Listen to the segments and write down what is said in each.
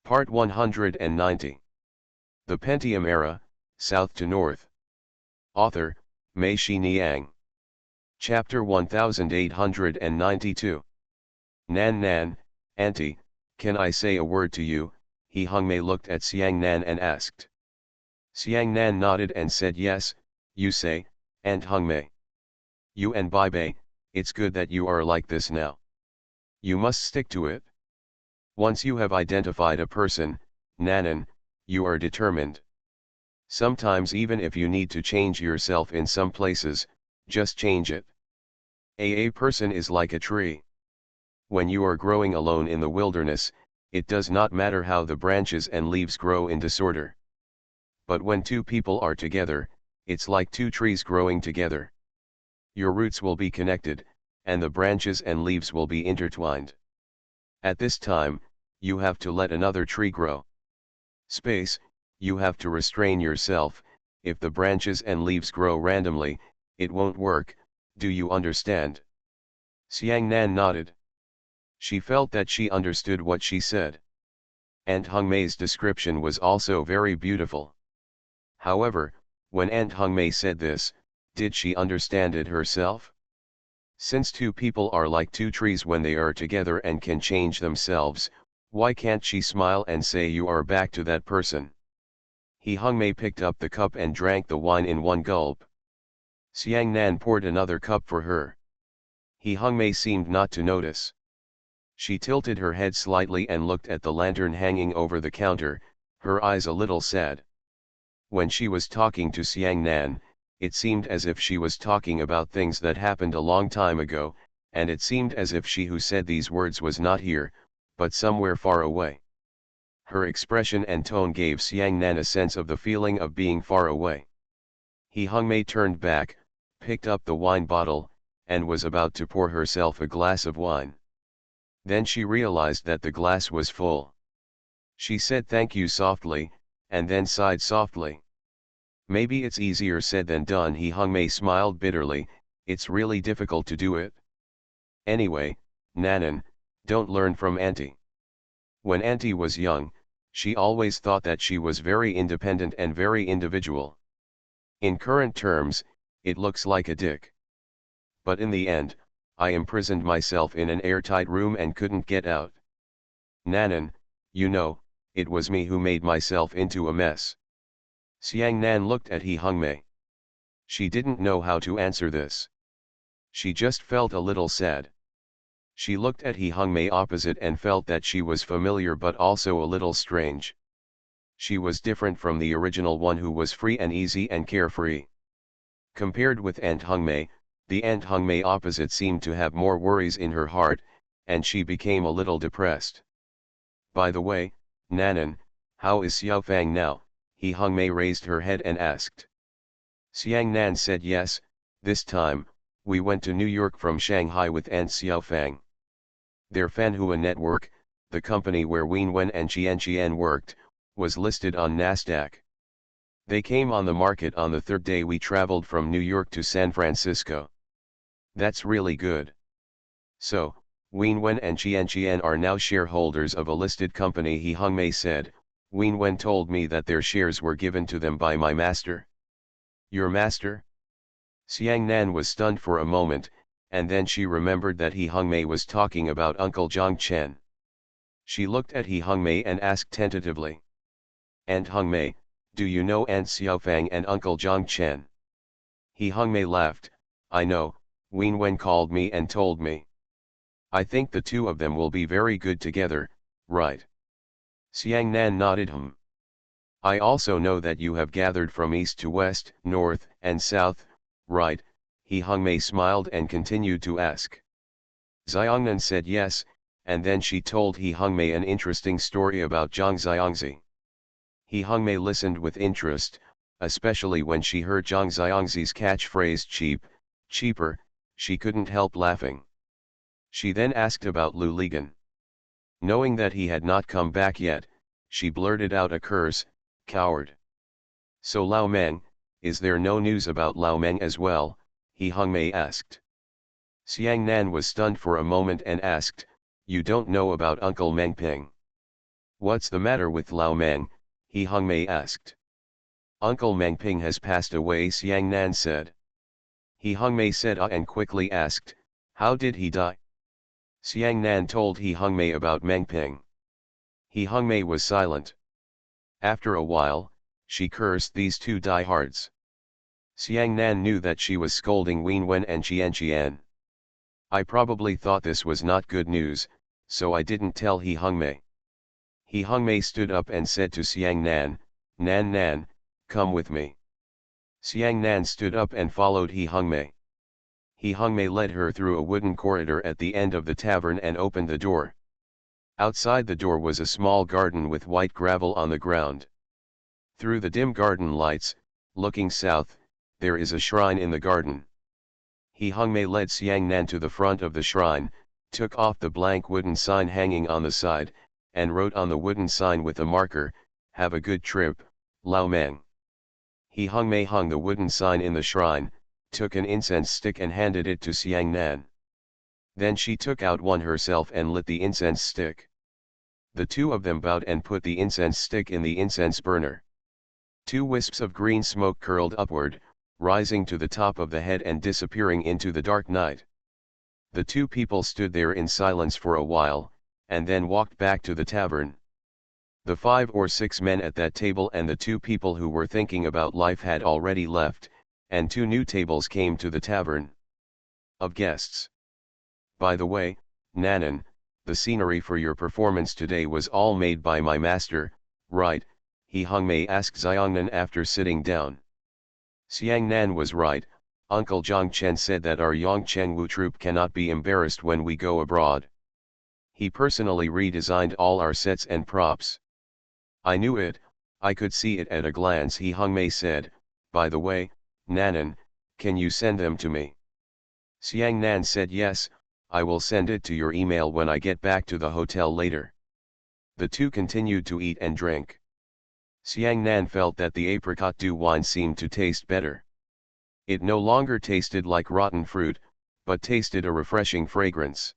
Part 190. The Pentium Era, South to North. Author, Mei Shi Niang. Chapter 1892. Nan Nan, Auntie, can I say a word to you? He Hung Mei looked at Xiang Nan and asked. Xiang Nan nodded and said yes, you say, Aunt Hung Mei. You and Bai Bei, it's good that you are like this now. You must stick to it. Once you have identified a person, Nanan, you are determined. Sometimes even if you need to change yourself in some places, just change it. A person is like a tree. When you are growing alone in the wilderness, it does not matter how the branches and leaves grow in disorder. But when two people are together, it's like two trees growing together. Your roots will be connected, and the branches and leaves will be intertwined. At this time, you have to let another tree grow. Space, you have to restrain yourself. If the branches and leaves grow randomly, it won't work, do you understand? Xiang Nan nodded. She felt that she understood what she said. Aunt Hung Mei's description was also very beautiful. However, when Aunt Hung Mei said this, did she understand it herself? Since two people are like two trees when they are together and can change themselves, why can't she smile and say you are back to that person? He Hung Mei picked up the cup and drank the wine in one gulp. Xiang Nan poured another cup for her. He Hung Mei seemed not to notice. She tilted her head slightly and looked at the lantern hanging over the counter, her eyes a little sad. When she was talking to Xiang Nan, it seemed as if she was talking about things that happened a long time ago, and it seemed as if she who said these words was not here, but somewhere far away. Her expression and tone gave Xiang Nan a sense of the feeling of being far away. He Hung Mei turned back, picked up the wine bottle, and was about to pour herself a glass of wine. Then she realized that the glass was full. She said thank you softly, and then sighed softly. Maybe it's easier said than done. He Hung Mei smiled bitterly, it's really difficult to do it. Anyway, Nanan, don't learn from Auntie. When Auntie was young, she always thought that she was very independent and very individual. In current terms, it looks like a dick. But in the end, I imprisoned myself in an airtight room and couldn't get out. Nanan, you know, it was me who made myself into a mess. Xiang Nan looked at He Hung Mei. She didn't know how to answer this. She just felt a little sad. She looked at He Hung Mei opposite and felt that she was familiar but also a little strange. She was different from the original one who was free and easy and carefree. Compared with Aunt Hung Mei, the Aunt Hung Mei opposite seemed to have more worries in her heart, and she became a little depressed. By the way, Nanan, how is Xiao Fang now? He Hung Mei raised her head and asked. Xiang Nan said yes, this time, we went to New York from Shanghai with Aunt Xiao Fang. Their Fanhua network, the company where Wen Wen and Qian worked, was listed on Nasdaq. They came on the market on the third day we traveled from New York to San Francisco. That's really good. So, Wen Wen and Qian are now shareholders of a listed company. He Hung Mei said. Wen Wen told me that their shares were given to them by my master. Your master? Xiang Nan was stunned for a moment, and then she remembered that He Hung Mei was talking about Uncle Zhang Chen. She looked at He Hung Mei and asked tentatively. Aunt Hung Mei, do you know Aunt Xiao Fang and Uncle Zhang Chen? He Hung Mei laughed, I know, Wen Wen called me and told me. I think the two of them will be very good together, right? Xiang Nan nodded. I also know that you have gathered from east to west, north and south, right? He Hung Mei smiled and continued to ask. Xiangnan said yes, and then she told He Hung Mei an interesting story about Zhang Xiangzi. He Hung Mei listened with interest, especially when she heard Zhang Xiangzi's catchphrase cheap, cheaper, she couldn't help laughing. She then asked about Lu Ligan. Knowing that he had not come back yet, she blurted out a curse, coward. So Lao Meng, is there no news about Lao Meng as well? He Hung Mei asked. Xiang Nan was stunned for a moment and asked, you don't know about Uncle Meng Ping? What's the matter with Lao Meng? He Hung Mei asked. Uncle Meng Ping has passed away, Xiang Nan said. He Hung Mei said and quickly asked, how did he die? Xiang Nan told He Hung Mei about Meng Ping. He Hung Mei was silent. After a while, she cursed these two diehards. Xiang Nan knew that she was scolding Wen Wen and Qian. I probably thought this was not good news, so I didn't tell He Hung Mei. He Hung Mei stood up and said to Xiang Nan, Nan Nan, come with me. Xiang Nan stood up and followed He Hung Mei. He Hung Mei led her through a wooden corridor at the end of the tavern and opened the door. Outside the door was a small garden with white gravel on the ground. Through the dim garden lights, looking south, there is a shrine in the garden. He Hung Mei led Xiang Nan to the front of the shrine, took off the blank wooden sign hanging on the side, and wrote on the wooden sign with a marker, have a good trip, Lao Meng. He Hung Mei hung the wooden sign in the shrine, took an incense stick and handed it to Xiang Nan. Then she took out one herself and lit the incense stick. The two of them bowed and put the incense stick in the incense burner. 2 wisps of green smoke curled upward, rising to the top of the head and disappearing into the dark night. The two people stood there in silence for a while, and then walked back to the tavern. The 5 or 6 men at that table and the 2 people who were thinking about life had already left, and 2 new tables came to the tavern. Of guests. By the way, Nanan, the scenery for your performance today was all made by my master, right? He Hung Mei asked Xiangnan after sitting down. Xiang Nan was right. Uncle Zhang Chen said that our Yongcheng Wu troupe cannot be embarrassed when we go abroad. He personally redesigned all our sets and props. I knew it, I could see it at a glance, He Hung Mei said. By the way, Nanan, can you send them to me? Xiang Nan said yes, I will send it to your email when I get back to the hotel later. The two continued to eat and drink. Xiang Nan felt that the apricot dew wine seemed to taste better. It no longer tasted like rotten fruit, but tasted a refreshing fragrance.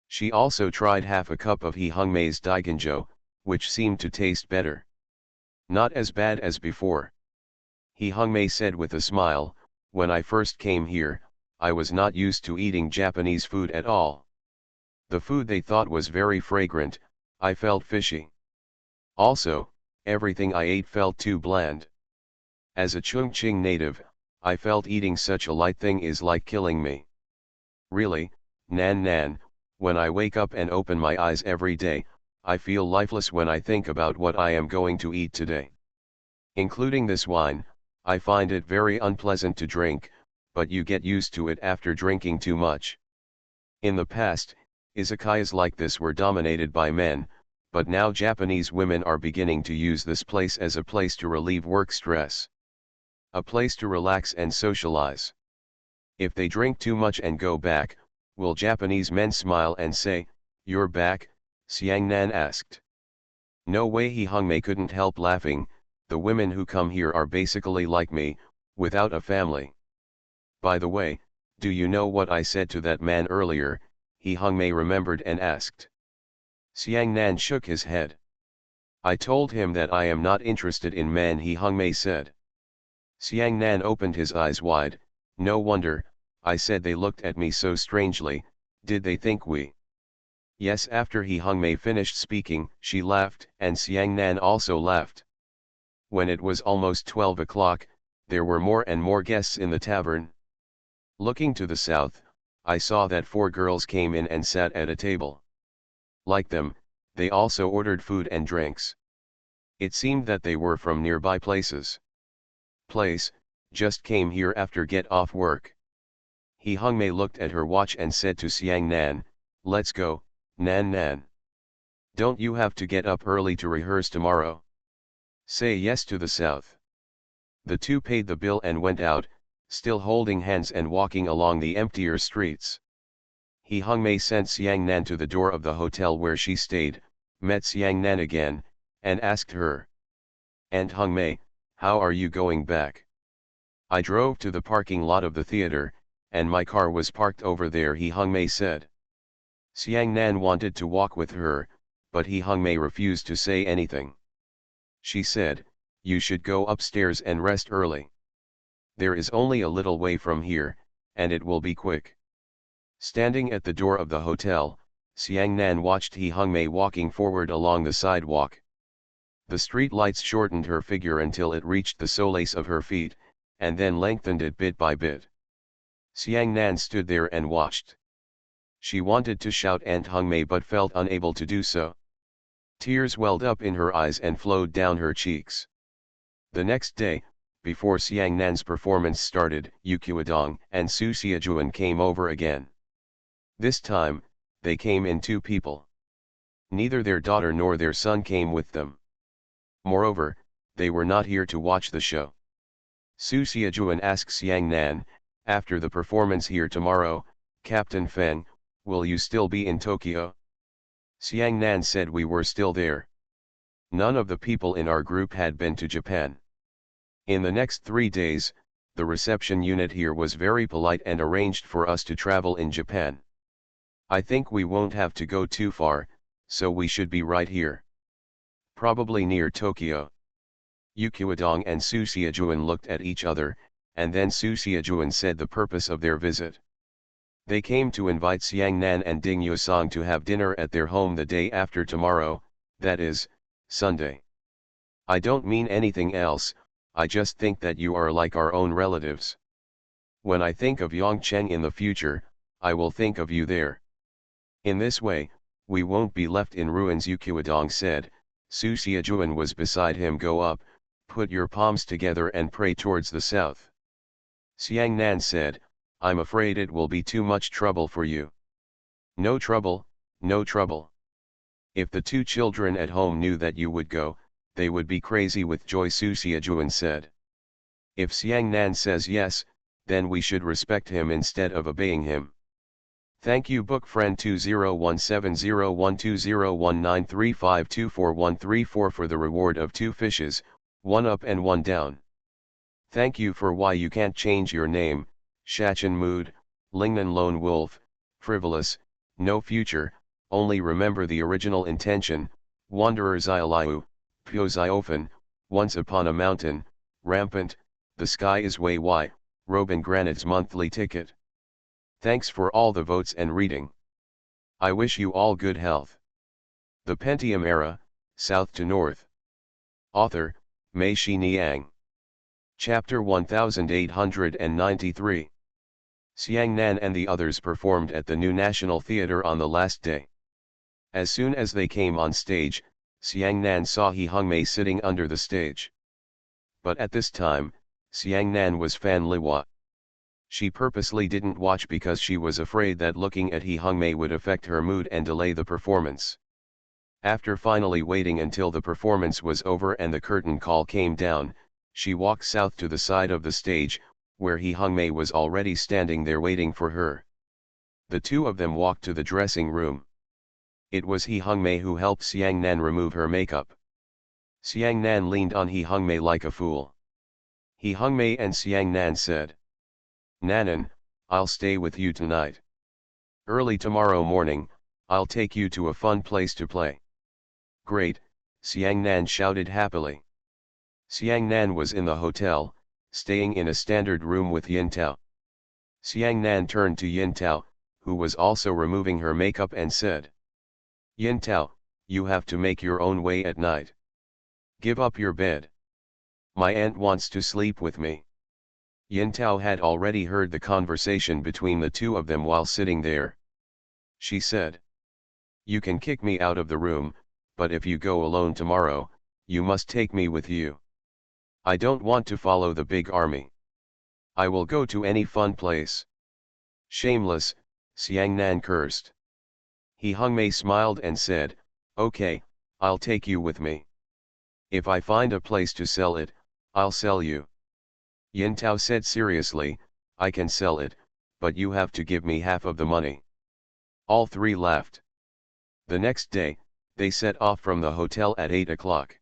She also tried half a cup of He Hung Mei's Daiganzhou, which seemed to taste better. Not as bad as before. He Hung Mei said with a smile, when I first came here, I was not used to eating Japanese food at all. The food they thought was very fragrant, I felt fishy. Also, everything I ate felt too bland. As a Chongqing native, I felt eating such a light thing is like killing me. Really, Nan Nan, when I wake up and open my eyes every day, I feel lifeless when I think about what I am going to eat today. Including this wine, I find it very unpleasant to drink, but you get used to it after drinking too much. In the past, izakayas like this were dominated by men, but now Japanese women are beginning to use this place as a place to relieve work stress. A place to relax and socialize. If they drink too much and go back, will Japanese men smile and say, "You're back?" Xiang Nan asked. No way, He Hung Mei couldn't help laughing. The women who come here are basically like me, without a family. By the way, do you know what I said to that man earlier? He Hung Mei remembered and asked. Xiang Nan shook his head. I told him that I am not interested in men, He Hung Mei said. Xiang Nan opened his eyes wide. No wonder, I said they looked at me so strangely. Did they think we? Yes. After He Hung Mei finished speaking, she laughed, and Xiang Nan also laughed. When it was almost 12 o'clock, there were more and more guests in the tavern. Looking to the south, I saw that 4 girls came in and sat at a table. Like them, they also ordered food and drinks. It seemed that they were from nearby places. Just came here after get off work. He Hung Mei looked at her watch and said to Xiang Nan, let's go, Nan Nan. Don't you have to get up early to rehearse tomorrow? Say yes to the south. The two paid the bill and went out, still holding hands and walking along the emptier streets. He Hung Mei sent Xiang Nan to the door of the hotel where she stayed, met Xiang Nan again, and asked her. Aunt Hung Mei, how are you going back? I drove to the parking lot of the theater, and my car was parked over there, He Hung Mei said. Xiang Nan wanted to walk with her, but He Hongmei refused to say anything. She said, "You should go upstairs and rest early. There is only a little way from here, and it will be quick." Standing at the door of the hotel, Xiang Nan watched He Hongmei walking forward along the sidewalk. The street lights shortened her figure until it reached the soles of her feet, and then lengthened it bit by bit. Xiang Nan stood there and watched. She wanted to shout "Aunt Hongmei" but felt unable to do so. Tears welled up in her eyes and flowed down her cheeks. The next day, before Xiang Nan's performance started, Yu Qiudong and Su Xiajuan came over again. This time, they came in 2 people. Neither their daughter nor their son came with them. Moreover, they were not here to watch the show. Su Xiajuan asked Xiang Nan, "After the performance here tomorrow, Captain Feng, will you still be in Tokyo?" Xiang Nan said we were still there. None of the people in our group had been to Japan. In the next 3 days, the reception unit here was very polite and arranged for us to travel in Japan. I think we won't have to go too far, so we should be right here. Probably near Tokyo. Yu Qiudong and Su Xiajuan looked at each other, and then Su Xiajuan said the purpose of their visit. They came to invite Xiang Nan and Ding Yusong to have dinner at their home the day after tomorrow, that is, Sunday. I don't mean anything else, I just think that you are like our own relatives. When I think of Yongcheng in the future, I will think of you there. In this way, we won't be left in ruins, Yu Qiudong said. Su Xiajuan was beside him. "Go up, put your palms together and pray towards the south." Xiang Nan said, "I'm afraid it will be too much trouble for you." "No trouble, no trouble. If the 2 children at home knew that you would go, they would be crazy with joy," Su Xiajuan said. "If Xiang Nan says yes, then we should respect him instead of obeying him." Thank you book friend 201701201935244134 for the reward of 2 fishes, 1 up and 1 down. Thank you for Why You Can't Change Your Name, Shachin Mood, Lingnan Lone Wolf, Frivolous, No Future, Only Remember the Original Intention, Wanderer Xiaoliu, Pyo Xiaofan, Once Upon a Mountain, Rampant, The Sky is Way Y, Robin Granite's Monthly Ticket. Thanks for all the votes and reading. I wish you all good health. The Pentium Era, South to North. Author, Mei Shi Niang. Chapter 1893. Xiang Nan and the others performed at the New National Theatre on the last day. As soon as they came on stage, Xiang Nan saw He Hongmei sitting under the stage. But at this time, Xiang Nan was Fan Liwa. She purposely didn't watch because she was afraid that looking at He Hongmei would affect her mood and delay the performance. After finally waiting until the performance was over and the curtain call came down, she walked south to the side of the stage, where He Hongmei was already standing there waiting for her. The 2 of them walked to the dressing room. It was He Hongmei who helped Xiang Nan remove her makeup. Xiang Nan leaned on He Hongmei like a fool. He Hongmei and Xiang Nan said, "Nanan, I'll stay with you tonight. Early tomorrow morning, I'll take you to a fun place to play." "Great," Xiang Nan shouted happily. Xiang Nan was in the hotel, staying in a standard room with Yin Tao. Xiang Nan turned to Yin Tao, who was also removing her makeup, and said, "Yin Tao, you have to make your own way at night. Give up your bed. My aunt wants to sleep with me." Yin Tao had already heard the conversation between the 2 of them while sitting there. She said, "You can kick me out of the room, but if you go alone tomorrow, you must take me with you. I don't want to follow the big army. I will go to any fun place." "Shameless," Xiang Nan cursed. He Hongmei smiled and said, "Okay, I'll take you with me. If I find a place to sell it, I'll sell you." Yin Tao said seriously, "I can sell it, but you have to give me half of the money." All 3 laughed. The next day, they set off from the hotel at 8 o'clock.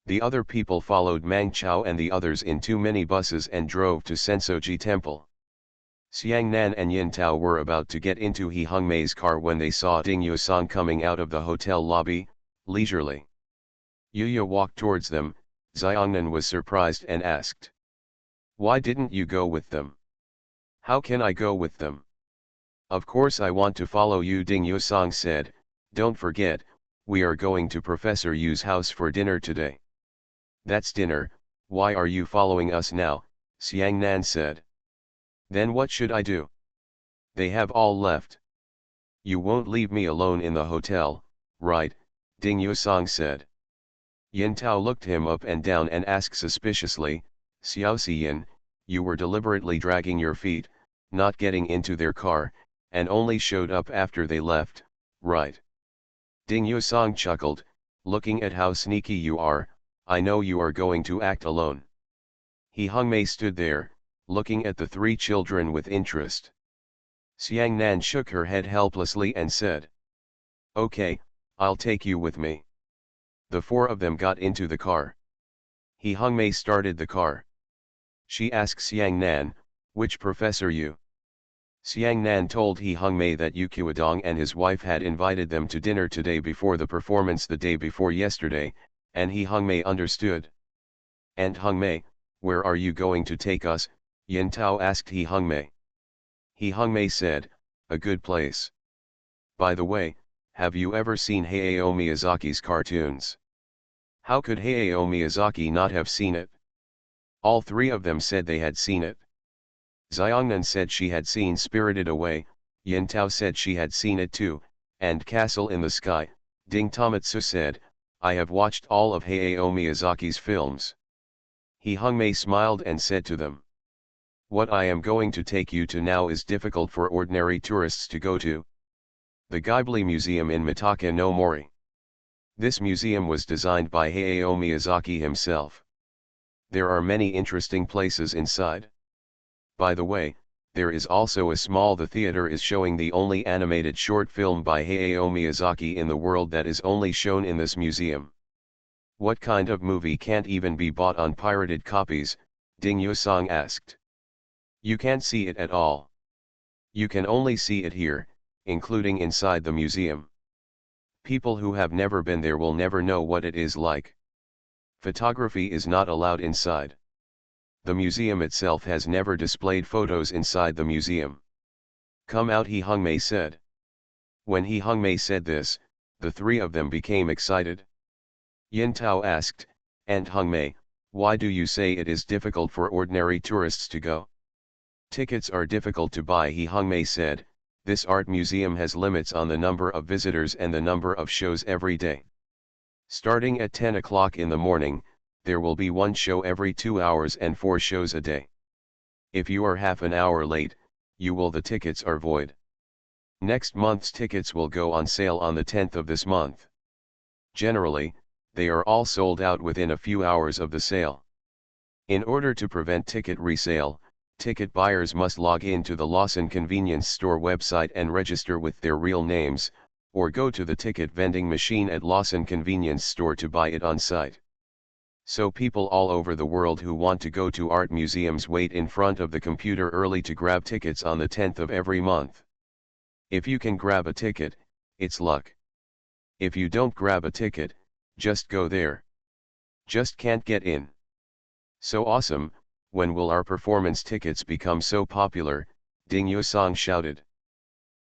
The other people followed Mang Chao and the others in 2 minibuses and drove to Sensoji Temple. Xiang Nan and Yin Tao were about to get into He Hongmei's car when they saw Ding Yusong coming out of the hotel lobby, leisurely. Yuya walked towards them. Xiangnan was surprised and asked, "Why didn't you go with them?" "How can I go with them? Of course I want to follow you," Ding Yusong said. "Don't forget, we are going to Professor Yu's house for dinner today." "That's dinner, why are you following us now?" Xiang Nan said. "Then what should I do? They have all left." "You won't leave me alone in the hotel, right?" Ding Yusong said. Yin Tao looked him up and down and asked suspiciously, "Xiao Xiyin, you were deliberately dragging your feet, not getting into their car, and only showed up after they left, right?" Ding Yusong chuckled, "Looking at how sneaky you are, I know you are going to act alone." He Hongmei stood there, looking at the three children with interest. Xiang Nan shook her head helplessly and said, "Okay, I'll take you with me." The four of them got into the car. He Hongmei started the car. She asked Xiang Nan, "Which Professor Yu?" Xiang Nan told He Hongmei that Yu Qiudong and his wife had invited them to dinner today before the performance the day before yesterday, and He Hongmei understood. "And Hongmei, where are you going to take us?" Yin Tao asked He Hongmei. He Hongmei said, "A good place. By the way, have you ever seen Hayao Miyazaki's cartoons?" How could Hayao Miyazaki not have seen it? All three of them said they had seen it. Xiangnan said she had seen Spirited Away, Yin Tao said she had seen it too, and Castle in the Sky. Ding Tomatsu said, "I have watched all of Hayao Miyazaki's films." He Hongmei smiled and said to them, "What I am going to take you to now is difficult for ordinary tourists to go to. The Ghibli Museum in Mitaka no Mori. This museum was designed by Hayao Miyazaki himself. There are many interesting places inside. By the way, there is also a small the theater is showing the only animated short film by Hayao Miyazaki in the world that is only shown in this museum." "What kind of movie can't even be bought on pirated copies?" Ding Yusong asked. "You can't see it at all. You can only see it here, including inside the museum. People who have never been there will never know what it is like. Photography is not allowed inside. The museum itself has never displayed photos inside the museum. Come out," He Hongmei said. When He Hongmei said this, the three of them became excited. Yin Tao asked, "And Hongmei, why do you say it is difficult for ordinary tourists to go?" "Tickets are difficult to buy," He Hongmei said. "This art museum has limits on the number of visitors and the number of shows every day. Starting at 10 o'clock in the morning, there will be one show every 2 hours and 4 shows a day. If you are half an hour late, the tickets are void. Next month's tickets will go on sale on the 10th of this month. Generally, they are all sold out within a few hours of the sale. In order to prevent ticket resale, ticket buyers must log in to the Lawson Convenience Store website and register with their real names, or go to the ticket vending machine at Lawson Convenience Store to buy it on site. So people all over the world who want to go to art museums wait in front of the computer early to grab tickets on the 10th of every month. If you can grab a ticket, it's luck. If you don't grab a ticket, just go there. Just can't get in. So awesome, when will our performance tickets become so popular?" Ding Yusong shouted.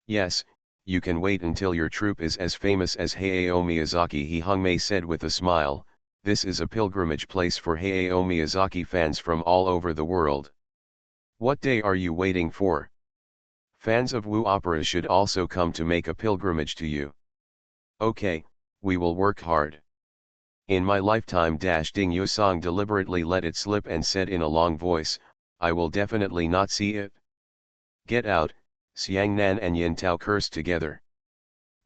"Yes, you can wait until your troupe is as famous as Hayao Miyazaki," He Hongmei said with a smile. "This is a pilgrimage place for Hayao Miyazaki fans from all over the world. What day are you waiting for? Fans of Wu opera should also come to make a pilgrimage to you. Okay, we will work hard. In my lifetime." Ding Yusong deliberately let it slip and said in a long voice, "I will definitely not see it." "Get out," Xiang Nan and Yin Tao cursed together.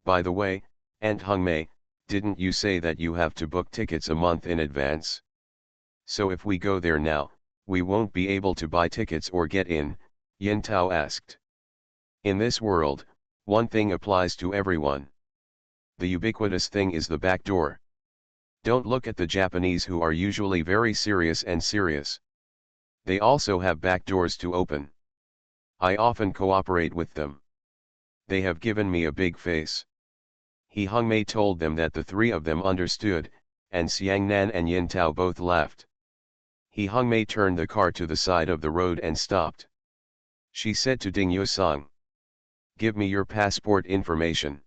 "By the way, Aunt Hongmei, didn't you say that you have to book tickets a month in advance? So if we go there now, we won't be able to buy tickets or get in?" Yin Tao asked. "In this world, one thing applies to everyone. The ubiquitous thing is the back door. Don't look at the Japanese, who are usually very serious and serious. They also have back doors to open. I often cooperate with them. They have given me a big face. He Hongmei told them that the three of them understood, and Xiangnan and Yin Tao both laughed. He Hongmei turned the car to the side of the road and stopped. She said to Ding Yusong, "Give me your passport information."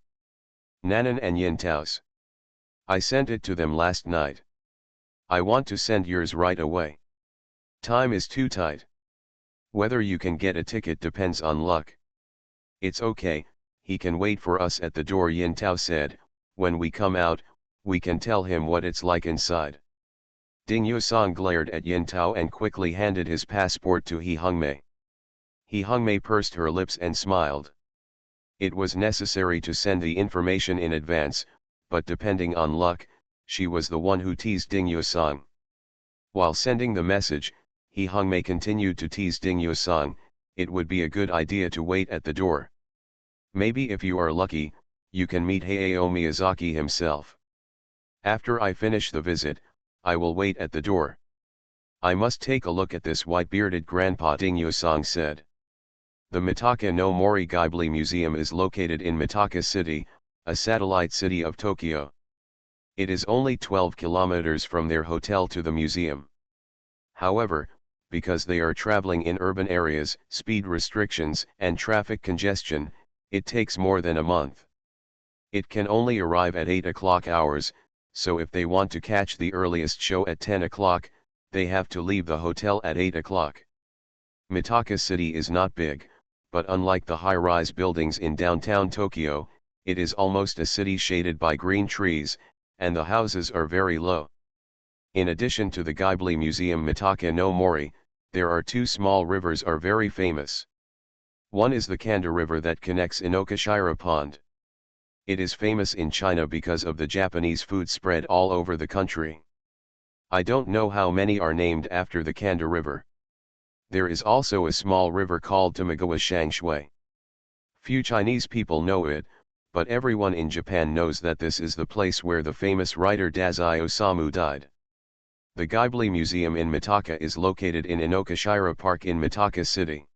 Nanan and Yin Tao's. "I sent it to them last night. I want to send yours right away. Time is too tight. Whether you can get a ticket depends on luck." "It's okay, he can wait for us at the door," Yin Tao said. "When we come out, we can tell him what it's like inside." Ding Yusong glared at Yin Tao and quickly handed his passport to He Hongmei. He Hongmei pursed her lips and smiled. It was necessary to send the information in advance, but depending on luck, she was the one who teased Ding Yusong. While sending the message, He Hongmei continued to tease Ding Yusong. "It would be a good idea to wait at the door. Maybe if you are lucky, you can meet Hayao Miyazaki himself. After I finish the visit, I will wait at the door. I must take a look at this white-bearded grandpa," Ding Yusong said. The Mitaka no Mori Ghibli Museum is located in Mitaka City, a satellite city of Tokyo. It is only 12 kilometers from their hotel to the museum. However, because they are traveling in urban areas, speed restrictions and traffic congestion, it takes more than a month. It can only arrive at 8 o'clock hours, so if they want to catch the earliest show at 10 o'clock, they have to leave the hotel at 8 o'clock. Mitaka City is not big, but unlike the high-rise buildings in downtown Tokyo, it is almost a city shaded by green trees, and the houses are very low. In addition to the Ghibli Museum Mitaka no Mori, there are two small rivers are very famous. One is the Kanda River that connects Inokashira Pond. It is famous in China because of the Japanese food spread all over the country. I don't know how many are named after the Kanda River. There is also a small river called Tamagawa Shangshui. Few Chinese people know it, but everyone in Japan knows that this is the place where the famous writer Dazai Osamu died. The Ghibli Museum in Mitaka is located in Inokashira Park in Mitaka City.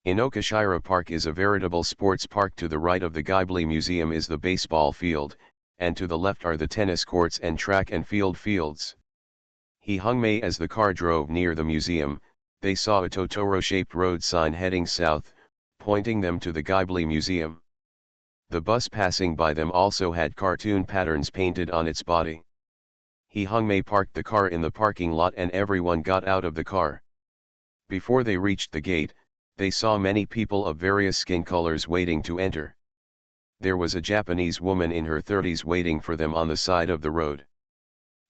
Inokashira Park is a veritable sports park. To the right of the Ghibli Museum is the baseball field, and to the left are the tennis courts and track and field fields. He Hongmei, as the car drove near the museum, they saw a Totoro-shaped road sign heading south, pointing them to the Ghibli Museum. The bus passing by them also had cartoon patterns painted on its body. He Hongmei parked the car in the parking lot and everyone got out of the car. Before they reached the gate, they saw many people of various skin colors waiting to enter. There was a Japanese woman in her 30s waiting for them on the side of the road.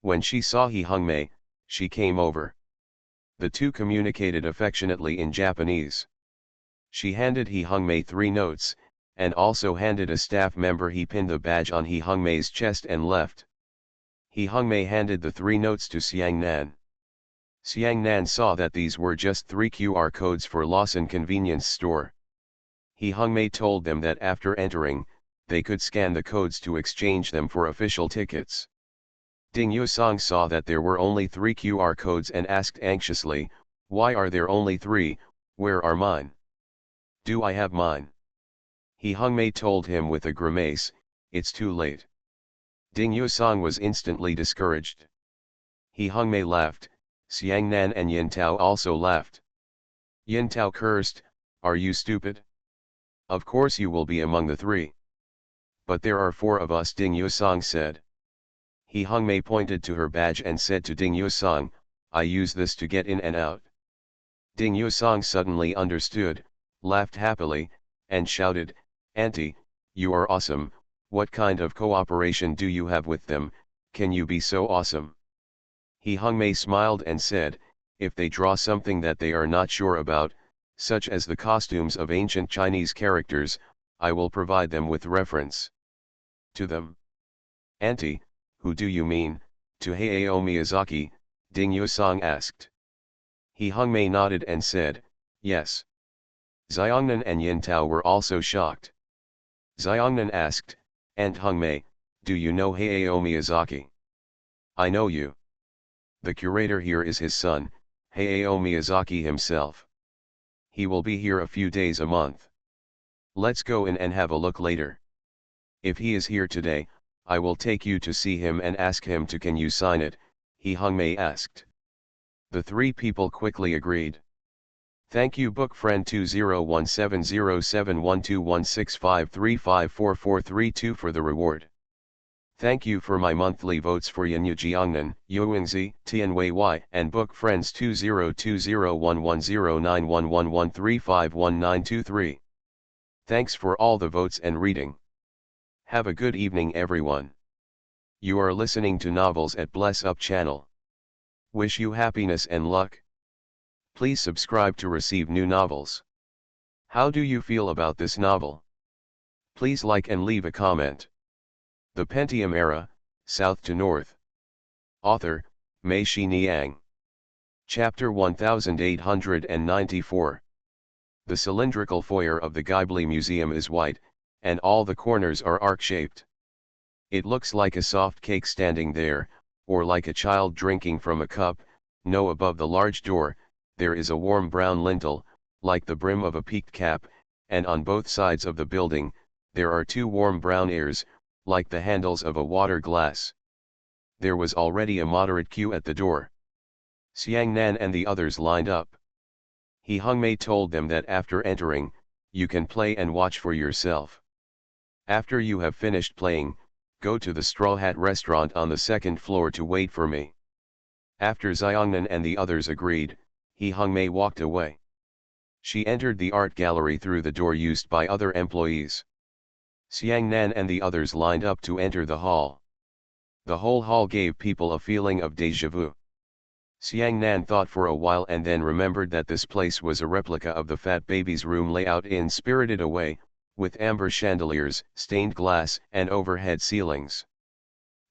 When she saw He Hongmei, she came over. The two communicated affectionately in Japanese. She handed He Hongmei 3 notes, and also handed a staff member. He pinned the badge on He Hongmei's chest and left. He Hongmei handed the 3 notes to Xiangnan. Xiangnan saw that these were just 3 QR codes for Lawson convenience store. He Hongmei told them that after entering, they could scan the codes to exchange them for official tickets. Ding Yusong saw that there were only 3 QR codes and asked anxiously, "Why are there only 3, where are mine? Do I have mine?" He Hongmei told him with a grimace, "It's too late." Ding Yusong was instantly discouraged. He Hongmei laughed, Xiangnan and Yin Tao also laughed. Yin Tao cursed, "Are you stupid? Of course you will be among the 3. But there are 4 of us," Ding Yusong said. He Hongmei pointed to her badge and said to Ding Yusong, "I use this to get in and out." Ding Yusong suddenly understood, laughed happily, and shouted, "Auntie, you are awesome. What kind of cooperation do you have with them? Can you be so awesome?" He Hongmei smiled and said, "If they draw something that they are not sure about, such as the costumes of ancient Chinese characters, I will provide them with reference to them." "Auntie, who do you mean?" To Hayao Miyazaki, Ding Yusong asked. He Hongmei nodded and said, "Yes." Xiangnan and Yin Tao were also shocked. Xiangnan asked, "Aunt Hongmei, do you know Hayao Miyazaki?" "I know you. The curator here is his son, Hayao Miyazaki himself." he will be here a few days a month. Let's go in and have a look later. If he is here today, I will take you to see him and ask him to can you sign it, Hee Hungmei asked. The three people quickly agreed. Thank you book friend 201707121653544432 for the reward. Thank you for my monthly votes for Yanya Jiangnan, Yuengzi, Tianwei and book friends 202011091113511923. Thanks for all the votes and reading. Have a good evening everyone. You are listening to Novels at Bless Up channel. Wish you happiness and luck. Please subscribe to receive new novels. How do you feel about this novel? Please like and leave a comment. The Pentium Era, South to North. Author, Mei Shi Niang. Chapter 1894. The cylindrical foyer of the Ghibli Museum is white, and all the corners are arc-shaped. It looks like a soft cake standing there, or like a child drinking from a cup. No, above the large door, there is a warm brown lintel, like the brim of a peaked cap, and on both sides of the building, there are two warm brown ears, like the handles of a water glass. There was already a moderate queue at the door. Xiang Nan and the others lined up. Hee Hungmei told them that after entering, you can play and watch for yourself. After you have finished playing, go to the Straw Hat restaurant on the second floor to wait for me. After Xiangnan and the others agreed, Hee Hungmei walked away. She entered the art gallery through the door used by other employees. Xiang Nan and the others lined up to enter the hall. The whole hall gave people a feeling of déjà vu. Xiang Nan thought for a while and then remembered that this place was a replica of the Fat Baby's room layout in Spirited Away, with amber chandeliers, stained glass, and overhead ceilings.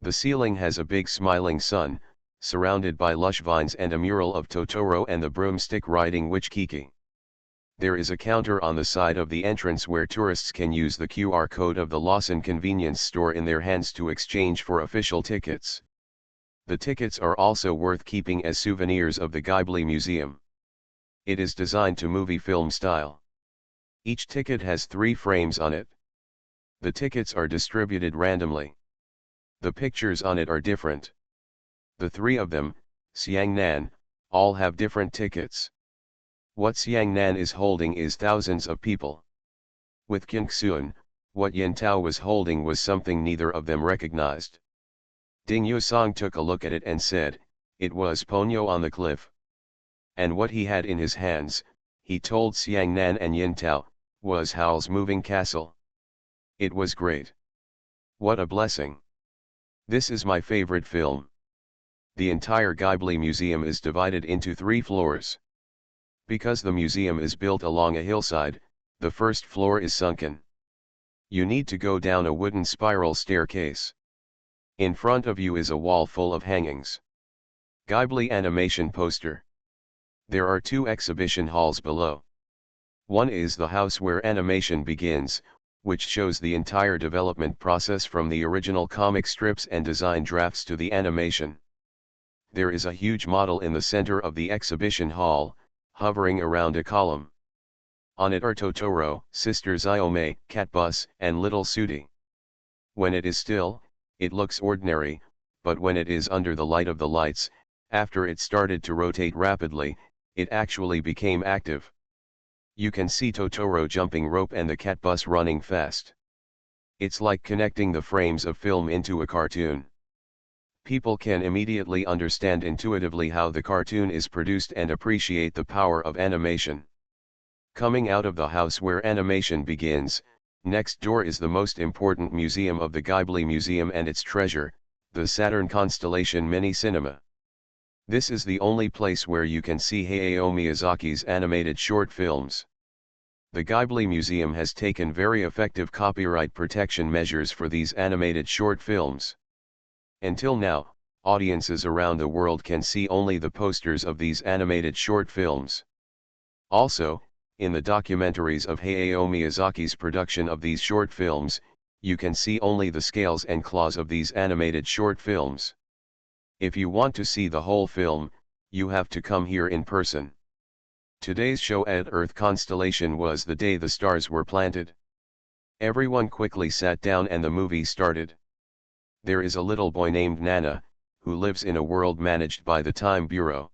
The ceiling has a big smiling sun, surrounded by lush vines and a mural of Totoro and the broomstick riding witch Kiki. There is a counter on the side of the entrance where tourists can use the QR code of the Lawson convenience store in their hands to exchange for official tickets. The tickets are also worth keeping as souvenirs of the Ghibli Museum. It is designed to movie film style. Each ticket has 3 frames on it. The tickets are distributed randomly. The pictures on it are different. The 3 of them, Xiang Nan, all have different tickets. What Xiang Nan is holding is thousands of people. With Qingxuan, what Yin Tao was holding was something neither of them recognized. Ding Yusong took a look at it and said, it was Ponyo on the cliff. And what he had in his hands, he told Xiang Nan and Yin Tao, was Howl's moving castle. It was great. What a blessing. This is my favorite film. The entire Ghibli Museum is divided into 3 floors. Because the museum is built along a hillside, the first floor is sunken. You need to go down a wooden spiral staircase. In front of you is a wall full of hangings. Ghibli animation poster. There are 2 exhibition halls below. One is the house where animation begins, which shows the entire development process from the original comic strips and design drafts to the animation. There is a huge model in the center of the exhibition hall, hovering around a column. On it are Totoro, Sister Xiaomei, Catbus, and Little Sudi. When it is still, it looks ordinary, but when it is under the light of the lights, after it started to rotate rapidly, it actually became active. You can see Totoro jumping rope and the Catbus running fast. It's like connecting the frames of film into a cartoon. People can immediately understand intuitively how the cartoon is produced and appreciate the power of animation. Coming out of the house where animation begins, next door is the most important museum of the Ghibli Museum and its treasure, the Saturn Constellation Mini Cinema. This is the only place where you can see Hayao Miyazaki's animated short films. The Ghibli Museum has taken very effective copyright protection measures for these animated short films. Until now, audiences around the world can see only the posters of these animated short films. Also, in the documentaries of Hayao Miyazaki's production of these short films, you can see only the scales and claws of these animated short films. If you want to see the whole film, you have to come here in person. Today's show at Earth constellation was the day the stars were planted. Everyone quickly sat down and the movie started. There is a little boy named Nana, who lives in a world managed by the Time Bureau.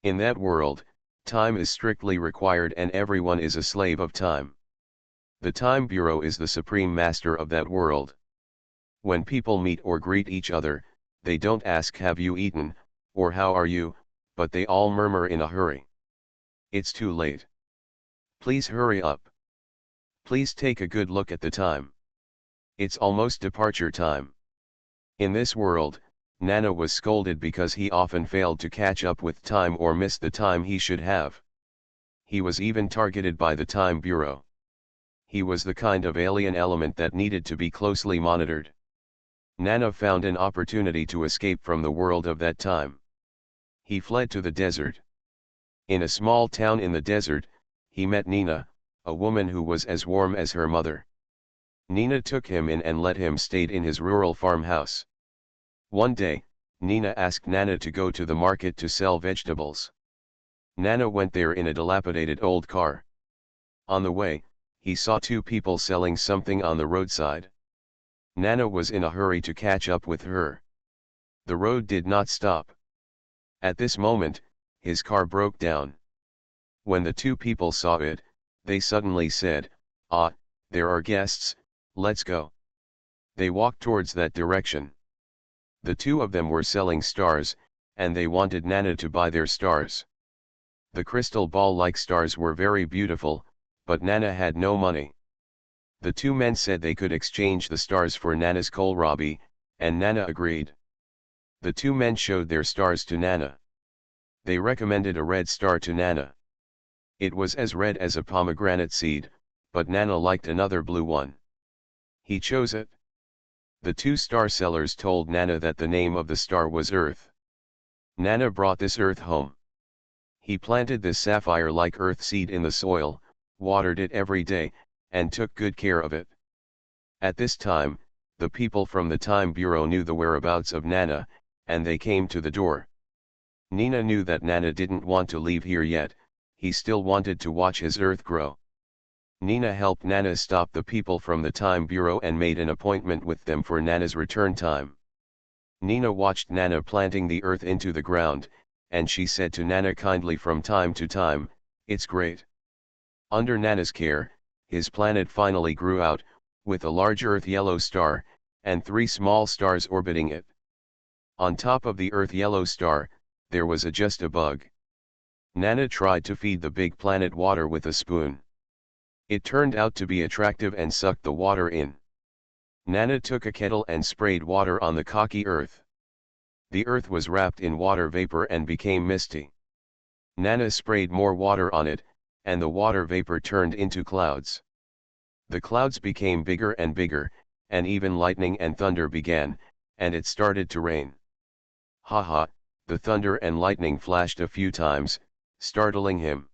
In that world, time is strictly required and everyone is a slave of time. The Time Bureau is the supreme master of that world. When people meet or greet each other, they don't ask have you eaten, or how are you, but they all murmur in a hurry. It's too late. Please hurry up. Please take a good look at the time. It's almost departure time. In this world, Nana was scolded because he often failed to catch up with time or missed the time he should have. He was even targeted by the Time Bureau. He was the kind of alien element that needed to be closely monitored. Nana found an opportunity to escape from the world of that time. He fled to the desert. In a small town in the desert, he met Nina, a woman who was as warm as her mother. Nina took him in and let him stay in his rural farmhouse. One day, Nina asked Nana to go to the market to sell vegetables. Nana went there in a dilapidated old car. On the way, he saw two people selling something on the roadside. Nana was in a hurry to catch up with her. The road did not stop. At this moment, his car broke down. When the two people saw it, they suddenly said, "Ah, there are guests, let's go." They walked towards that direction. The two of them were selling stars, and they wanted Nana to buy their stars. The crystal ball-like stars were very beautiful, but Nana had no money. The two men said they could exchange the stars for Nana's kohlrabi, and Nana agreed. The two men showed their stars to Nana. They recommended a red star to Nana. It was as red as a pomegranate seed, but Nana liked another blue one. He chose it. The two star sellers told Nana that the name of the star was Earth. Nana brought this Earth home. He planted this sapphire-like Earth seed in the soil, watered it every day, and took good care of it. At this time, the people from the Time Bureau knew the whereabouts of Nana, and they came to the door. Nina knew that Nana didn't want to leave here yet, he still wanted to watch his Earth grow. Nina helped Nana stop the people from the Time Bureau and made an appointment with them for Nana's return time. Nina watched Nana planting the Earth into the ground, and she said to Nana kindly from time to time, "It's great." Under Nana's care, his planet finally grew out, with a large Earth yellow star, and 3 small stars orbiting it. On top of the Earth yellow star, there was just a bug. Nana tried to feed the big planet water with a spoon. It turned out to be attractive and sucked the water in. Nana took a kettle and sprayed water on the cocky Earth. The Earth was wrapped in water vapor and became misty. Nana sprayed more water on it, and the water vapor turned into clouds. The clouds became bigger and bigger, and even lightning and thunder began, and it started to rain. Haha, the thunder and lightning flashed a few times, startling him.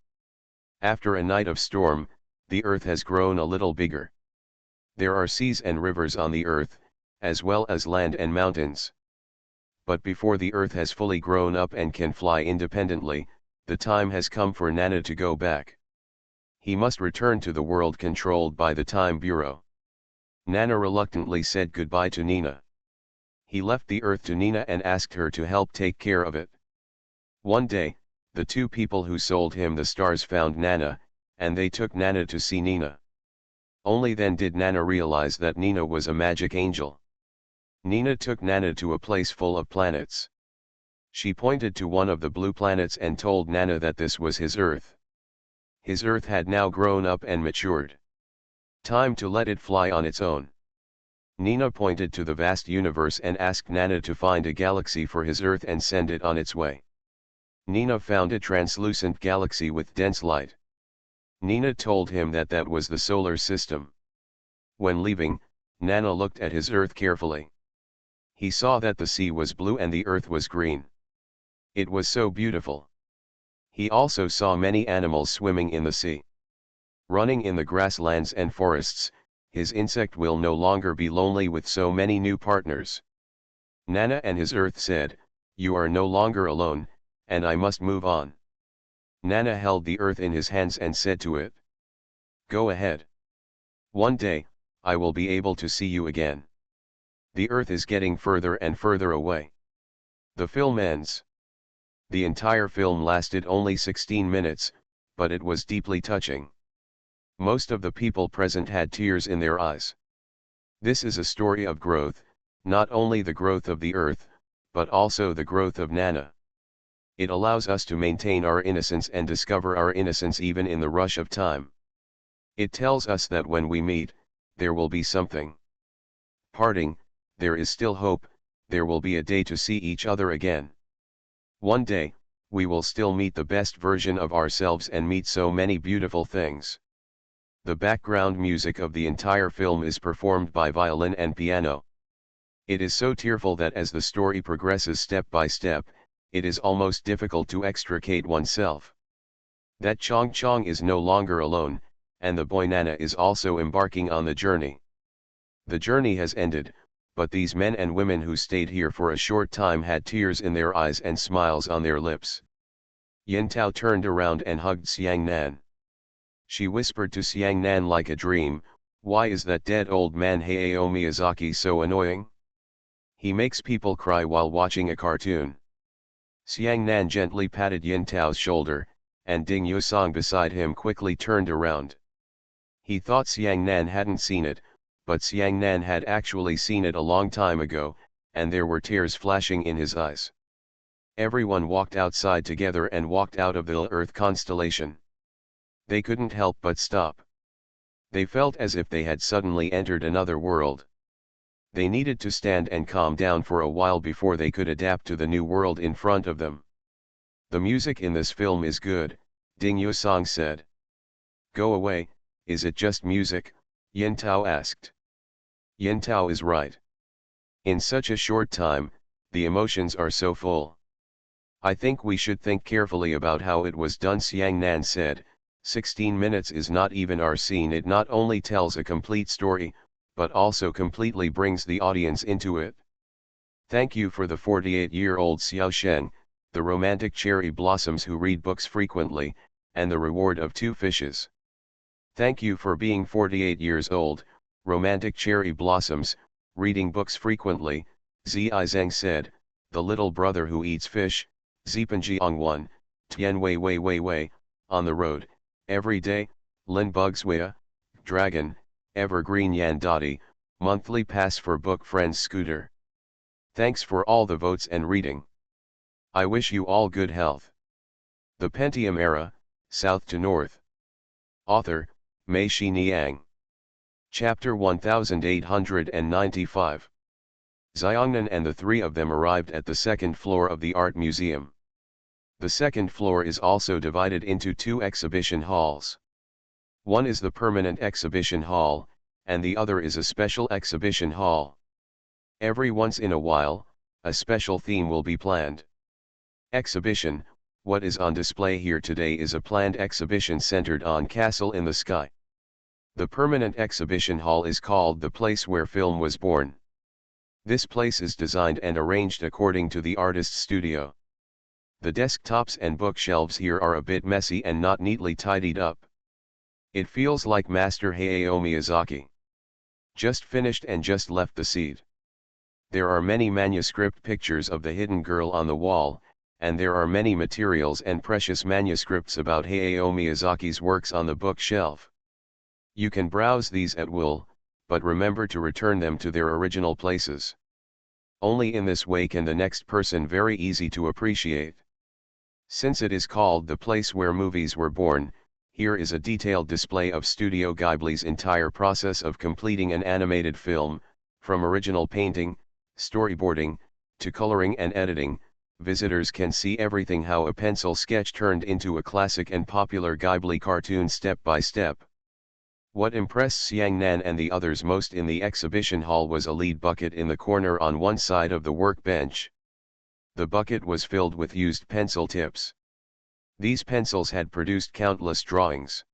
After a night of storm, the Earth has grown a little bigger. There are seas and rivers on the Earth, as well as land and mountains. But before the Earth has fully grown up and can fly independently, the time has come for Nana to go back. He must return to the world controlled by the Time Bureau. Nana reluctantly said goodbye to Nina. He left the Earth to Nina and asked her to help take care of it. One day, the two people who sold him the stars found Nana, and they took Nana to see Nina. Only then did Nana realize that Nina was a magic angel. Nina took Nana to a place full of planets. She pointed to one of the blue planets and told Nana that this was his Earth. His Earth had now grown up and matured. Time to let it fly on its own. Nina pointed to the vast universe and asked Nana to find a galaxy for his Earth and send it on its way. Nina found a translucent galaxy with dense light. Nina told him that that was the solar system. When leaving, Nana looked at his Earth carefully. He saw that the sea was blue and the Earth was green. It was so beautiful. He also saw many animals swimming in the sea. Running in the grasslands and forests, his insect will no longer be lonely with so many new partners. Nana and his Earth said, "You are no longer alone, and I must move on." Nana held the earth in his hands and said to it, "Go ahead. One day, I will be able to see you again." The earth is getting further and further away. The film ends. The entire film lasted only 16 minutes, but it was deeply touching. Most of the people present had tears in their eyes. This is a story of growth, not only the growth of the earth, but also the growth of Nana. It allows us to maintain our innocence and discover our innocence even in the rush of time. It tells us that when we meet, there will be something. Parting, there is still hope, there will be a day to see each other again. One day, we will still meet the best version of ourselves and meet so many beautiful things. The background music of the entire film is performed by violin and piano. It is so tearful that as the story progresses step by step, it is almost difficult to extricate oneself. That Chong Chong is no longer alone, and the boy Nana is also embarking on the journey. The journey has ended, but these men and women who stayed here for a short time had tears in their eyes and smiles on their lips. Yin Tao turned around and hugged Siang Nan. She whispered to Siang Nan like a dream, "Why is that dead old man Hayao Miyazaki so annoying? He makes people cry while watching a cartoon." Siang Nan gently patted Yin Tao's shoulder, and Ding Yusong beside him quickly turned around. He thought Siang Nan hadn't seen it, but Siang Nan had actually seen it a long time ago, and there were tears flashing in his eyes. Everyone walked outside together and walked out of the Earth constellation. They couldn't help but stop. They felt as if they had suddenly entered another world. They needed to stand and calm down for a while before they could adapt to the new world in front of them. "The music in this film is good," Ding Yusong said. "Go away, is it just music?" Yin Tao asked. Yin Tao is right. In such a short time, the emotions are so full. "I think we should think carefully about how it was done," Siang Nan said. 16 minutes is not even our scene. It not only tells a complete story, but also completely brings the audience into it. Thank you for the 48-year-old Xiao Sheng, the romantic cherry blossoms who read books frequently, and the reward of 2 fishes. Thank you for being 48 years old, romantic cherry blossoms, reading books frequently, Zai Zheng said, the little brother who eats fish, Zipanjiang 1, Tian Wei Wei Wei Wei, on the road, every day, Lin Bugswea, Dragon, Evergreen Yan Dottie, monthly pass for book friends Scooter. Thanks for all the votes and reading. I wish you all good health. The Pentium Era, South to North. Author, Mei Shi Niang. Chapter 1895. Xiongnan and the 3 of them arrived at the 2nd floor of the art museum. The 2nd floor is also divided into 2 exhibition halls. One is the permanent exhibition hall, and the other is a special exhibition hall. Every once in a while, a special theme will be planned. Exhibition: what is on display here today is a planned exhibition centered on Castle in the Sky. The permanent exhibition hall is called the place where film was born. This place is designed and arranged according to the artist's studio. The desktops and bookshelves here are a bit messy and not neatly tidied up. It feels like Master Hayao Miyazaki just finished and just left the seat. There are many manuscript pictures of the hidden girl on the wall, and there are many materials and precious manuscripts about Hayao Miyazaki's works on the bookshelf. You can browse these at will, but remember to return them to their original places. Only in this way can the next person very easy to appreciate. Since it is called the place where movies were born, here is a detailed display of Studio Ghibli's entire process of completing an animated film, from original painting, storyboarding, to coloring and editing. Visitors can see everything how a pencil sketch turned into a classic and popular Ghibli cartoon step by step. What impressed Siang Nan and the others most in the exhibition hall was a lead bucket in the corner on one side of the workbench. The bucket was filled with used pencil tips. These pencils had produced countless drawings.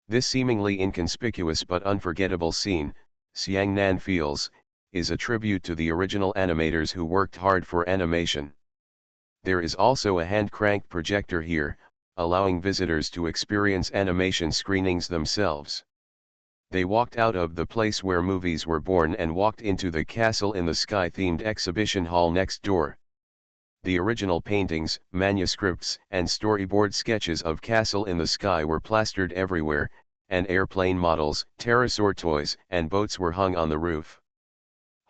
This seemingly inconspicuous but unforgettable scene, Siang Nan feels, is a tribute to the original animators who worked hard for animation. There is also a hand-cranked projector here, allowing visitors to experience animation screenings themselves. They walked out of the place where movies were born and walked into the Castle in the Sky themed exhibition hall next door. The original paintings, manuscripts, and storyboard sketches of Castle in the Sky were plastered everywhere, and airplane models, pterosaur toys, and boats were hung on the roof.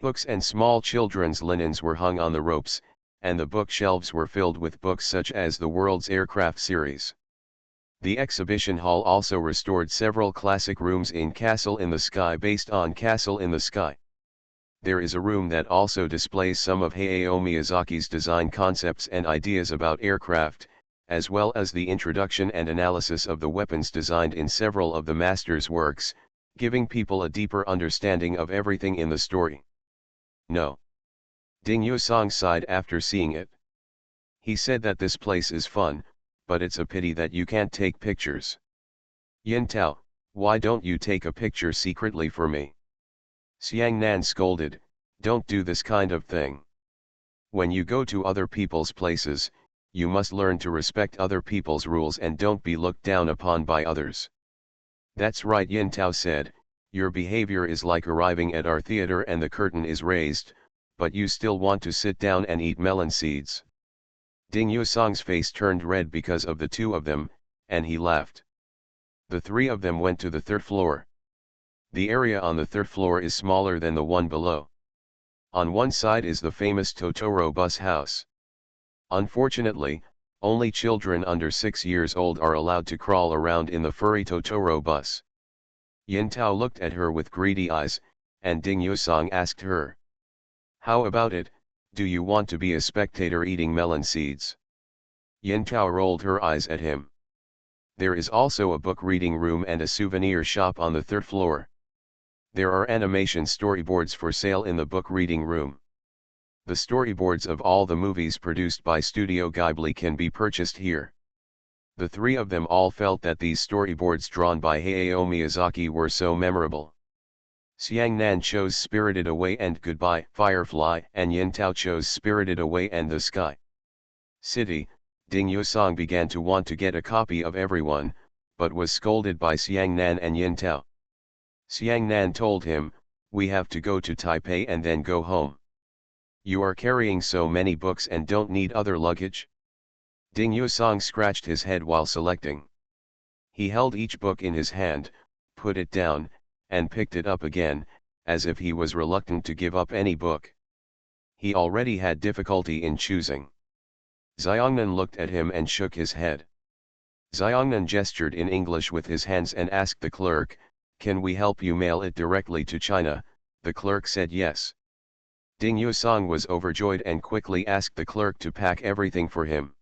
Books and small children's linens were hung on the ropes, and the bookshelves were filled with books such as the World's Aircraft series. The exhibition hall also restored several classic rooms in Castle in the Sky based on Castle in the Sky. There is a room that also displays some of Hayao Miyazaki's design concepts and ideas about aircraft, as well as the introduction and analysis of the weapons designed in several of the master's works, giving people a deeper understanding of everything in the story. No. Ding Yusong sighed after seeing it. He said that this place is fun, but it's a pity that you can't take pictures. Yin Tao, why don't you take a picture secretly for me? Xiang Nan scolded, don't do this kind of thing. When you go to other people's places, you must learn to respect other people's rules and don't be looked down upon by others. That's right, Yin Tao said, your behavior is like arriving at our theater and the curtain is raised, but you still want to sit down and eat melon seeds. Ding Yusong's face turned red because of the two of them, and he laughed. The three of them went to the third floor. The area on the third floor is smaller than the one below. On one side is the famous Totoro bus house. Unfortunately, only children under 6 years old are allowed to crawl around in the furry Totoro bus. Yin Tao looked at her with greedy eyes, and Ding Yusong asked her, how about it, do you want to be a spectator eating melon seeds? Yin Tao rolled her eyes at him. There is also a book reading room and a souvenir shop on the third floor. There are animation storyboards for sale in the book reading room. The storyboards of all the movies produced by Studio Ghibli can be purchased here. The three of them all felt that these storyboards drawn by Hayao Miyazaki were so memorable. Xiang Nan chose Spirited Away and Goodbye Firefly, and Yin Tao chose Spirited Away and The Sky City. Ding Yusong began to want to get a copy of everyone, but was scolded by Xiang Nan and Yin Tao. Xiang Nan told him, we have to go to Taipei and then go home. You are carrying so many books and don't need other luggage? Ding Yusong scratched his head while selecting. He held each book in his hand, put it down, and picked it up again, as if he was reluctant to give up any book. He already had difficulty in choosing. Xiongnan looked at him and shook his head. Xiongnan gestured in English with his hands and asked the clerk, can we help you mail it directly to China? The clerk said yes. Ding Yusong was overjoyed and quickly asked the clerk to pack everything for him.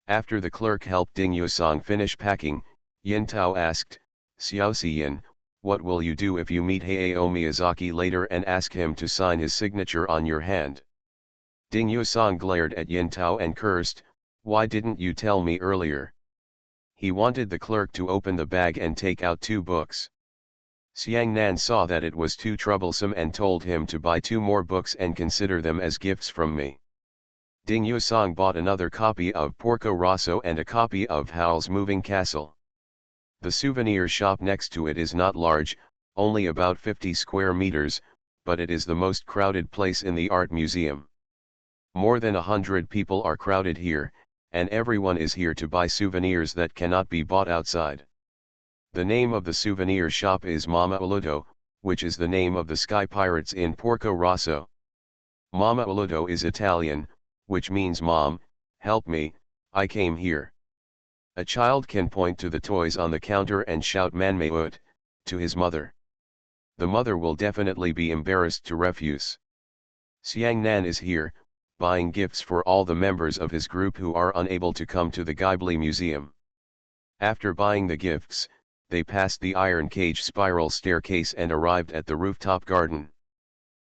After the clerk helped Ding Yusong finish packing, Yin Tao asked, Xiao Xiyin, what will you do if you meet Hayao Miyazaki later and ask him to sign his signature on your hand? Ding Yusong glared at Yin Tao and cursed, why didn't you tell me earlier? He wanted the clerk to open the bag and take out 2 books. Xiang Nan saw that it was too troublesome and told him to buy 2 more books and consider them as gifts from me. Ding Yusong bought another copy of Porco Rosso and a copy of Howl's Moving Castle. The souvenir shop next to it is not large, only about 50 square meters, but it is the most crowded place in the art museum. More than 100 people are crowded here, and everyone is here to buy souvenirs that cannot be bought outside. The name of the souvenir shop is Mama Uludo, which is the name of the sky pirates in Porco Rosso. Mama Uludo is Italian, which means Mom, help me, I came here. A child can point to the toys on the counter and shout Manmeut to his mother. The mother will definitely be embarrassed to refuse. Xiang Nan is here, buying gifts for all the members of his group who are unable to come to the Ghibli Museum. After buying the gifts, they passed the iron cage spiral staircase and arrived at the rooftop garden.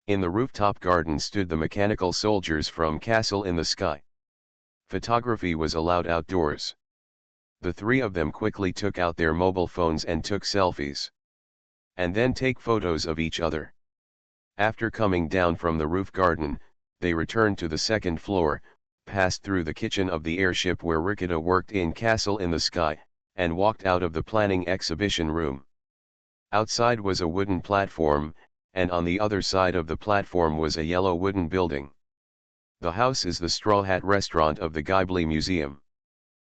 In the rooftop garden stood the mechanical soldiers from Castle in the Sky. Photography was allowed outdoors. The 3 of them quickly took out their mobile phones and took selfies. And then take photos of each other. After coming down from the roof garden, they returned to the second floor, passed through the kitchen of the airship where Rikita worked in Castle in the Sky, and walked out of the planning exhibition room. Outside was a wooden platform, and on the other side of the platform was a yellow wooden building. The house is the Straw Hat restaurant of the Ghibli Museum.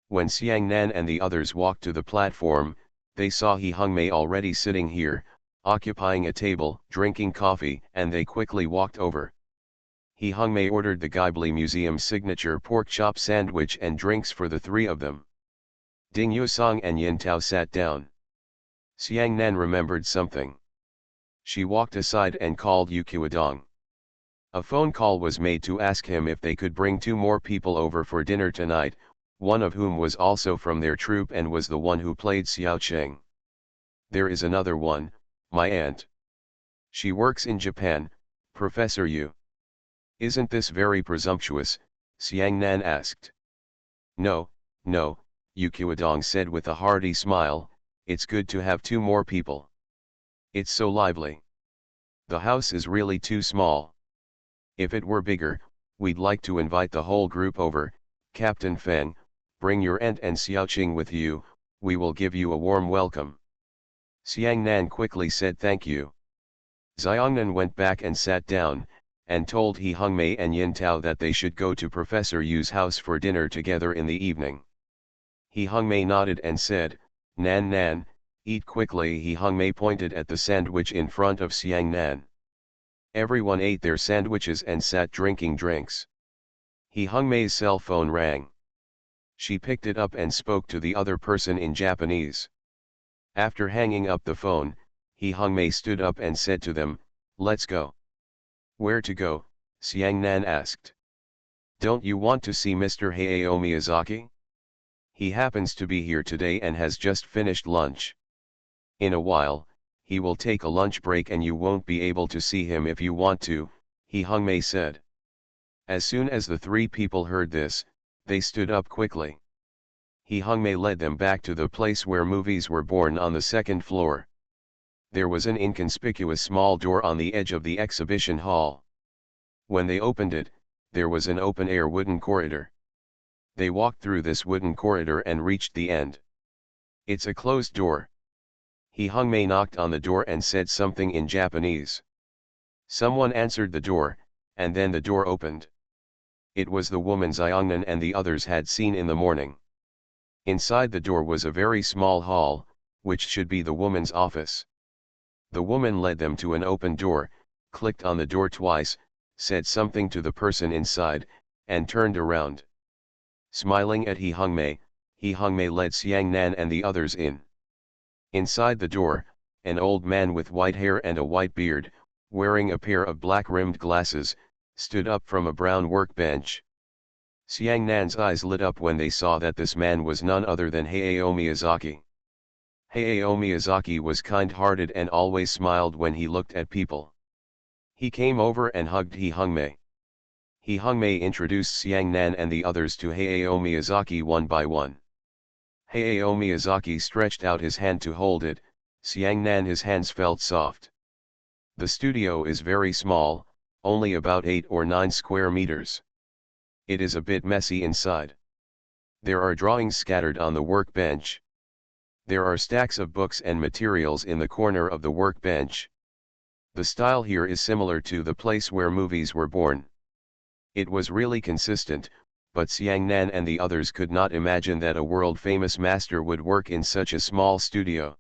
When Xiang Nan and the others walked to the platform, they saw He Hungmei already sitting here, occupying a table, drinking coffee, and they quickly walked over. He Hungmei ordered the Ghibli Museum signature pork chop sandwich and drinks for the three of them. Ding Yusong and Yin Tao sat down. Xiang Nan remembered something. She walked aside and called Yu Qiudong. A phone call was made to ask him if they could bring 2 more people over for dinner tonight, one of whom was also from their troupe and was the one who played Xiao Cheng. There is another one, my aunt. She works in Japan, Professor Yu. Isn't this very presumptuous? Xiang Nan asked. No, no, Yu Qiudong said with a hearty smile, it's good to have 2 more people. It's so lively. The house is really too small. If it were bigger, we'd like to invite the whole group over. Captain Feng, bring your aunt and Xiaoqing with you, we will give you a warm welcome. Xiang Nan quickly said thank you. Xiongnan went back and sat down, and told He Hungmei and Yin Tao that they should go to Professor Yu's house for dinner together in the evening. He Hungmei nodded and said, Nan Nan, eat quickly. He Hungmei pointed at the sandwich in front of Xiang Nan. Everyone ate their sandwiches and sat drinking drinks. He Hungmei's cell phone rang. She picked it up and spoke to the other person in Japanese. After hanging up the phone, He Hungmei stood up and said to them, let's go. Where to go? Xiang Nan asked. Don't you want to see Mr. Hayao Miyazaki? He happens to be here today and has just finished lunch. In a while, he will take a lunch break and you won't be able to see him if you want to, He Hungmei said. As soon as the 3 people heard this, they stood up quickly. He Hungmei led them back to the place where movies were born on the 2nd floor. There was an inconspicuous small door on the edge of the exhibition hall. When they opened it, there was an open-air wooden corridor. They walked through this wooden corridor and reached the end. It's a closed door. He Hungmei knocked on the door and said something in Japanese. Someone answered the door, and then the door opened. It was the woman Xiongnan and the others had seen in the morning. Inside the door was a very small hall, which should be the woman's office. The woman led them to an open door, clicked on the door twice, said something to the person inside, and turned around. Smiling at He Hungmei led Xiang Nan and the others in. Inside the door, an old man with white hair and a white beard, wearing a pair of black-rimmed glasses, stood up from a brown workbench. Xiang Nan's eyes lit up when they saw that this man was none other than Hayao Miyazaki. Hayao Miyazaki was kind-hearted and always smiled when he looked at people. He came over and hugged He Hungmei. He Hungmei introduced Xiang Nan and the others to Hayao Miyazaki one by one. Hayao Miyazaki stretched out his hand to hold it, Xiang Nan his hands felt soft. The studio is very small, only about 8 or 9 square meters. It is a bit messy inside. There are drawings scattered on the workbench. There are stacks of books and materials in the corner of the workbench. The style here is similar to the place where movies were born. It was really consistent, but Xiang Nan and the others could not imagine that a world-famous master would work in such a small studio.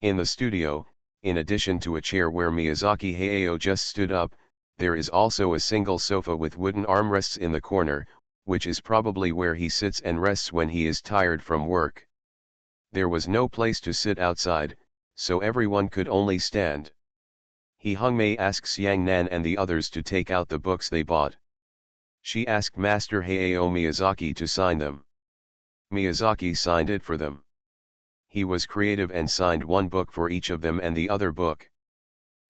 In the studio, in addition to a chair where Miyazaki Hayao just stood up, there is also a single sofa with wooden armrests in the corner, which is probably where he sits and rests when he is tired from work. There was no place to sit outside, so everyone could only stand. He Hungmei asked Xiang Nan and the others to take out the books they bought. She asked Master Hayao Miyazaki to sign them. Miyazaki signed it for them. He was creative and signed one book for each of them and the other book.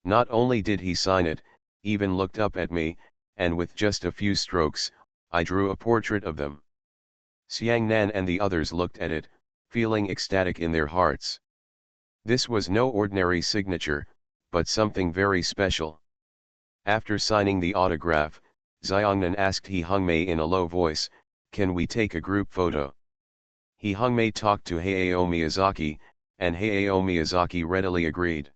Not only did he sign it, even looked up at me, and with just a few strokes, I drew a portrait of them. Xiang Nan and the others looked at it, feeling ecstatic in their hearts. This was no ordinary signature, but something very special. After signing the autograph, Xiangnan asked He Hongmei in a low voice, "Can we take a group photo?" He Hongmei talked to Hayao Miyazaki, and Hayao Miyazaki readily agreed.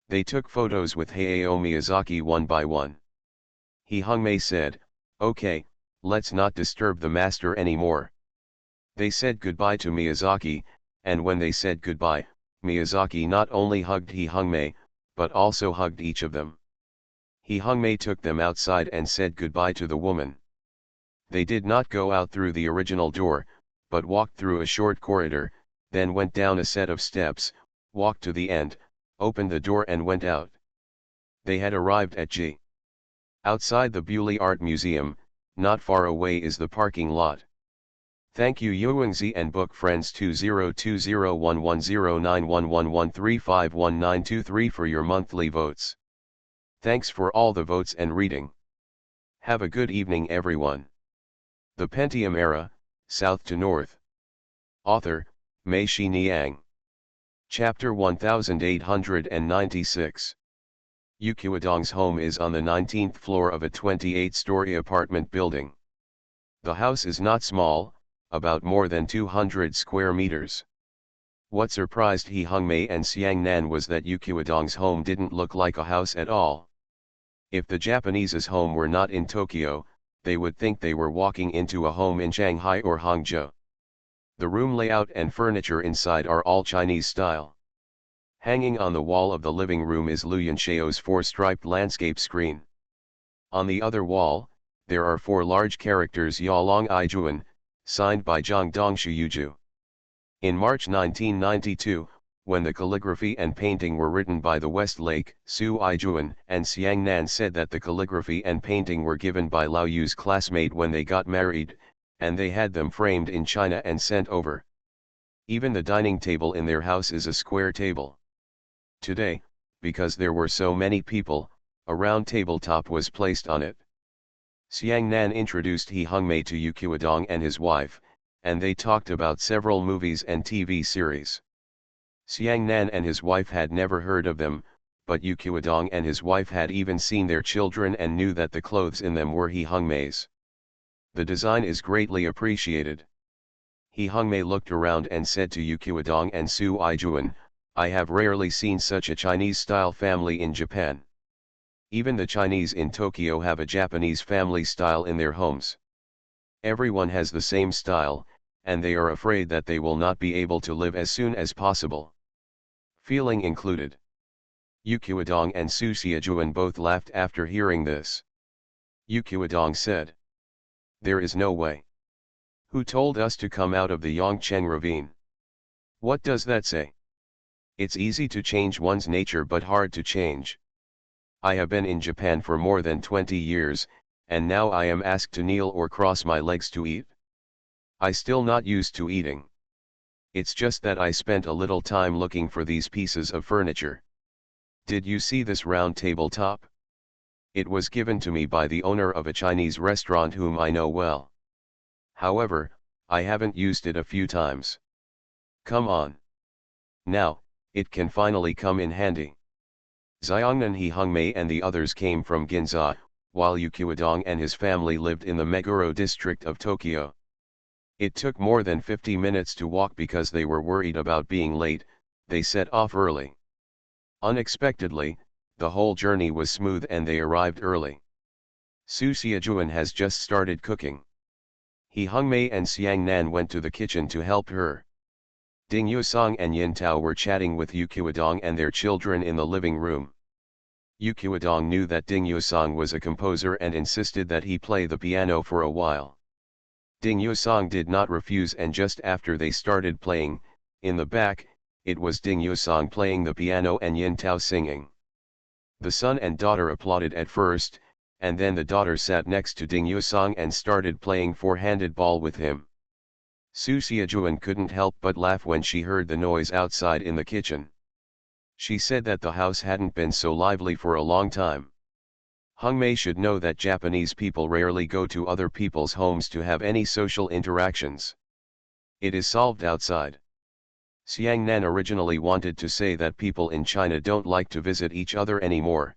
They took photos with Hayao Miyazaki one by one. He Hongmei said, "Okay, let's not disturb the master anymore." They said goodbye to Miyazaki, and when they said goodbye, Miyazaki not only hugged He Hongmei, but also hugged each of them. He Hongmei took them outside and said goodbye to the woman. They did not go out through the original door, but walked through a short corridor, then went down a set of steps, walked to the end, opened the door and went out. They had arrived at G. Outside the Bewley Art Museum, not far away is the parking lot. Thank you Yuangzi and book friends 202011091113519323 for your monthly votes. Thanks for all the votes and reading. Have a good evening everyone. The Pentium Era, South to North. Author, Mei Shi Niang. Chapter 1896. Yu Qiudong's home is on the 19th floor of a 28-story apartment building. The house is not small, about more than 200 square meters. What surprised He Hongmei and Xiangnan was that Yu Qiudong's home didn't look like a house at all. If the Japanese's home were not in Tokyo, they would think they were walking into a home in Shanghai or Hangzhou. The room layout and furniture inside are all Chinese style. Hanging on the wall of the living room is Liu Yanxiao's 4-striped landscape screen. On the other wall, there are 4 large characters Yalong Ijuan, signed by Zhang Dongshu. In March 1992, when the calligraphy and painting were written by the Westlake, Su Ijuan and Xiangnan said that the calligraphy and painting were given by Lao Yu's classmate when they got married, and they had them framed in China and sent over. Even the dining table in their house is a square table. Today, because there were so many people, a round tabletop was placed on it. Xiangnan introduced He Hongmei to Yu Qiudong and his wife, and they talked about several movies and TV series. Xiangnan and his wife had never heard of them, but Yu Qiudong and his wife had even seen their children and knew that the clothes in them were He Hongmei's. The design is greatly appreciated. He Hongmei looked around and said to Yu Qiudong and Su Ijuan, "I have rarely seen such a Chinese-style family in Japan. Even the Chinese in Tokyo have a Japanese family style in their homes. Everyone has the same style, and they are afraid that they will not be able to live as soon as possible." Feeling included. Yu Qiudong and Su Xiajuan both laughed after hearing this. Yu Qiudong said, "There is no way. Who told us to come out of the Yangcheng ravine? What does that say? It's easy to change one's nature but hard to change. I have been in Japan for more than 20 years, and now I am asked to kneel or cross my legs to eat. I still not used to eating. It's just that I spent a little time looking for these pieces of furniture. Did you see this round tabletop? It was given to me by the owner of a Chinese restaurant whom I know well. However, I haven't used it a few times. Come on. Now, it can finally come in handy." Xiangnan, He Hongmei and the others came from Ginza, while Yu Qiudong and his family lived in the Meguro district of Tokyo. It took more than 50 minutes to walk because they were worried about being late. They set off early. Unexpectedly, the whole journey was smooth and they arrived early. Su Xiajuan has just started cooking. He Hongmei and Xiangnan went to the kitchen to help her. Ding Yusong and Yin Tao were chatting with Yu Qiudong and their children in the living room. Yu Qiudong knew that Ding Yusong was a composer and insisted that he play the piano for a while. Ding Yusong did not refuse, and just after they started playing, in the back, it was Ding Yusong playing the piano and Yin Tao singing. The son and daughter applauded at first, and then the daughter sat next to Ding Yusong and started playing four-handed ball with him. Su Xiajuan couldn't help but laugh when she heard the noise outside in the kitchen. She said that the house hadn't been so lively for a long time. Hongmei should know that Japanese people rarely go to other people's homes to have any social interactions. It is solved outside. Xiangnan originally wanted to say that people in China don't like to visit each other anymore.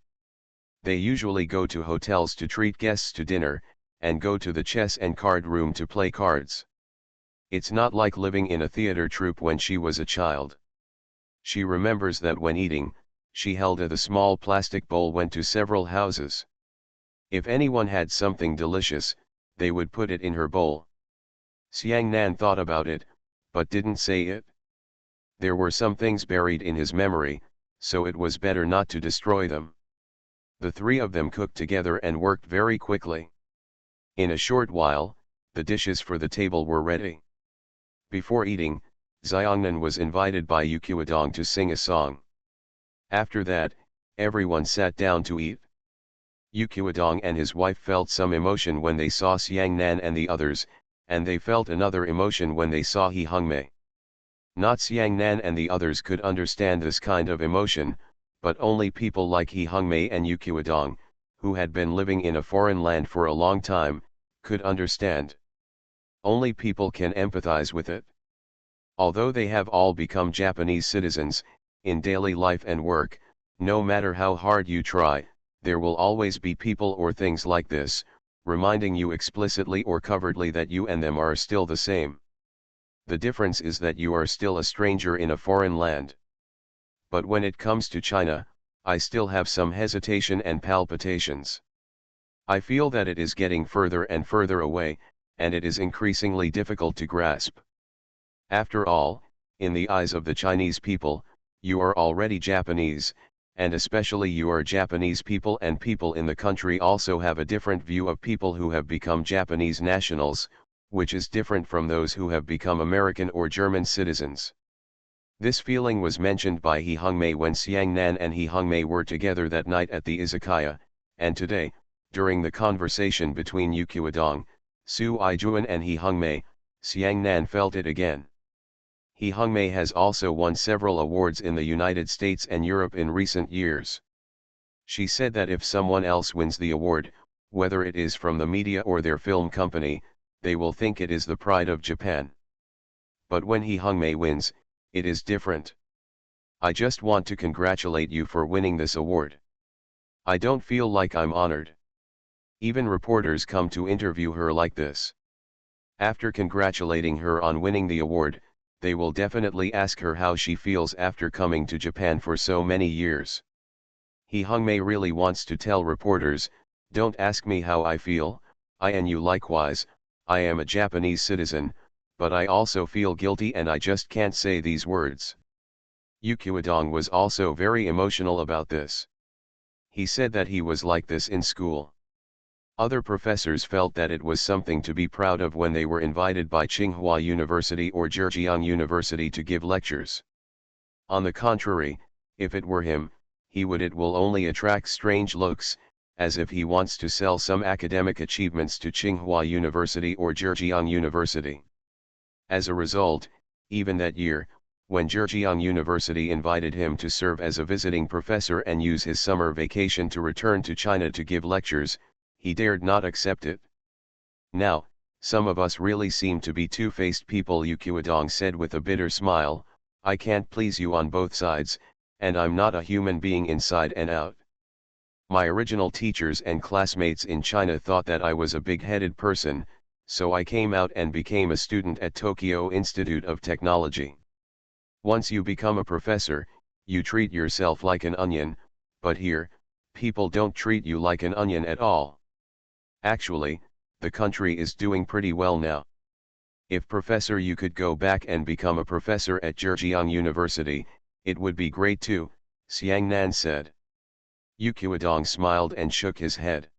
They usually go to hotels to treat guests to dinner, and go to the chess and card room to play cards. It's not like living in a theater troupe when she was a child. She remembers that when eating, she held the small plastic bowl went to several houses. If anyone had something delicious, they would put it in her bowl. Xiang Nan thought about it, but didn't say it. There were some things buried in his memory, so it was better not to destroy them. The three of them cooked together and worked very quickly. In a short while, the dishes for the table were ready. Before eating, Xiangnan was invited by Yuqiwadong to sing a song. After that, everyone sat down to eat. Yuqiwadong and his wife felt some emotion when they saw Xiangnan and the others, and they felt another emotion when they saw He Hongmei. Not Xiangnan and the others could understand this kind of emotion, but only people like He Hongmei and Yuqiwadong, who had been living in a foreign land for a long time, could understand. Only people can empathize with it. Although they have all become Japanese citizens, in daily life and work, no matter how hard you try, there will always be people or things like this, reminding you explicitly or covertly that you and them are still the same. The difference is that you are still a stranger in a foreign land. But when it comes to China, I still have some hesitation and palpitations. I feel that it is getting further and further away, and it is increasingly difficult to grasp. After all, in the eyes of the Chinese people, you are already Japanese, and especially you are Japanese people, and people in the country also have a different view of people who have become Japanese nationals, which is different from those who have become American or German citizens. This feeling was mentioned by He Hongmei when Xiangnan and He Hongmei were together that night at the izakaya, and today, during the conversation between Yuqiwadong, Su Aijuan and He Hongmei, Xiangnan felt it again. He Hongmei has also won several awards in the United States and Europe in recent years. She said that if someone else wins the award, whether it is from the media or their film company, they will think it is the pride of Japan. But when He Hongmei wins, it is different. I just want to congratulate you for winning this award. I don't feel like I'm honored. Even reporters come to interview her like this. After congratulating her on winning the award, they will definitely ask her how she feels after coming to Japan for so many years. He Hongmei really wants to tell reporters, don't ask me how I feel, I and you likewise, I am a Japanese citizen, but I also feel guilty and I just can't say these words. Yuqiwadong was also very emotional about this. He said that he was like this in school. Other professors felt that it was something to be proud of when they were invited by Tsinghua University or Zhejiang University to give lectures. On the contrary, if it were him, it will only attract strange looks, as if he wants to sell some academic achievements to Tsinghua University or Zhejiang University. As a result, even that year, when Zhejiang University invited him to serve as a visiting professor and use his summer vacation to return to China to give lectures, he dared not accept it. Now, some of us really seem to be two-faced people, Yuqiwadong said with a bitter smile. I can't please you on both sides, and I'm not a human being inside and out. My original teachers and classmates in China thought that I was a big-headed person, so I came out and became a student at Tokyo Institute of Technology. Once you become a professor, you treat yourself like an onion, but here, people don't treat you like an onion at all. Actually, the country is doing pretty well now. If professor you could go back and become a professor at Zhejiang University, it would be great too, Xiangnan said. Yuqiwadong smiled and shook his head.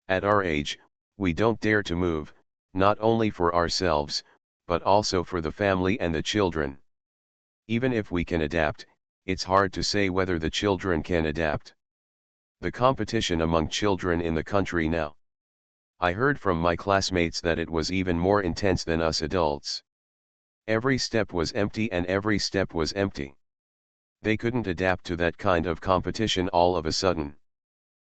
At our age, we don't dare to move, not only for ourselves, but also for the family and the children. Even if we can adapt, it's hard to say whether the children can adapt. The competition among children in the country now. I heard from my classmates that it was even more intense than us adults. Every step was empty and every step was empty. They couldn't adapt to that kind of competition all of a sudden.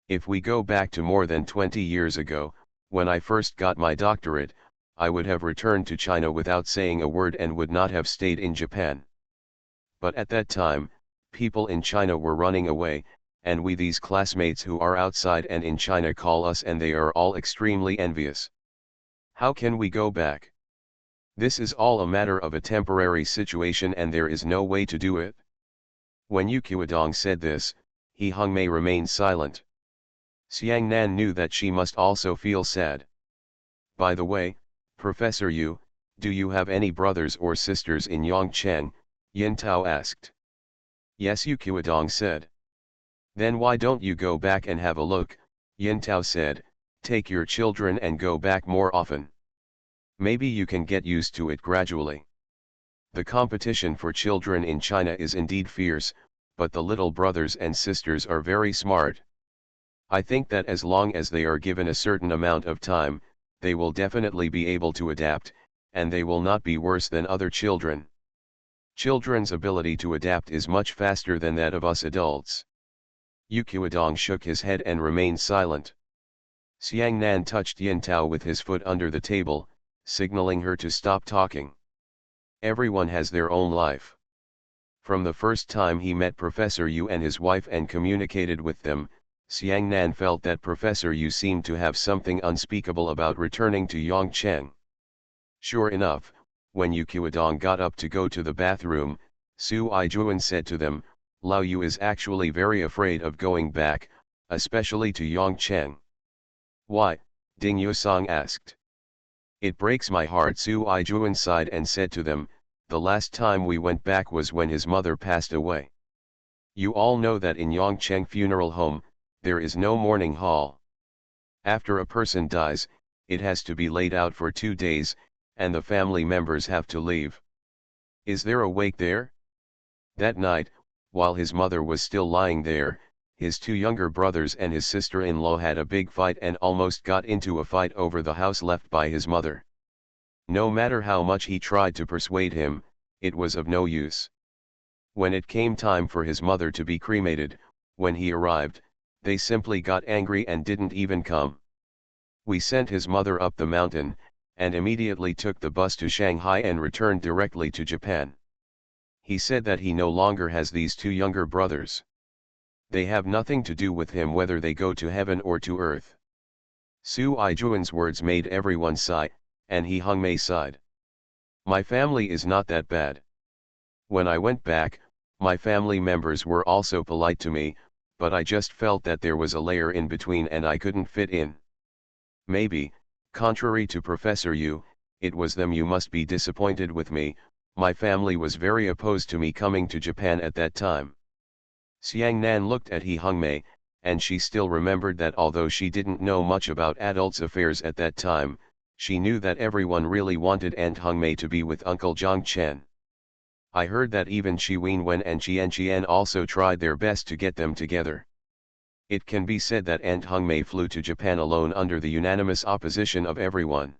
If we go back to more than 20 years ago, when I first got my doctorate, I would have returned to China without saying a word and would not have stayed in Japan. But at that time, people in China were running away, and we these classmates who are outside and in China call us and they are all extremely envious. How can we go back? This is all a matter of a temporary situation and there is no way to do it. When Yu Qiudong said this, He Hongmei remained silent. Xiang Nan knew that she must also feel sad. By the way, Professor Yu, do you have any brothers or sisters in Yongcheng? Yin Tao asked. Yes, Yu Qiudong said. Then why don't you go back and have a look? Yin Tao said, take your children and go back more often. Maybe you can get used to it gradually. The competition for children in China is indeed fierce, but the little brothers and sisters are very smart. I think that as long as they are given a certain amount of time, they will definitely be able to adapt, and they will not be worse than other children. Children's ability to adapt is much faster than that of us adults. Yu Qiudong shook his head and remained silent. Xiang Nan touched Yin Tao with his foot under the table, signaling her to stop talking. Everyone has their own life. From the first time he met Professor Yu and his wife and communicated with them, Xiang Nan felt that Professor Yu seemed to have something unspeakable about returning to Yongcheng. Sure enough, when Yu Qiudong got up to go to the bathroom, Su Aijuan said to them, Lao Yu is actually very afraid of going back, especially to Yongcheng. Why? Ding Yusong asked. It breaks my heart. Su Aijuan sighed and said to them, the last time we went back was when his mother passed away. You all know that in Yongcheng funeral home, there is no mourning hall. After a person dies, it has to be laid out for 2 days, and the family members have to leave. Is there a wake there? That night, while his mother was still lying there, his 2 younger brothers and his sister-in-law had a big fight and almost got into a fight over the house left by his mother. No matter how much he tried to persuade him, it was of no use. When it came time for his mother to be cremated, when he arrived, they simply got angry and didn't even come. We sent his mother up the mountain, and immediately took the bus to Shanghai and returned directly to Japan. He said that he no longer has these 2 younger brothers. They have nothing to do with him whether they go to heaven or to earth. Su Aijuan's words made everyone sigh, and He Hongmei sighed. My family is not that bad. When I went back, my family members were also polite to me, but I just felt that there was a layer in between and I couldn't fit in. Maybe, contrary to Professor Yu, it was them. You must be disappointed with me. My family was very opposed to me coming to Japan at that time. Xiang Nan looked at He Hongmei, and she still remembered that although she didn't know much about adults' affairs at that time, she knew that everyone really wanted Aunt Hongmei to be with Uncle Zhang Chen. I heard that even Shi Wenwen and Qian Qian also tried their best to get them together. It can be said that Aunt Hongmei flew to Japan alone under the unanimous opposition of everyone.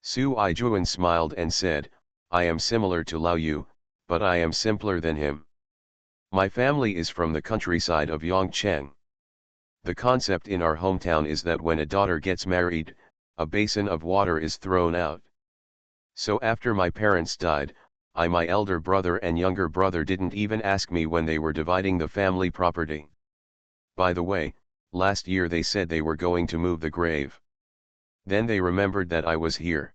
Su Aijuan smiled and said, I am similar to Lao Yu, but I am simpler than him. My family is from the countryside of Yongcheng. The concept in our hometown is that when a daughter gets married, a basin of water is thrown out. So after my parents died, my elder brother and younger brother didn't even ask me when they were dividing the family property. By the way, last year they said they were going to move the grave. Then they remembered that I was here.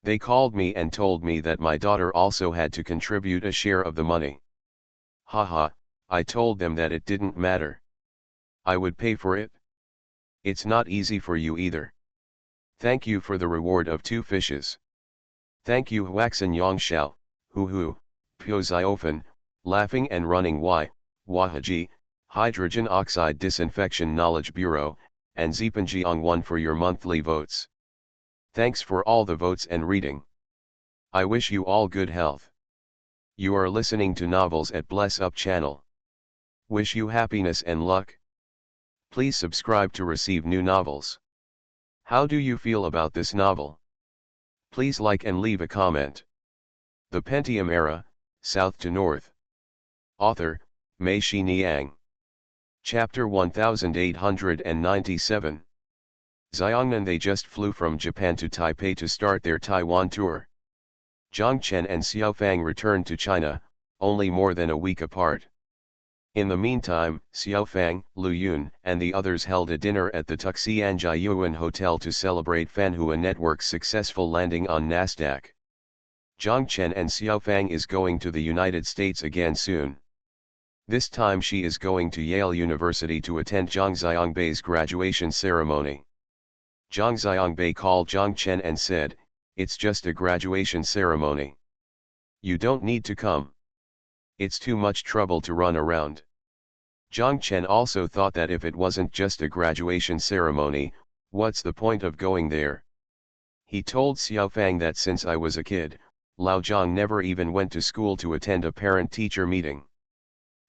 They called me and told me that my daughter also had to contribute a share of the money. Haha, I told them that it didn't matter. I would pay for it. It's not easy for you either. Thank you for the reward of 2 fishes. Thank you Huaxin Yongxiao, Hu, Pio Ziofen, Laughing and Running Wahaji, Hydrogen Oxide Disinfection Knowledge Bureau, and Zipanjiang1 for your monthly votes. Thanks for all the votes and reading. I wish you all good health. You are listening to Novels at Bless Up channel. Wish you happiness and luck. Please subscribe to receive new novels. How do you feel about this novel? Please like and leave a comment. The Pentium Era, South to North. Author, Mei Shi Niang. Chapter 1897. Xiongnan. They just flew from Japan to Taipei to start their Taiwan tour. Zhang Chen and Xiao Fang returned to China, only more than a week apart. In the meantime, Xiaofang, Lu Yun, and the others held a dinner at the Tuxianjiayuan Hotel to celebrate Fanhua Network's successful landing on Nasdaq. Zhang Chen and Xiaofang is going to the United States again soon. This time she is going to Yale University to attend Zhang Xiangbei's graduation ceremony. Zhang Xiangbei called Zhang Chen and said, "It's just a graduation ceremony. You don't need to come. It's too much trouble to run around." Zhang Chen also thought that if it wasn't just a graduation ceremony, what's the point of going there? He told Xiaofang that since I was a kid, Lao Zhang never even went to school to attend a parent-teacher meeting.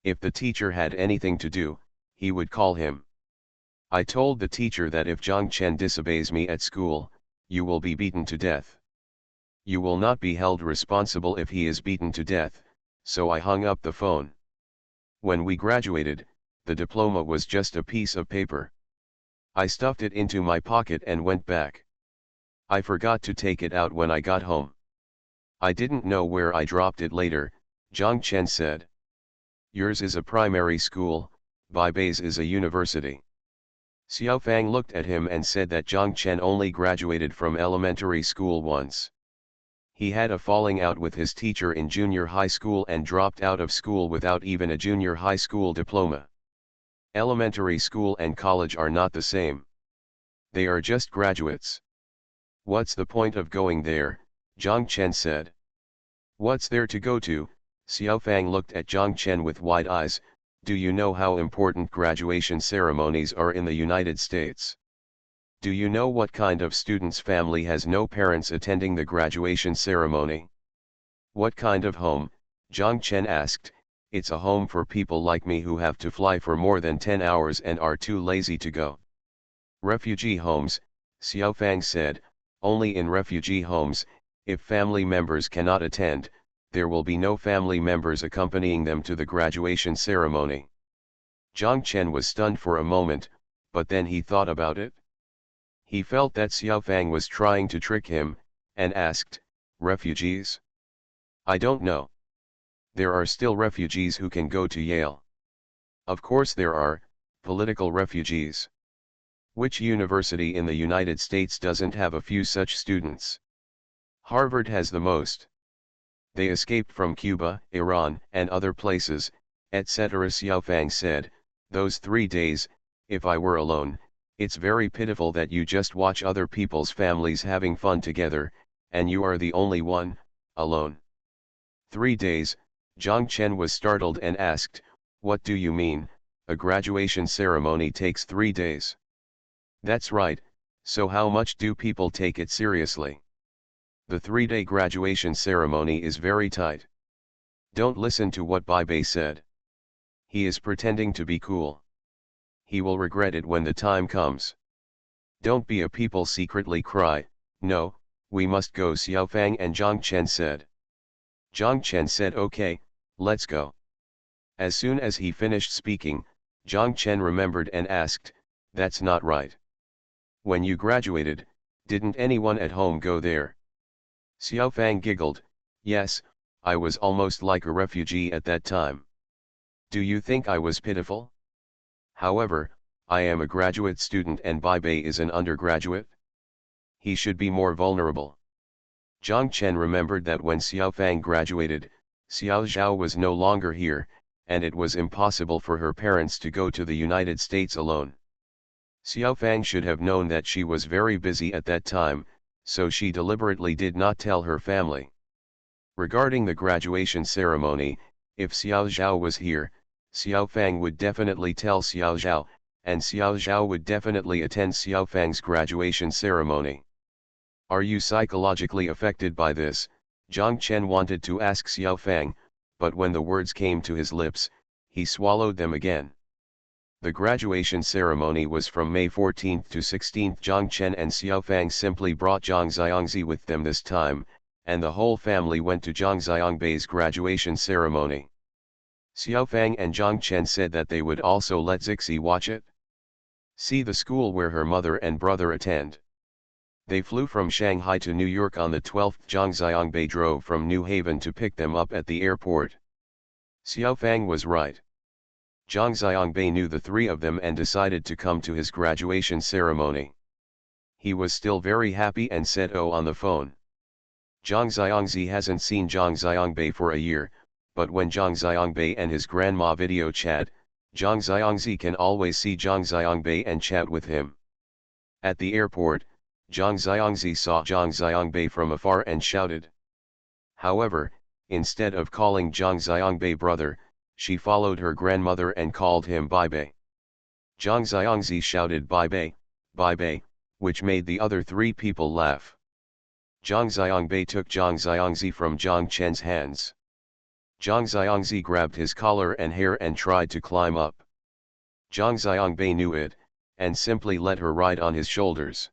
If the teacher had anything to do, he would call him. I told the teacher that if Zhang Chen disobeys me at school, you will be beaten to death. You will not be held responsible if he is beaten to death, so I hung up the phone. When we graduated, the diploma was just a piece of paper. I stuffed it into my pocket and went back. I forgot to take it out when I got home. I didn't know where I dropped it later, Zhang Chen said. Yours is a primary school, Baibei's is a university. Xiaofang looked at him and said that Zhang Chen only graduated from elementary school once. He had a falling out with his teacher in junior high school and dropped out of school without even a junior high school diploma. Elementary school and college are not the same. They are just graduates. What's the point of going there? Zhang Chen said. What's there to go to? Xiaofang looked at Zhang Chen with wide eyes. Do you know how important graduation ceremonies are in the United States? Do you know what kind of student's family has no parents attending the graduation ceremony? What kind of home? Zhang Chen asked. It's a home for people like me who have to fly for more than 10 hours and are too lazy to go. Refugee homes, Xiaofang said. Only in refugee homes, if family members cannot attend, there will be no family members accompanying them to the graduation ceremony. Zhang Chen was stunned for a moment, but then he thought about it. He felt that Xiaofang was trying to trick him, and asked, "Refugees? I don't know. There are still refugees who can go to Yale." Of course there are, political refugees. Which university in the United States doesn't have a few such students? Harvard has the most. They escaped from Cuba, Iran, and other places, etc. Xiaofang said, "Those 3 days, if I were alone, it's very pitiful that you just watch other people's families having fun together, and you are the only one, alone." 3 days, Zhang Chen was startled and asked, "What do you mean, a graduation ceremony takes 3 days?" That's right, so how much do people take it seriously? The 3-day graduation ceremony is very tight. Don't listen to what Baibei said. He is pretending to be cool. He will regret it when the time comes. Don't be a people secretly cry, "No, we must go," Xiaofang and Zhang Chen said. Zhang Chen said, "Okay, let's go." As soon as he finished speaking, Zhang Chen remembered and asked, "That's not right. When you graduated, didn't anyone at home go there?" Xiaofang giggled, "Yes, I was almost like a refugee at that time. Do you think I was pitiful? However, I am a graduate student and Baibei is an undergraduate. He should be more vulnerable." Zhang Chen remembered that when Xiaofang graduated, Xiao Zhao was no longer here, and it was impossible for her parents to go to the United States alone. Xiaofang should have known that she was very busy at that time, so she deliberately did not tell her family. Regarding the graduation ceremony, if Xiao Zhao was here, Xiaofang would definitely tell Xiao Zhao, and Xiao Zhao would definitely attend Xiaofang's graduation ceremony. Are you psychologically affected by this? Zhang Chen wanted to ask Xiaofang, but when the words came to his lips, he swallowed them again. The graduation ceremony was from May 14th to 16th. Zhang Chen and Xiaofang simply brought Zhang Xiangzi with them this time, and the whole family went to Zhang Xiangbei's graduation ceremony. Xiaofang and Zhang Chen said that they would also let Zixi watch it. See the school where her mother and brother attend. They flew from Shanghai to New York on the 12th. Zhang Xiangbei drove from New Haven to pick them up at the airport. Xiaofang was right. Zhang Xiangbei knew the three of them and decided to come to his graduation ceremony. He was still very happy and said oh on the phone. Zhang Xiangzi hasn't seen Zhang Xiangbei for a year, but when Zhang Xiangbei and his grandma video chat, Zhang Xiangzi can always see Zhang Xiangbei and chat with him. At the airport, Zhang Xiangzi saw Zhang Xiangbei from afar and shouted. However, instead of calling Zhang Xiangbei brother, she followed her grandmother and called him Baibei. Zhang Xiangzi shouted Baibei, Baibei, which made the other three people laugh. Zhang Xiangbei took Zhang Xiangzi from Zhang Chen's hands. Zhang Xiangzi grabbed his collar and hair and tried to climb up. Zhang Xiangbei knew it, and simply let her ride on his shoulders.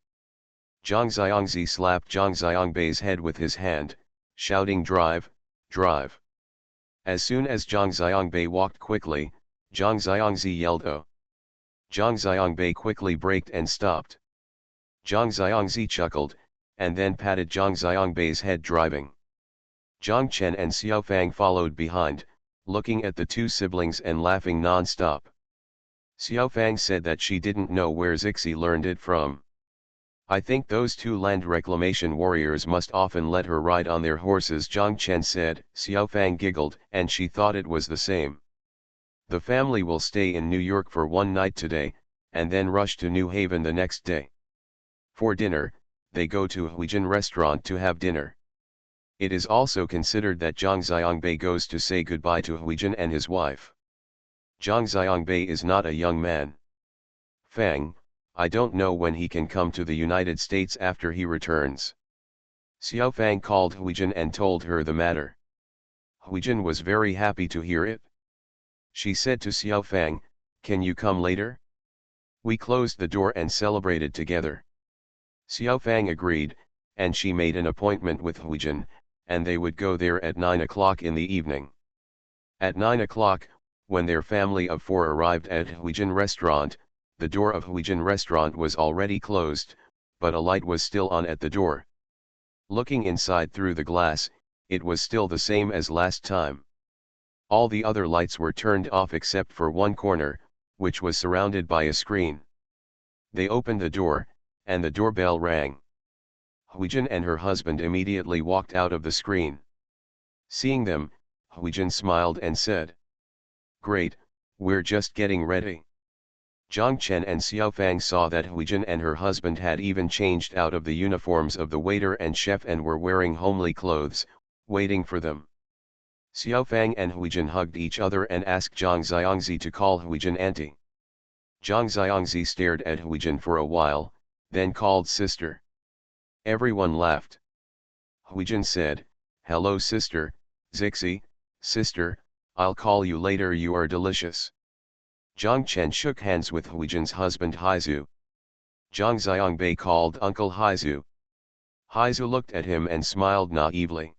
Zhang Xiangzi slapped Zhang Xiangbei's head with his hand, shouting drive, drive. As soon as Zhang Xiangbei walked quickly, Zhang Xiangzi yelled oh. Zhang Xiangbei quickly braked and stopped. Zhang Xiangzi chuckled, and then patted Zhang Xiangbei's head driving. Zhang Chen and Xiao Fang followed behind, looking at the two siblings and laughing non-stop. Xiao Fang said that she didn't know where Zixi learned it from. I think those two land reclamation warriors must often let her ride on their horses, Zhang Chen said. Xiao Fang giggled and she thought it was the same. The family will stay in New York for one night today, and then rush to New Haven the next day. For dinner, they go to Huijin restaurant to have dinner. It is also considered that Zhang Xiangbei goes to say goodbye to Huijin and his wife. Zhang Xiangbei is not a young man. Fang, I don't know when he can come to the United States after he returns. Xiao Fang called Huijin and told her the matter. Huijin was very happy to hear it. She said to Xiao Fang, can you come later? We closed the door and celebrated together. Xiao Fang agreed, and she made an appointment with Huijin, and they would go there at 9 o'clock in the evening. At 9 o'clock, when their family of four arrived at Huijin restaurant, the door of Huijin restaurant was already closed, but a light was still on at the door. Looking inside through the glass, it was still the same as last time. All the other lights were turned off except for one corner, which was surrounded by a screen. They opened the door, and the doorbell rang. Huijin and her husband immediately walked out of the screen. Seeing them, Huijin smiled and said, great, we're just getting ready. Zhang Chen and Xiao Fang saw that Huijin and her husband had even changed out of the uniforms of the waiter and chef and were wearing homely clothes, waiting for them. Xiao Fang and Huijin hugged each other and asked Zhang Xiangzi to call Huijin auntie. Zhang Xiangzi stared at Huijin for a while, then called sister. Everyone laughed. Huijin said, hello sister, Zixi, sister, I'll call you later, you are delicious. Zhang Chen shook hands with Huijin's husband Haizu. Zhang Xiangbei called Uncle Haizu. Haizu looked at him and smiled naively.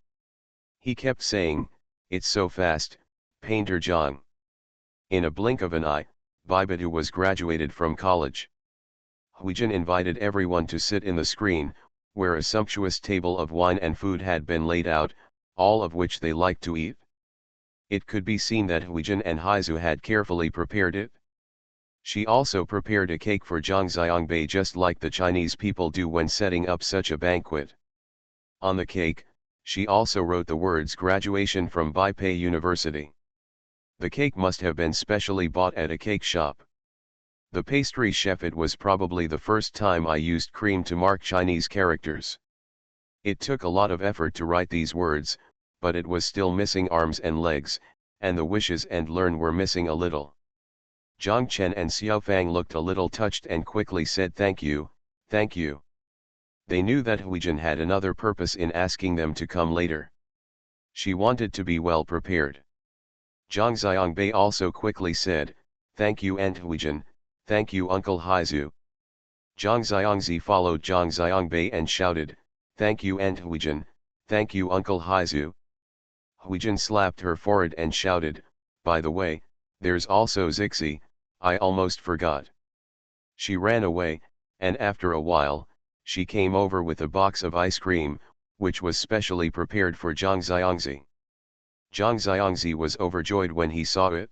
He kept saying, it's so fast, Painter Zhang. In a blink of an eye, Baibatu was graduated from college. Huijin invited everyone to sit in the screen, where a sumptuous table of wine and food had been laid out, all of which they liked to eat. It could be seen that Huijin and Haizu had carefully prepared it. She also prepared a cake for Zhang Xiangbei just like the Chinese people do when setting up such a banquet. On the cake, she also wrote the words graduation from Beipei University. The cake must have been specially bought at a cake shop. The pastry chef, it was probably the first time I used cream to mark Chinese characters. It took a lot of effort to write these words, but it was still missing arms and legs, and the wishes and learn were missing a little. Zhang Chen and Xiao Fang looked a little touched and quickly said thank you, thank you. They knew that Huijin had another purpose in asking them to come later. She wanted to be well prepared. Zhang Xiangbei also quickly said, thank you Aunt Huijin, thank you Uncle Haizu. Zhang Xiangzi followed Zhang Xiangbei and shouted, thank you Aunt Huijin, thank you Uncle Haizu. Huijin slapped her forehead and shouted, by the way, there's also Zixi, I almost forgot. She ran away, and after a while, she came over with a box of ice cream, which was specially prepared for Zhang Xiangzi. Zhang Xiangzi was overjoyed when he saw it.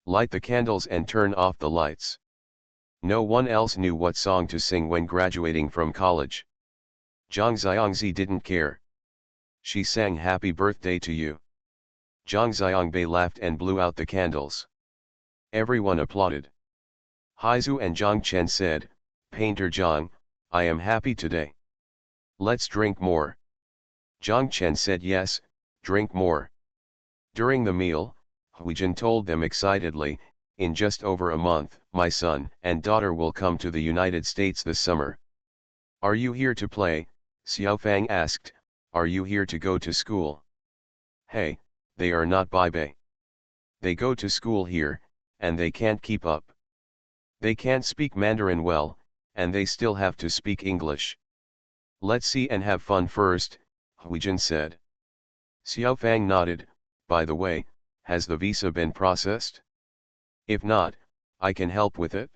Light the candles and turn off the lights. No one else knew what song to sing when graduating from college. Zhang Xiangzi didn't care. She sang Happy Birthday to You. Zhang Xiangbei laughed and blew out the candles. Everyone applauded. Haizu and Zhang Chen said, Painter Zhang, I am happy today. Let's drink more. Zhang Chen said yes, drink more. During the meal, Huijin told them excitedly, in just over a month, my son and daughter will come to the United States this summer. Are you here to play? Xiaofang asked, are you here to go to school? Hey, they are not Bai. They go to school here, and they can't keep up. They can't speak Mandarin well, and they still have to speak English. Let's see and have fun first, Huijin said. Xiaofang nodded, by the way, has the visa been processed? If not, I can help with it.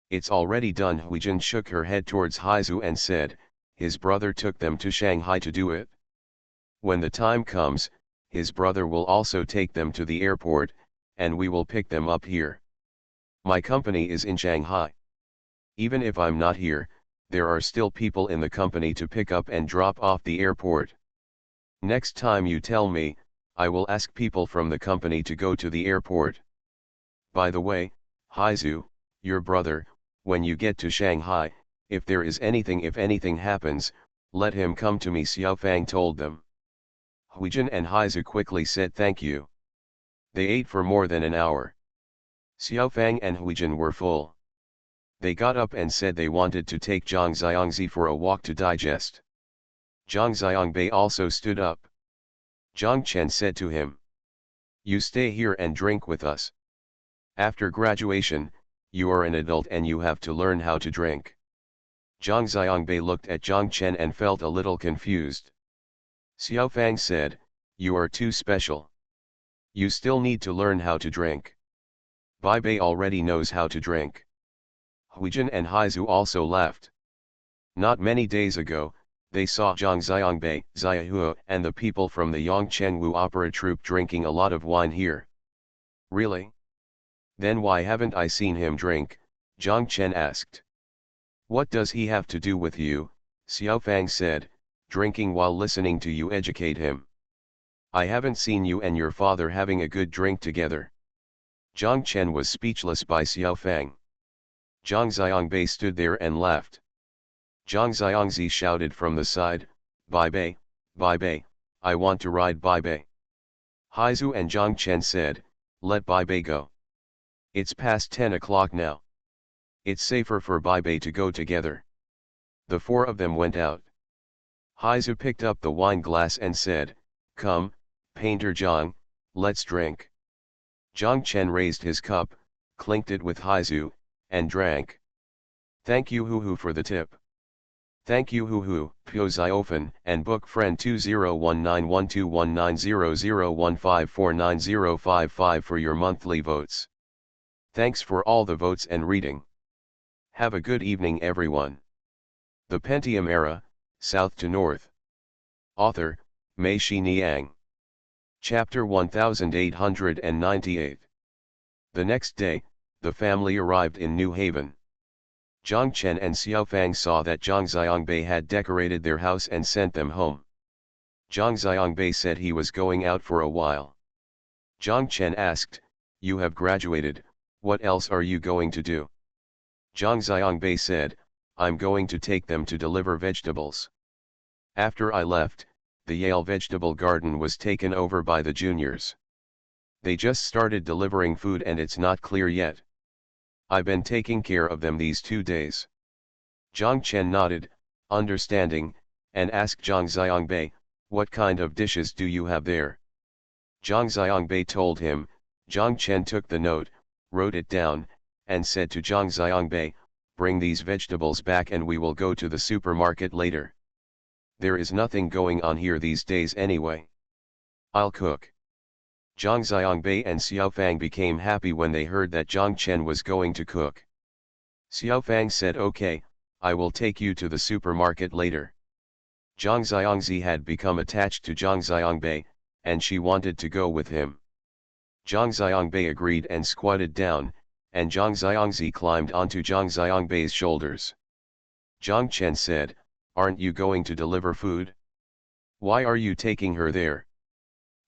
It's already done. Huijin shook her head towards Haizu and said, his brother took them to Shanghai to do it. When the time comes, his brother will also take them to the airport, and we will pick them up here. My company is in Shanghai. Even if I'm not here, there are still people in the company to pick up and drop off the airport. Next time you tell me, I will ask people from the company to go to the airport. By the way, Haizu, your brother, when you get to Shanghai, if anything happens, let him come to me, Xiaofang told them. Huijin and Haizu quickly said thank you. They ate for more than an hour. Xiaofang and Huijin were full. They got up and said they wanted to take Zhang Xiangzi for a walk to digest. Zhang Xiangbei also stood up. Zhang Chen said to him, you stay here and drink with us. After graduation, you are an adult and you have to learn how to drink. Zhang Xiangbei looked at Zhang Chen and felt a little confused. Xiaofang said, you are too special. You still need to learn how to drink. Bai Bei already knows how to drink. Huijin and Haizu also laughed. Not many days ago, they saw Zhang Xiangbei, Xiahua, and the people from the Yongchengwu opera troupe drinking a lot of wine here. Really? Then why haven't I seen him drink? Zhang Chen asked. What does he have to do with you? Xiaofang said, drinking while listening to you educate him. I haven't seen you and your father having a good drink together. Zhang Chen was speechless by Xiaofang. Zhang Xiangbei stood there and laughed. Zhang Xiangzi shouted from the side, Bai Bei, I want to ride Bai Bei. Haizu and Zhang Chen said, let Bai Bei go. It's past 10 o'clock now. It's safer for Bai Bei to go together. The four of them went out. Haizu picked up the wine glass and said, come, Painter Zhang, let's drink. Zhang Chen raised his cup, clinked it with Haizu, and drank. Thank you Hu for the tip. Thank you Hu, Pyo Xiaofan, and book friend 201912190015490555 for your monthly votes. Thanks for all the votes and reading. Have a good evening everyone. The Pentium Era, South to North. Author, Mei Shi Niang. Chapter 1898. The next day, the family arrived in New Haven. Zhang Chen and Xiaofang saw that Zhang Xiangbei had decorated their house and sent them home. Zhang Xiangbei said he was going out for a while. Zhang Chen asked, you have graduated, what else are you going to do? Zhang Xiangbei said, I'm going to take them to deliver vegetables. After I left, the Yale vegetable garden was taken over by the juniors. They just started delivering food and it's not clear yet. I've been taking care of them these 2 days. Zhang Chen nodded, understanding, and asked Zhang Xiangbei, what kind of dishes do you have there? Zhang Xiangbei told him. Zhang Chen took the note, wrote it down, and said to Zhang Xiangbei, bring these vegetables back and we will go to the supermarket later. There is nothing going on here these days anyway. I'll cook. Zhang Xiangbei and Xiaofang became happy when they heard that Zhang Chen was going to cook. Xiaofang said okay, I will take you to the supermarket later. Zhang Xiangzi had become attached to Zhang Xiangbei, and she wanted to go with him. Zhang Xiangbei agreed and squatted down, and Zhang Xiangzi climbed onto Zhang Xiangbei's shoulders. Zhang Chen said, "Aren't you going to deliver food? Why are you taking her there?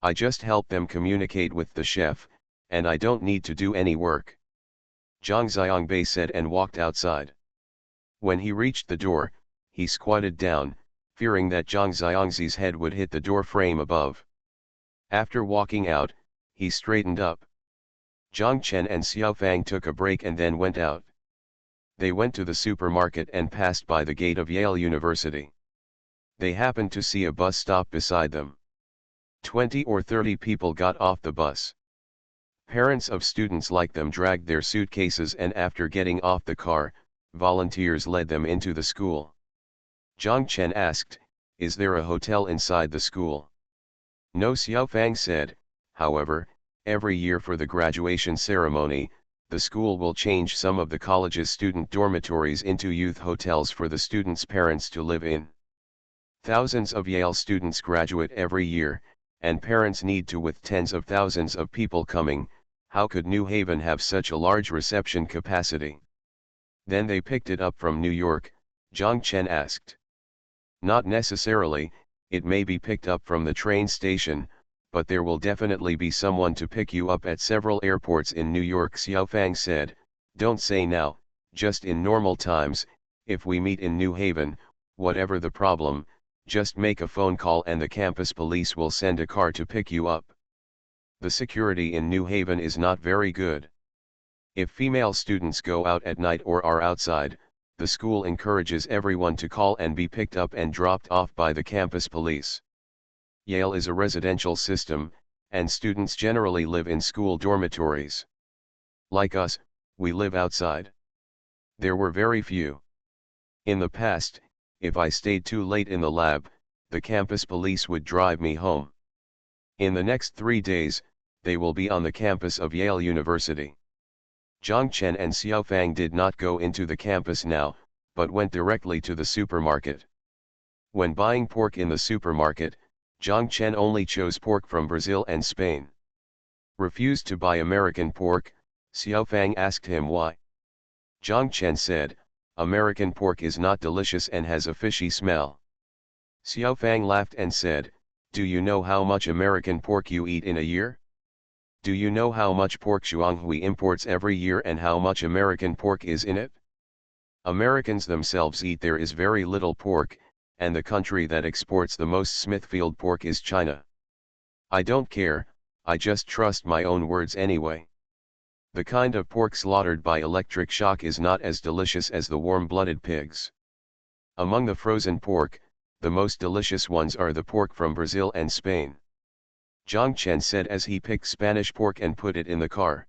I just help them communicate with the chef, and I don't need to do any work." Zhang Xiangbei said and walked outside. When he reached the door, he squatted down, fearing that Zhang Xiangzi's head would hit the door frame above. After walking out, he straightened up. Zhang Chen and Xiao Fang took a break and then went out. They went to the supermarket and passed by the gate of Yale University. They happened to see a bus stop beside them. 20 or 30 people got off the bus. Parents of students like them dragged their suitcases, and after getting off the car, volunteers led them into the school. Zhang Chen asked, "Is there a hotel inside the school?" "No," Xiao Fang said. "However, every year for the graduation ceremony, the school will change some of the college's student dormitories into youth hotels for the students' parents to live in. Thousands of Yale students graduate every year, and parents need to, with tens of thousands of people coming. How could New Haven have such a large reception capacity?" "Then they picked it up from New York?" Zhang Chen asked. "Not necessarily, it may be picked up from the train station, but there will definitely be someone to pick you up at several airports in New York," Xiao Fang said. "Don't say now, just in normal times, if we meet in New Haven, whatever the problem, just make a phone call and the campus police will send a car to pick you up. The security in New Haven is not very good. If female students go out at night or are outside, the school encourages everyone to call and be picked up and dropped off by the campus police. Yale is a residential system, and students generally live in school dormitories. Like us, we live outside. There were very few. In the past, if I stayed too late in the lab, the campus police would drive me home. In the next 3 days, they will be on the campus of Yale University." Zhang Chen and Xiao Fang did not go into the campus now, but went directly to the supermarket. When buying pork in the supermarket, Zhang Chen only chose pork from Brazil and Spain. Refused to buy American pork. Xiao Fang asked him why. Zhang Chen said, "American pork is not delicious and has a fishy smell." Xiao Fang laughed and said, "Do you know how much American pork you eat in a year? Do you know how much pork Shuanghui imports every year and how much American pork is in it? Americans themselves eat there is very little pork, and the country that exports the most Smithfield pork is China. I don't care, I just trust my own words anyway. The kind of pork slaughtered by electric shock is not as delicious as the warm-blooded pigs. Among the frozen pork, the most delicious ones are the pork from Brazil and Spain." Zhang Chen said as he picked Spanish pork and put it in the car.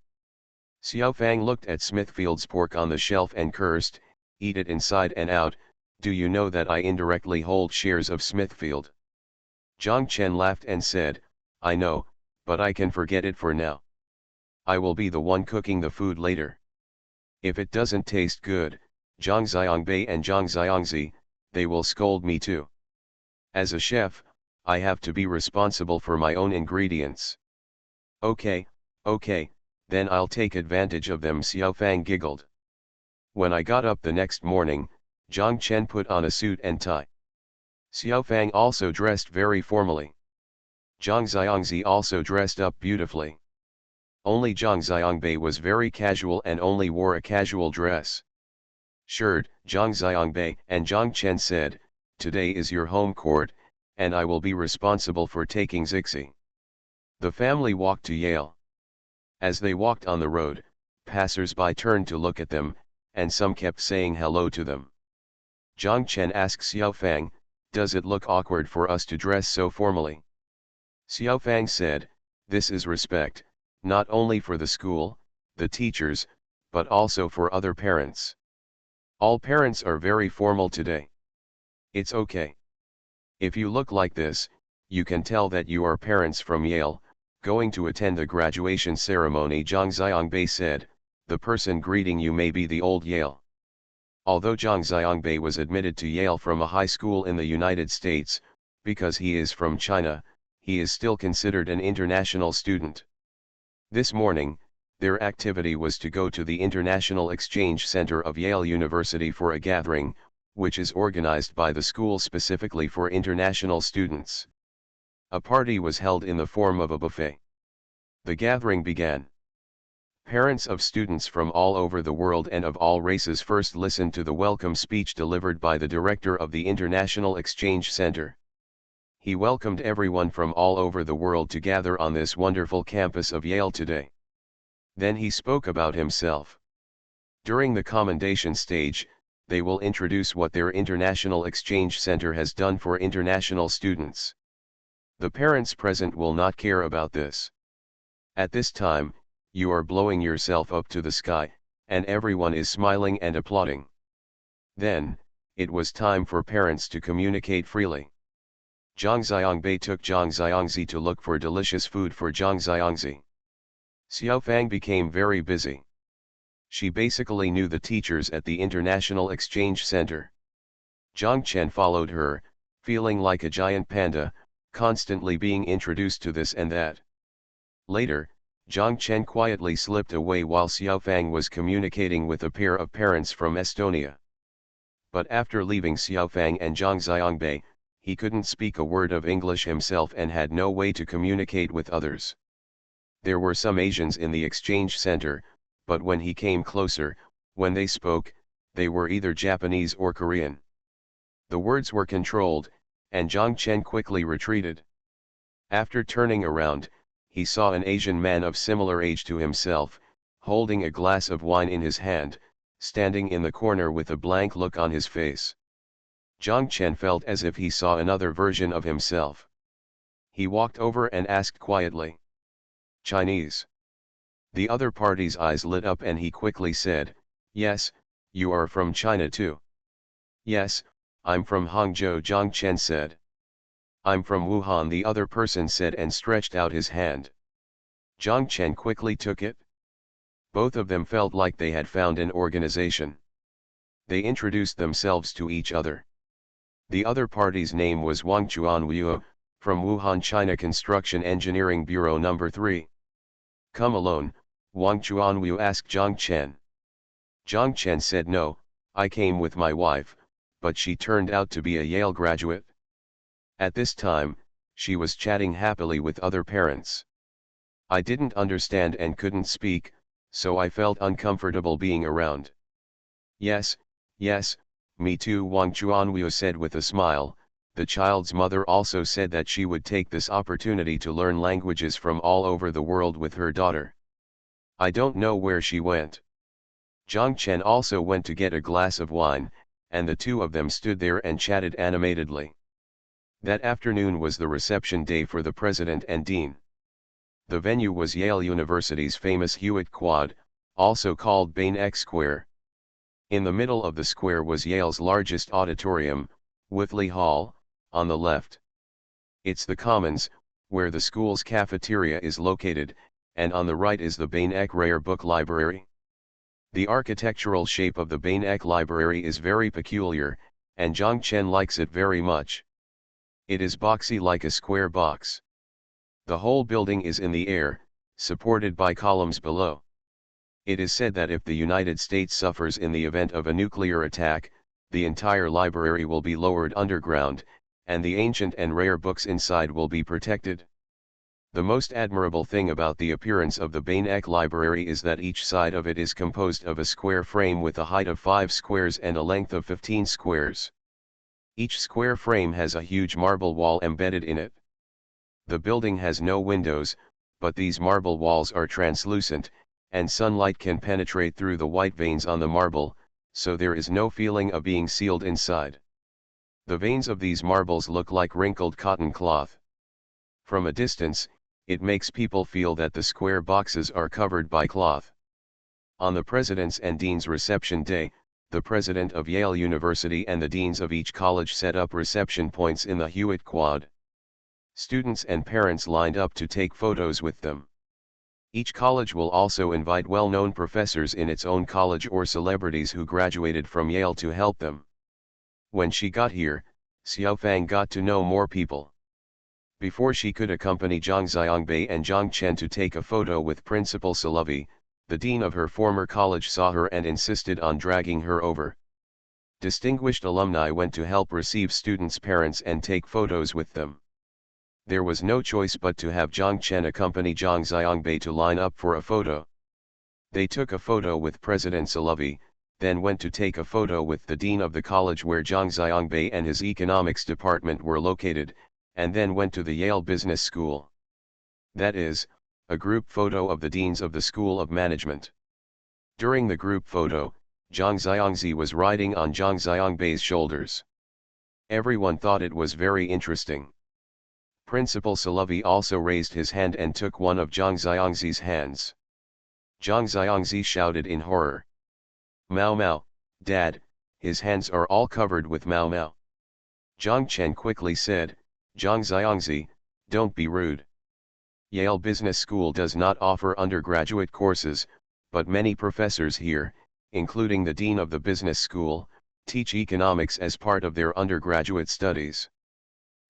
Xiao Fang looked at Smithfield's pork on the shelf and cursed, "Eat it inside and out, do you know that I indirectly hold shares of Smithfield?" Zhang Chen laughed and said, "I know, but I can forget it for now. I will be the one cooking the food later. If it doesn't taste good, Zhang Xiangbei and Zhang Xiangzi, they will scold me too. As a chef, I have to be responsible for my own ingredients." Okay, then I'll take advantage of them," Xiao Fang giggled. When I got up the next morning, Zhang Chen put on a suit and tie. Xiao Fang also dressed very formally. Zhang Xiangzi also dressed up beautifully. Only Zhang Xiangbei was very casual and only wore a casual dress. "Shirt," Zhang Xiangbei and Zhang Chen said, "Today is your home court, and I will be responsible for taking Zixi." The family walked to Yale. As they walked on the road, passers-by turned to look at them, and some kept saying hello to them. Zhang Chen asked Xiao Fang, "Does it look awkward for us to dress so formally?" Xiao Fang said, "This is respect, not only for the school, the teachers, but also for other parents. All parents are very formal today. It's okay. If you look like this, you can tell that you are parents from Yale, going to attend the graduation ceremony." Zhang Xiangbei said, "The person greeting you may be the old Yale." Although Zhang Xiangbei was admitted to Yale from a high school in the United States, because he is from China, he is still considered an international student. This morning, their activity was to go to the International Exchange Center of Yale University for a gathering, which is organized by the school specifically for international students. A party was held in the form of a buffet. The gathering began. Parents of students from all over the world and of all races first listened to the welcome speech delivered by the director of the International Exchange Center. He welcomed everyone from all over the world to gather on this wonderful campus of Yale today. Then he spoke about himself. During the commendation stage, they will introduce what their International Exchange Center has done for international students. The parents present will not care about this. At this time, you are blowing yourself up to the sky, and everyone is smiling and applauding. Then, it was time for parents to communicate freely. Zhang Xiangbei took Zhang Xiangzi to look for delicious food for Zhang Xiangzi. Xiaofang became very busy. She basically knew the teachers at the International Exchange Center. Zhang Chen followed her, feeling like a giant panda, constantly being introduced to this and that. Later, Zhang Chen quietly slipped away while Xiaofang was communicating with a pair of parents from Estonia. But after leaving Xiaofang and Zhang Xiangbei, he couldn't speak a word of English himself and had no way to communicate with others. There were some Asians in the exchange center, but when he came closer, when they spoke, they were either Japanese or Korean. The words were controlled, and Zhang Chen quickly retreated. After turning around, he saw an Asian man of similar age to himself, holding a glass of wine in his hand, standing in the corner with a blank look on his face. Zhang Chen felt as if he saw another version of himself. He walked over and asked quietly, "Chinese?" The other party's eyes lit up and he quickly said, "Yes, you are from China too." "Yes, I'm from Hangzhou," Zhang Chen said. "I'm from Wuhan," the other person said and stretched out his hand. Zhang Chen quickly took it. Both of them felt like they had found an organization. They introduced themselves to each other. The other party's name was Wang Chuanwu, from Wuhan, China Construction Engineering Bureau No. 3. "Come alone?" Wang Chuanwu asked Zhang Chen. Zhang Chen said, "No, I came with my wife, but she turned out to be a Yale graduate." At this time, she was chatting happily with other parents. "I didn't understand and couldn't speak, so I felt uncomfortable being around." Yes, me too," Wang Chuanwu said with a smile. The child's mother also said that she would take this opportunity to learn languages from all over the world with her daughter. "I don't know where she went." Zhang Chen also went to get a glass of wine, and the two of them stood there and chatted animatedly. That afternoon was the reception day for the president and dean. The venue was Yale University's famous Hewitt Quad, also called Bain X Square. In the middle of the square was Yale's largest auditorium, Whitley Hall, on the left. It's the Commons, where the school's cafeteria is located, and on the right is the Bain Ek Rare Book Library. The architectural shape of the Bain Ek Library is very peculiar, and Zhang Chen likes it very much. It is boxy like a square box. The whole building is in the air, supported by columns below. It is said that if the United States suffers in the event of a nuclear attack, the entire library will be lowered underground, and the ancient and rare books inside will be protected. The most admirable thing about the appearance of the Bain Ek Library is that each side of it is composed of a square frame with a height of 5 squares and a length of 15 squares. Each square frame has a huge marble wall embedded in it. The building has no windows, but these marble walls are translucent, and sunlight can penetrate through the white veins on the marble, so there is no feeling of being sealed inside. The veins of these marbles look like wrinkled cotton cloth. From a distance, it makes people feel that the square boxes are covered by cloth. On the president's and dean's reception day, the president of Yale University and the deans of each college set up reception points in the Hewitt Quad. Students and parents lined up to take photos with them. Each college will also invite well-known professors in its own college or celebrities who graduated from Yale to help them. When she got here, Xiaofang got to know more people. Before she could accompany Zhang Xiangbei and Zhang Chen to take a photo with Principal Salavi, the dean of her former college saw her and insisted on dragging her over. Distinguished alumni went to help receive students' parents and take photos with them. There was no choice but to have Zhang Chen accompany Zhang Xiangbei to line up for a photo. They took a photo with President Salavi, then went to take a photo with the dean of the college where Zhang Xiangbei and his economics department were located, and then went to the Yale Business School. That is, a group photo of the deans of the School of Management. During the group photo, Zhang Xiangzi was riding on Zhang Xiangbei's shoulders. Everyone thought it was very interesting. Principal Salavi also raised his hand and took one of Zhang Xiangzi's hands. Zhang Xiangzi shouted in horror. "Mao Mao, Dad, his hands are all covered with Mao Mao." Zhang Chen quickly said, "Zhang Xiangzi, don't be rude. Yale Business School does not offer undergraduate courses, but many professors here, including the dean of the business school, teach economics as part of their undergraduate studies.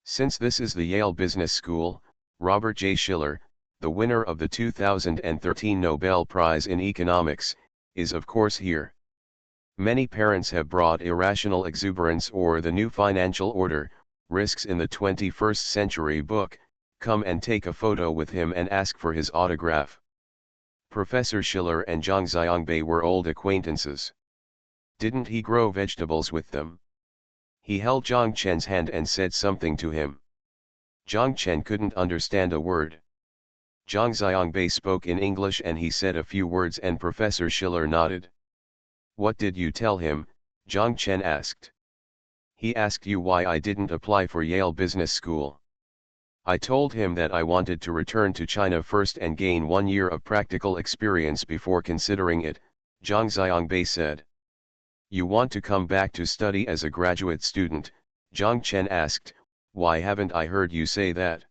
Since this is the Yale Business School, Robert J. Schiller, the winner of the 2013 Nobel Prize in Economics, is of course here. Many parents have brought Irrational Exuberance or The New Financial Order, Risks in the 21st Century book, come and take a photo with him and ask for his autograph." Professor Schiller and Zhang Xiangbei were old acquaintances. Didn't he grow vegetables with them? He held Zhang Chen's hand and said something to him. Zhang Chen couldn't understand a word. Zhang Xiangbei spoke in English and he said a few words and Professor Schiller nodded. "What did you tell him?" Zhang Chen asked. "He asked you why I didn't apply for Yale Business School. I told him that I wanted to return to China first and gain 1 year of practical experience before considering it," Zhang Xiangbei said. "You want to come back to study as a graduate student?" Zhang Chen asked. "Why haven't I heard you say that?"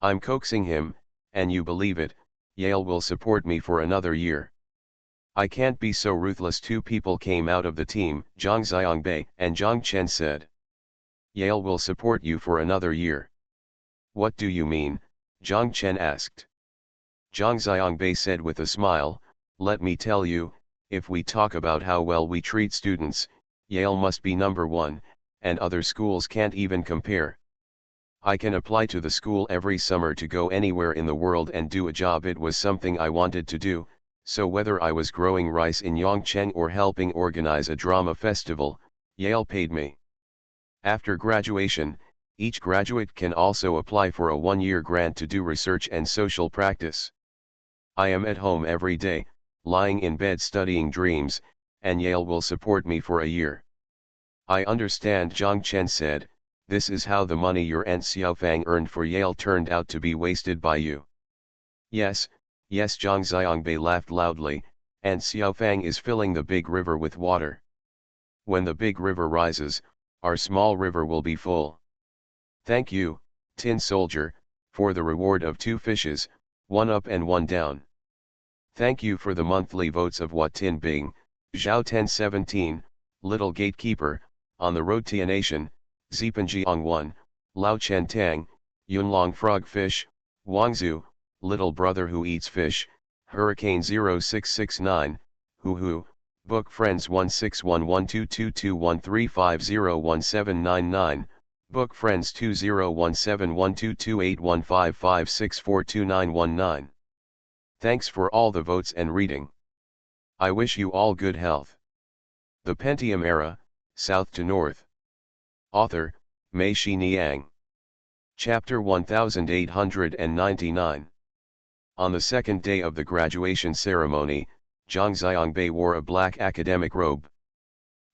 "I'm coaxing him, and you believe it, Yale will support me for another year." "I can't be so ruthless." Two people came out of the team, Zhang Xiangbei and Zhang Chen said. "Yale will support you for another year." "What do you mean?" Zhang Chen asked. Zhang Xiangbei said with a smile, "Let me tell you, if we talk about how well we treat students, Yale must be number one, and other schools can't even compare. I can apply to the school every summer to go anywhere in the world and do a job. It was something I wanted to do, so whether I was growing rice in Yongcheng or helping organize a drama festival, Yale paid me. After graduation, each graduate can also apply for a 1-year grant to do research and social practice. I am at home every day, lying in bed studying dreams, and Yale will support me for a year." "I understand," Zhang Chen said. "This is how the money your Aunt Xiaofang earned for Yale turned out to be wasted by you." Yes, Zhang Xiangbei laughed loudly. "Aunt Xiaofang is filling the big river with water. When the big river rises, our small river will be full. Thank you, Tin Soldier, for the reward of 2 fishes, 1 up and 1 down. Thank you for the monthly votes of Wat Tin Bing, Zhao 1017, Little Gatekeeper, On the Road to a Nation, Zipanjiang 1, Lao Chen Tang, Yunlong Frogfish, Wangzhou, Little Brother Who Eats Fish, Hurricane 0669, Hoo, Book Friends 1611222135017999, Book Friends 201712281556429119. Thanks for all the votes and reading. I wish you all good health. The Pentium Era, South to North. Author, Mei Shi Niang. Chapter 1899. On the second day of the graduation ceremony, Zhang Xiangbei wore a black academic robe.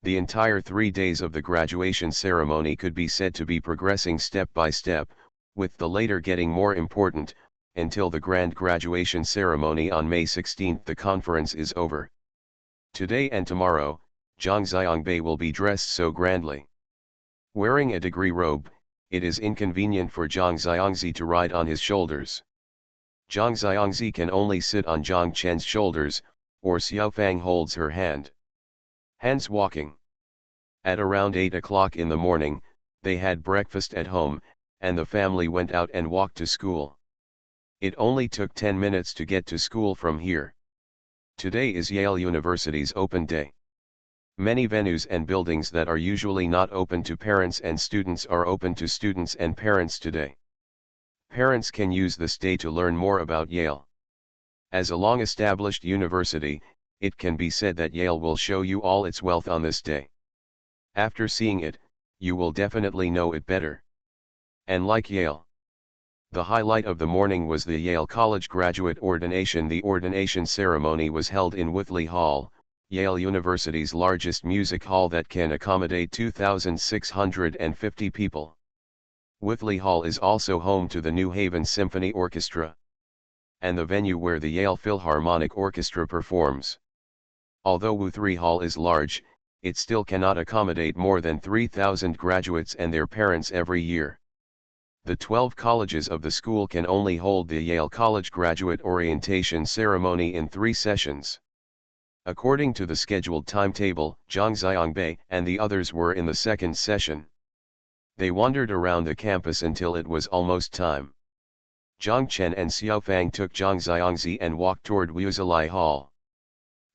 The entire 3 days of the graduation ceremony could be said to be progressing step by step, with the later getting more important, until the grand graduation ceremony on May 16. The conference is over. Today and tomorrow, Zhang Xiangbei will be dressed so grandly. Wearing a degree robe, it is inconvenient for Zhang Xiangzi to ride on his shoulders. Zhang Xiangzi can only sit on Zhang Chen's shoulders, or Xiaofang holds her hand. Hands walking. At around 8 o'clock in the morning, they had breakfast at home, and the family went out and walked to school. It only took 10 minutes to get to school from here. Today is Yale University's open day. Many venues and buildings that are usually not open to parents and students are open to students and parents today. Parents can use this day to learn more about Yale. As a long-established university, it can be said that Yale will show you all its wealth on this day. After seeing it, you will definitely know it better. And like Yale, the highlight of the morning was the Yale College graduate ordination. The ordination ceremony was held in Withley Hall, Yale University's largest music hall that can accommodate 2,650 people. Withley Hall is also home to the New Haven Symphony Orchestra, and the venue where the Yale Philharmonic Orchestra performs. Although Withley Hall is large, it still cannot accommodate more than 3,000 graduates and their parents every year. The 12 colleges of the school can only hold the Yale College graduate orientation ceremony in 3 sessions. According to the scheduled timetable, Zhang Xiangbei and the others were in the second session. They wandered around the campus until it was almost time. Zhang Chen and Xiaofang took Zhang Xiangzi and walked toward Wuzilai Hall.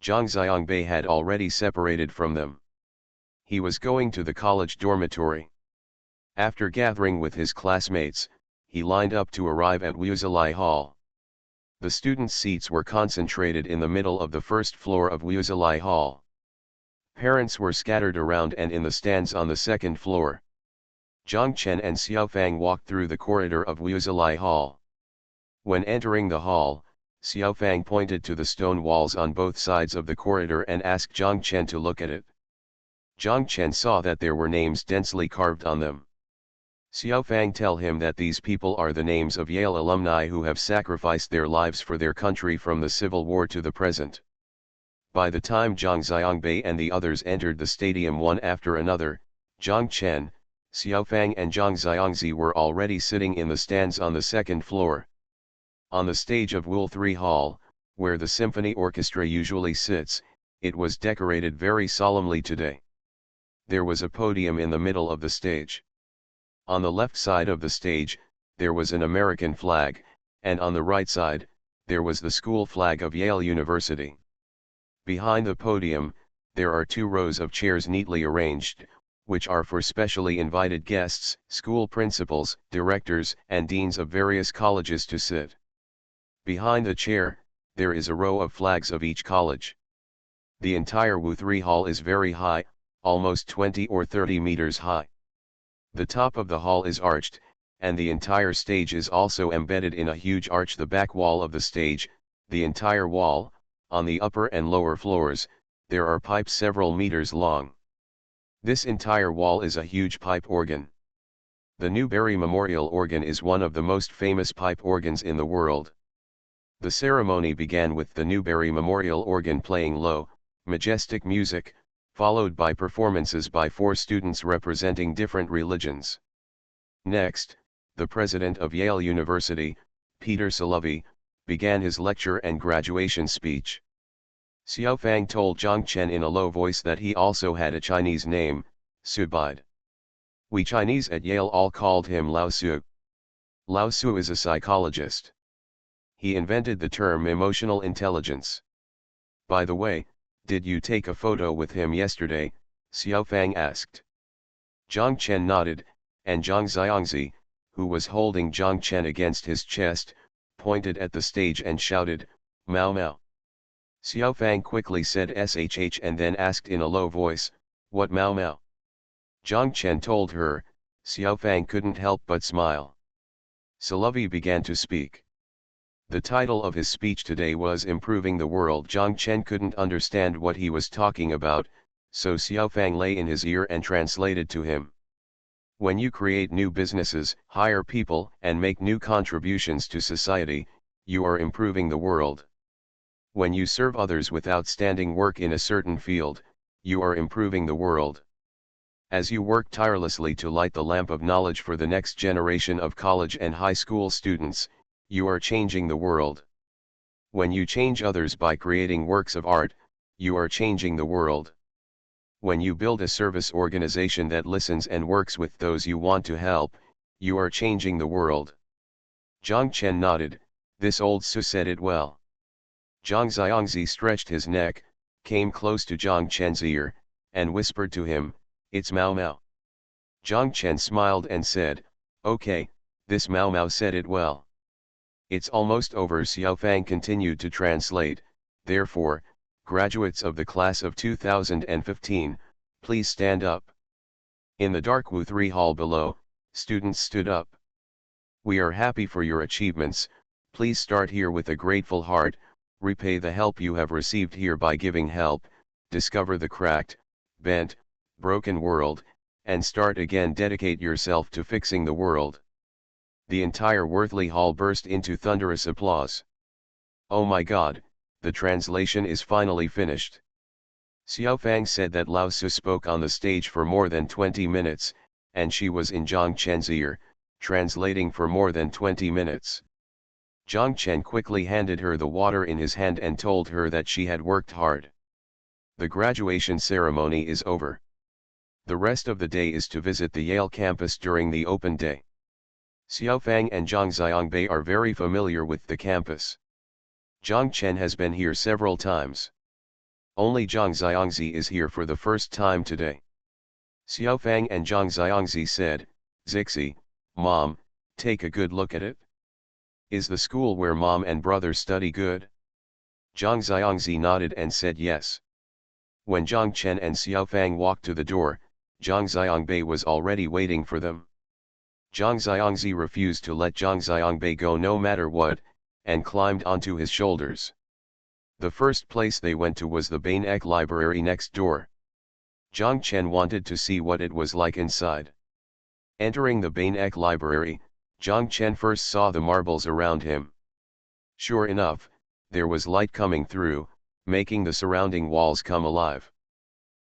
Zhang Xiangbei had already separated from them. He was going to the college dormitory. After gathering with his classmates, he lined up to arrive at Wuzilai Hall. The students' seats were concentrated in the middle of the first floor of Wuzilai Hall. Parents were scattered around and in the stands on the second floor. Zhang Chen and Xiaofang walked through the corridor of Wuzilai Hall. When entering the hall, Xiaofang pointed to the stone walls on both sides of the corridor and asked Zhang Chen to look at it. Zhang Chen saw that there were names densely carved on them. Xiaofang told him that these people are the names of Yale alumni who have sacrificed their lives for their country from the Civil War to the present. By the time Zhang Xiangbei and the others entered the stadium one after another, Zhang Chen, Xiaofang and Zhang Xiangzi were already sitting in the stands on the second floor. On the stage of Wulthree Hall, where the symphony orchestra usually sits, it was decorated very solemnly today. There was a podium in the middle of the stage. On the left side of the stage, there was an American flag, and on the right side, there was the school flag of Yale University. Behind the podium, there are 2 rows of chairs neatly arranged, which are for specially invited guests, school principals, directors, and deans of various colleges to sit. Behind the chair, there is a row of flags of each college. The entire Wuthree Hall is very high, almost 20 or 30 meters high. The top of the hall is arched, and the entire stage is also embedded in a huge arch. The back wall of the stage, the entire wall, on the upper and lower floors, there are pipes several meters long. This entire wall is a huge pipe organ. The Newberry Memorial Organ is one of the most famous pipe organs in the world. The ceremony began with the Newberry Memorial Organ playing low, majestic music, followed by performances by 4 students representing different religions. Next, the president of Yale University, Peter Salovey, began his lecture and graduation speech. Xiaofang told Zhang Chen in a low voice that he also had a Chinese name, Subide. We Chinese at Yale all called him Lao Su. Lao Su is a psychologist. He invented the term emotional intelligence. By the way, did you take a photo with him yesterday? Xiaofang asked. Zhang Chen nodded, and Zhang Xiangzi, who was holding Zhang Chen against his chest, pointed at the stage and shouted, "Mao Mao." Xiaofang quickly said SHH and then asked in a low voice, "What Mao Mao?" Zhang Chen told her. Xiaofang couldn't help but smile. Salovey began to speak. The title of his speech today was Improving the World. Zhang Chen couldn't understand what he was talking about, so Xiaofang lay in his ear and translated to him. When you create new businesses, hire people, and make new contributions to society, you are improving the world. When you serve others with outstanding work in a certain field, you are improving the world. As you work tirelessly to light the lamp of knowledge for the next generation of college and high school students, you are changing the world. When you change others by creating works of art, you are changing the world. When you build a service organization that listens and works with those you want to help, You are changing the world. Zhang Chen nodded, this old Su said it well. Zhang Xiangzi stretched his neck, came close to Zhang Chen's ear, and whispered to him, it's Mao Mao. Zhang Chen smiled and said, okay, this Mao Mao said it well. It's almost over. Xiao Fang continued to translate, therefore, graduates of the class of 2015, please stand up. In the dark Wu 3 hall below, students stood up. We are happy for your achievements, please start here with a grateful heart, repay the help you have received here by giving help, discover the cracked, bent, broken world, and start again. Dedicate yourself to fixing the world. The entire Worthley hall burst into thunderous applause. Oh my God, the translation is finally finished. Xiao Fang said that Lao Su spoke on the stage for more than 20 minutes, and she was in Zhang Chen's ear, translating for more than 20 minutes. Zhang Chen quickly handed her the water in his hand and told her that she had worked hard. The graduation ceremony is over. The rest of the day is to visit the Yale campus during the open day. Xiao Fang and Zhang Xiangbei are very familiar with the campus. Zhang Chen has been here several times. Only Zhang Xiangzi is here for the first time today. Xiao Fang and Zhang Xiangzi said, Zixi, Mom, take a good look at it. Is the school where Mom and brother study good? Zhang Xiangzi nodded and said yes. When Zhang Chen and Xiao Fang walked to the door, Zhang Xiangbei was already waiting for them. Zhang Xiangzi refused to let Zhang Xiangbei go no matter what, and climbed onto his shoulders. The first place they went to was the Bain Ek library next door. Zhang Chen wanted to see what it was like inside. Entering the Bain Ek library, Zhang Chen first saw the marbles around him. Sure enough, there was light coming through, making the surrounding walls come alive.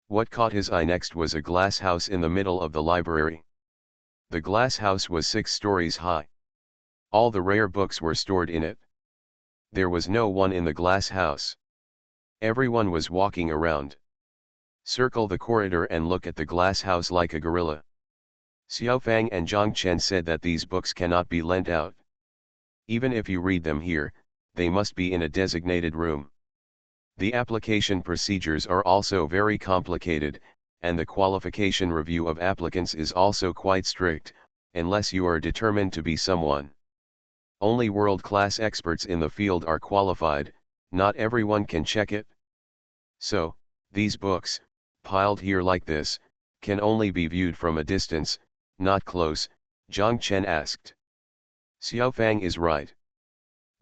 What caught his eye next was a glass house in the middle of the library. The glass house was 6 stories high. All the rare books were stored in it. There was no one in the glass house. Everyone was walking around. Circle the corridor and look at the glass house like a gorilla. Xiao Fang and Zhang Chen said that these books cannot be lent out. Even if you read them here, they must be in a designated room. The application procedures are also very complicated, and the qualification review of applicants is also quite strict, unless you are determined to be someone. Only world-class experts in the field are qualified, not everyone can check it. So, these books, piled here like this, can only be viewed from a distance, not close, Zhang Chen asked. Xiao Fang is right.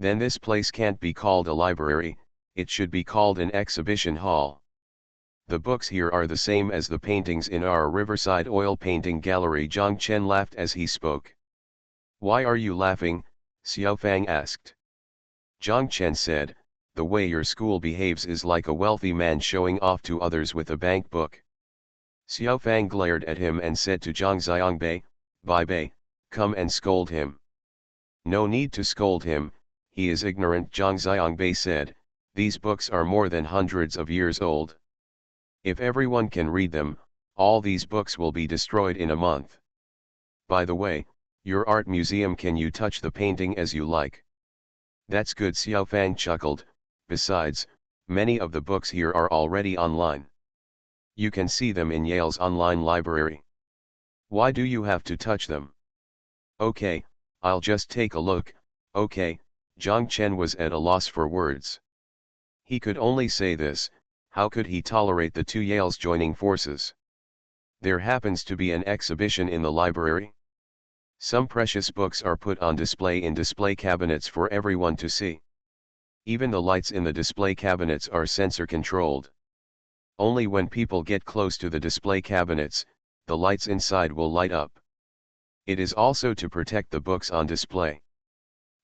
Then this place can't be called a library, it should be called an exhibition hall. The books here are the same as the paintings in our Riverside oil painting gallery. Zhang Chen laughed as he spoke. Why are you laughing? Xiao Fang asked. Zhang Chen said, the way your school behaves is like a wealthy man showing off to others with a bank book. Xiao Fang glared at him and said to Zhang Xiangbei, Bai Bei, come and scold him. No need to scold him, he is ignorant. Zhang Xiangbei said, these books are more than hundreds of years old. If everyone can read them, all these books will be destroyed in a month. By the way, your art museum, can you touch the painting as you like? That's good. Xiao Fang chuckled, besides, many of the books here are already online. You can see them in Yale's online library. Why do you have to touch them? Okay, I'll just take a look. Okay, Zhang Chen was at a loss for words. He could only say this, how could he tolerate the two Yales joining forces? There happens to be an exhibition in the library. Some precious books are put on display in display cabinets for everyone to see. Even the lights in the display cabinets are sensor controlled. Only when people get close to the display cabinets, the lights inside will light up. It is also to protect the books on display.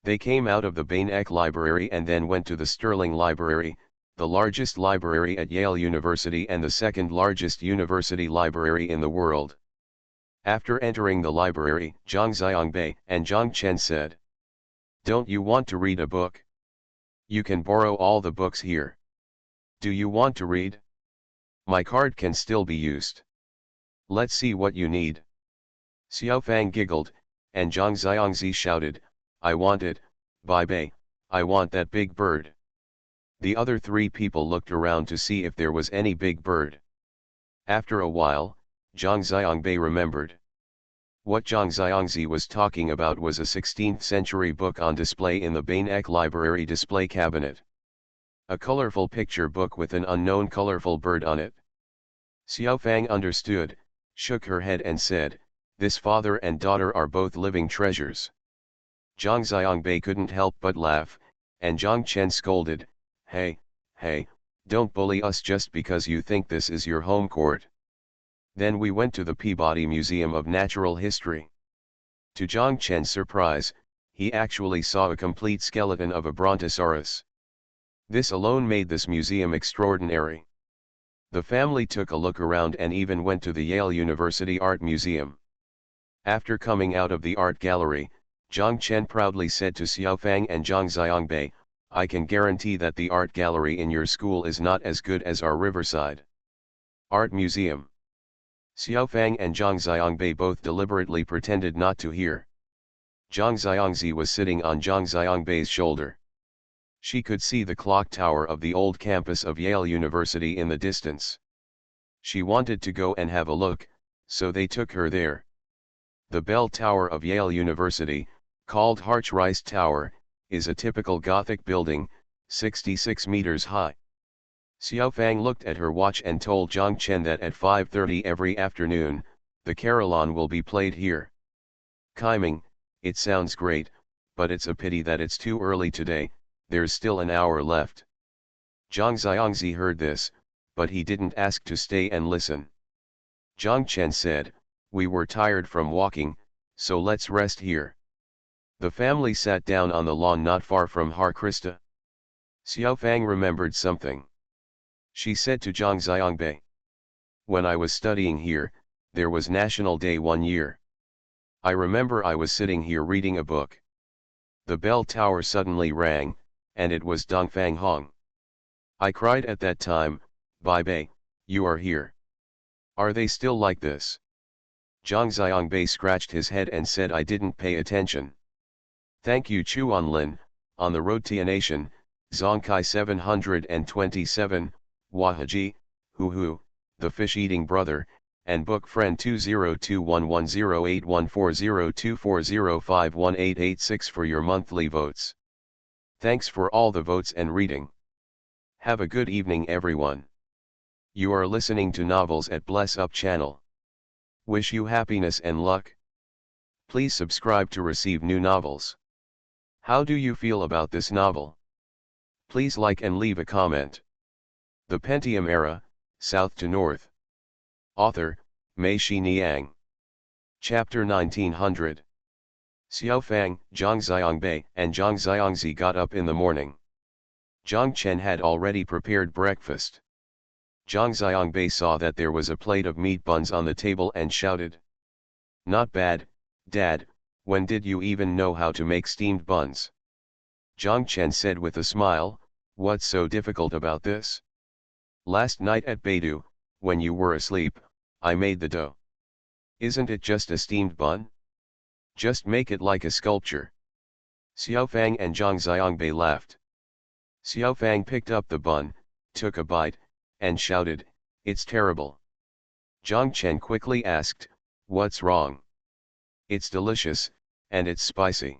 They came out of the Bain Ek Library and then went to the Sterling Library, the largest library at Yale University and the second largest university library in the world. After entering the library, Zhang Xiangbei and Zhang Chen said, don't you want to read a book? You can borrow all the books here. Do you want to read? My card can still be used. Let's see what you need. Xiao Fang giggled, and Zhang Xiangzi shouted, I want it, Bai Bei, I want that big bird. The other three people looked around to see if there was any big bird. After a while, Zhang Xiangbei remembered. What Zhang Xiangzi was talking about was a 16th century book on display in the Bainek Library display cabinet. A colorful picture book with an unknown colorful bird on it. Xiao Fang understood, shook her head and said, this father and daughter are both living treasures. Zhang Xiangbei couldn't help but laugh, and Zhang Chen scolded, hey, don't bully us just because you think this is your home court. Then we went to the Peabody Museum of Natural History. To Zhang Chen's surprise, he actually saw a complete skeleton of a brontosaurus. This alone made this museum extraordinary. The family took a look around and even went to the Yale University Art Museum. After coming out of the art gallery, Zhang Chen proudly said to Xiao Fang and Zhang Xiangbei, I can guarantee that the art gallery in your school is not as good as our Riverside Art Museum. Xiao Fang and Zhang Xiangbei both deliberately pretended not to hear. Zhang Xiangzi was sitting on Zhang Xiangbei's shoulder. She could see the clock tower of the old campus of Yale University in the distance. She wanted to go and have a look, so they took her there. The bell tower of Yale University, called Harch-Rice Tower, is a typical Gothic building, 66 meters high. Xiao Fang looked at her watch and told Zhang Chen that at 5:30 every afternoon, the carillon will be played here. Kaiming, it sounds great, but it's a pity that it's too early today, there's still an hour left. Zhang Xiangzi heard this, but he didn't ask to stay and listen. Zhang Chen said, we were tired from walking, so let's rest here. The family sat down on the lawn not far from Har Krista. Xiao Fang remembered something. She said to Zhang Xiangbei, when I was studying here, there was National Day one year. I remember I was sitting here reading a book. The bell tower suddenly rang, and it was Dong Fang Hong. I cried at that time, Bai Bei, you are here. Are they still like this? Zhang Xiangbei scratched his head and said I didn't pay attention. Thank you Chuan Lin, on the road Tianatian, Zongkai 727, Wahaji, Hu, the fish-eating brother, and book friend 2021108140240518886 for your monthly votes. Thanks for all the votes and reading. Have a good evening everyone. You are listening to Novels at Bless Up channel. Wish you happiness and luck. Please subscribe to receive new novels. How do you feel about this novel? Please like and leave a comment. The Pentium Era, South to North. Author, Mei Shi Niang. Chapter 1900. Xiao Fang, Zhang Xiangbei, and Zhang Xiangzi got up in the morning. Zhang Chen had already prepared breakfast. Zhang Xiangbei saw that there was a plate of meat buns on the table and shouted, not bad, Dad, when did you even know how to make steamed buns? Zhang Chen said with a smile, what's so difficult about this? Last night at Beidou, when you were asleep, I made the dough. Isn't it just a steamed bun? Just make it like a sculpture. Xiao Fang and Zhang Xiangbei laughed. Xiao Fang picked up the bun, took a bite, and shouted, it's terrible. Zhang Chen quickly asked, what's wrong? It's delicious, and it's spicy.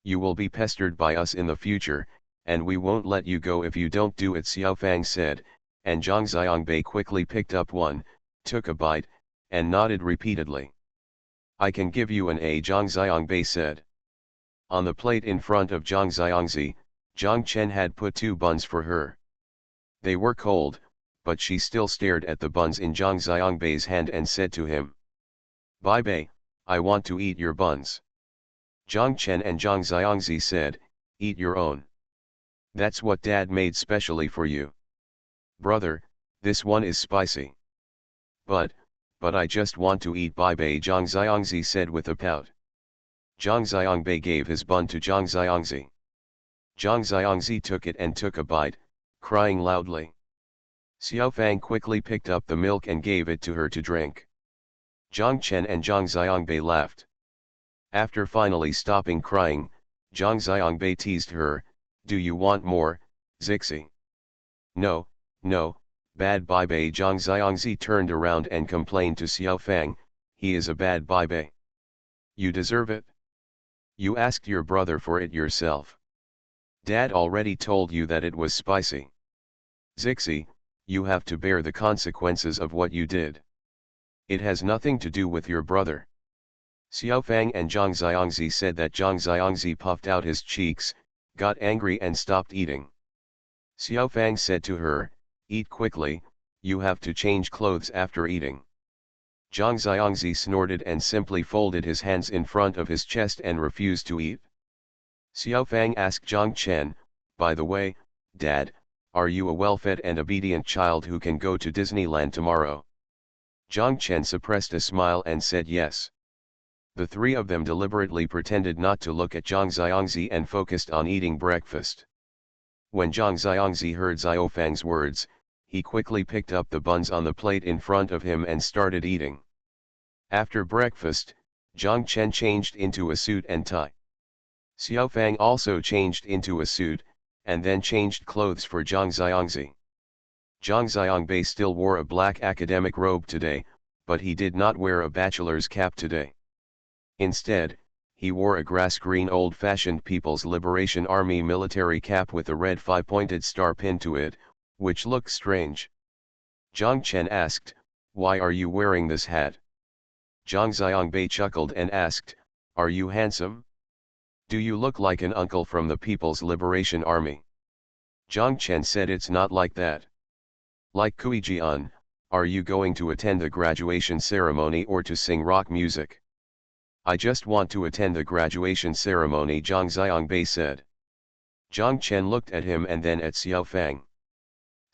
You will be pestered by us in the future, and we won't let you go if you don't do it, Xiao Fang said, and Zhang Xiangbei quickly picked up one, took a bite, and nodded repeatedly. I can give you an A, Zhang Xiangbei said. On the plate in front of Zhang Xiangzi, Zhang Chen had put 2 buns for her. They were cold, but she still stared at the buns in Zhang Xiangbei's hand and said to him, Bai Bei, I want to eat your buns. Zhang Chen and Zhang Xiangzi said, eat your own. That's what Dad made specially for you. Brother, this one is spicy. But I just want to eat Bai Bei, Zhang Xiangzi said with a pout. Zhang Xiangbei gave his bun to Zhang Xiangzi. Zhang Xiangzi took it and took a bite, crying loudly. Xiao Fang quickly picked up the milk and gave it to her to drink. Zhang Chen and Zhang Xiangbei laughed. After finally stopping crying, Zhang Xiangbei teased her, "Do you want more, Zixi?" "No, no, bad bai bei." Zhang Xiangzi turned around and complained to Xiao Fang, "He is a bad bai bei. You deserve it. You asked your brother for it yourself. Dad already told you that it was spicy. Zixi, you have to bear the consequences of what you did. It has nothing to do with your brother." Xiao Fang and Zhang Xiangzi said that. Zhang Xiangzi puffed out his cheeks, got angry and stopped eating. Xiao Fang said to her, "Eat quickly, you have to change clothes after eating." Zhang Xiangzi snorted and simply folded his hands in front of his chest and refused to eat. Xiao Fang asked Zhang Chen, "By the way, Dad, are you a well-fed and obedient child who can go to Disneyland tomorrow?" Zhang Chen suppressed a smile and said yes. The three of them deliberately pretended not to look at Zhang Xiangzi and focused on eating breakfast. When Zhang Xiangzi heard Xiao Fang's words, he quickly picked up the buns on the plate in front of him and started eating. After breakfast, Zhang Chen changed into a suit and tie. Xiao Fang also changed into a suit, and then changed clothes for Zhang Xiangzi. Zhang Xiangbei still wore a black academic robe today, but he did not wear a bachelor's cap today. Instead, he wore a grass-green old-fashioned People's Liberation Army military cap with a red five-pointed star pinned to it, which looked strange. Zhang Chen asked, "Why are you wearing this hat?" Zhang Xiangbei chuckled and asked, "Are you handsome? Do you look like an uncle from the People's Liberation Army?" Zhang Chen said, "It's not like that." "Like Kuijian, are you going to attend the graduation ceremony or to sing rock music?" "I just want to attend the graduation ceremony," Zhang Xiangbei said. Zhang Chen looked at him and then at Xiao Fang.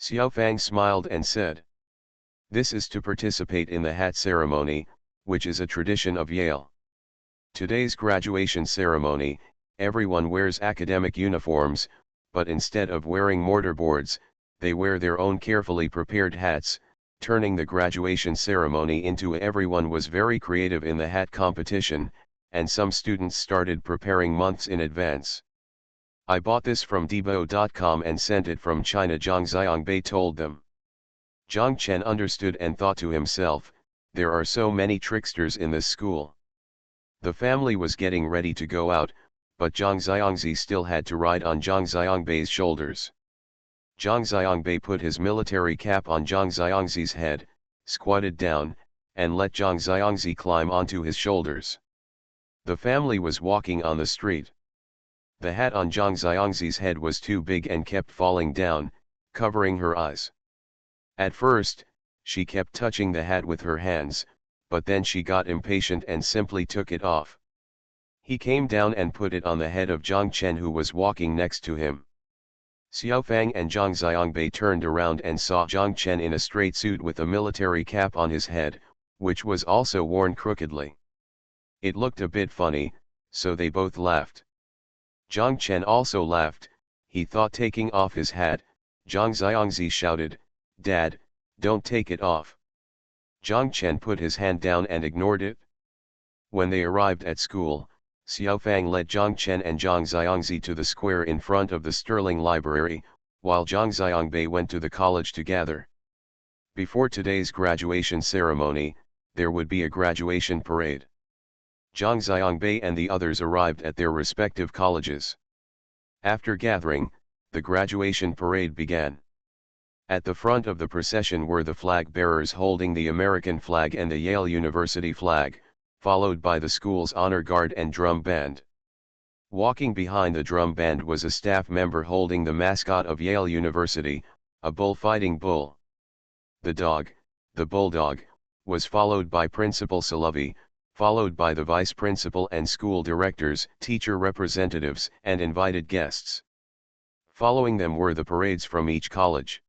Xiao Fang smiled and said, "This is to participate in the hat ceremony, which is a tradition of Yale. Today's graduation ceremony, everyone wears academic uniforms, but instead of wearing mortarboards, they wear their own carefully prepared hats, turning the graduation ceremony into everyone was very creative in the hat competition, and some students started preparing months in advance. I bought this from Debo.com and sent it from China," Zhang Xiangbei told them. Zhang Chen understood and thought to himself, "There are so many tricksters in this school." The family was getting ready to go out, but Zhang Xiangzi still had to ride on Zhang Xiangbei's shoulders. Zhang Xiangbei put his military cap on Zhang Xiangzi's head, squatted down, and let Zhang Xiangzi climb onto his shoulders. The family was walking on the street. The hat on Zhang Xiangzi's head was too big and kept falling down, covering her eyes. At first, she kept touching the hat with her hands, but then she got impatient and simply took it off. He came down and put it on the head of Zhang Chen, who was walking next to him. Xiao Fang and Zhang Xiangbei turned around and saw Zhang Chen in a straight suit with a military cap on his head, which was also worn crookedly. It looked a bit funny, so they both laughed. Zhang Chen also laughed. He thought taking off his hat. Zhang Xiangzi shouted, "Dad, don't take it off." Zhang Chen put his hand down and ignored it. When they arrived at school, Xiao Fang led Zhang Chen and Zhang Xiangzi to the square in front of the Sterling Library, while Zhang Xiangbei went to the college to gather. Before today's graduation ceremony, there would be a graduation parade. Zhang Xiangbei and the others arrived at their respective colleges. After gathering, the graduation parade began. At the front of the procession were the flag bearers holding the American flag and the Yale University flag, followed by the school's honor guard and drum band. Walking behind the drum band was a staff member holding the mascot of Yale University, a bullfighting bull. The bulldog, was followed by Principal Salovey, followed by the vice principal and school directors, teacher representatives, and invited guests. Following them were the parades from each college.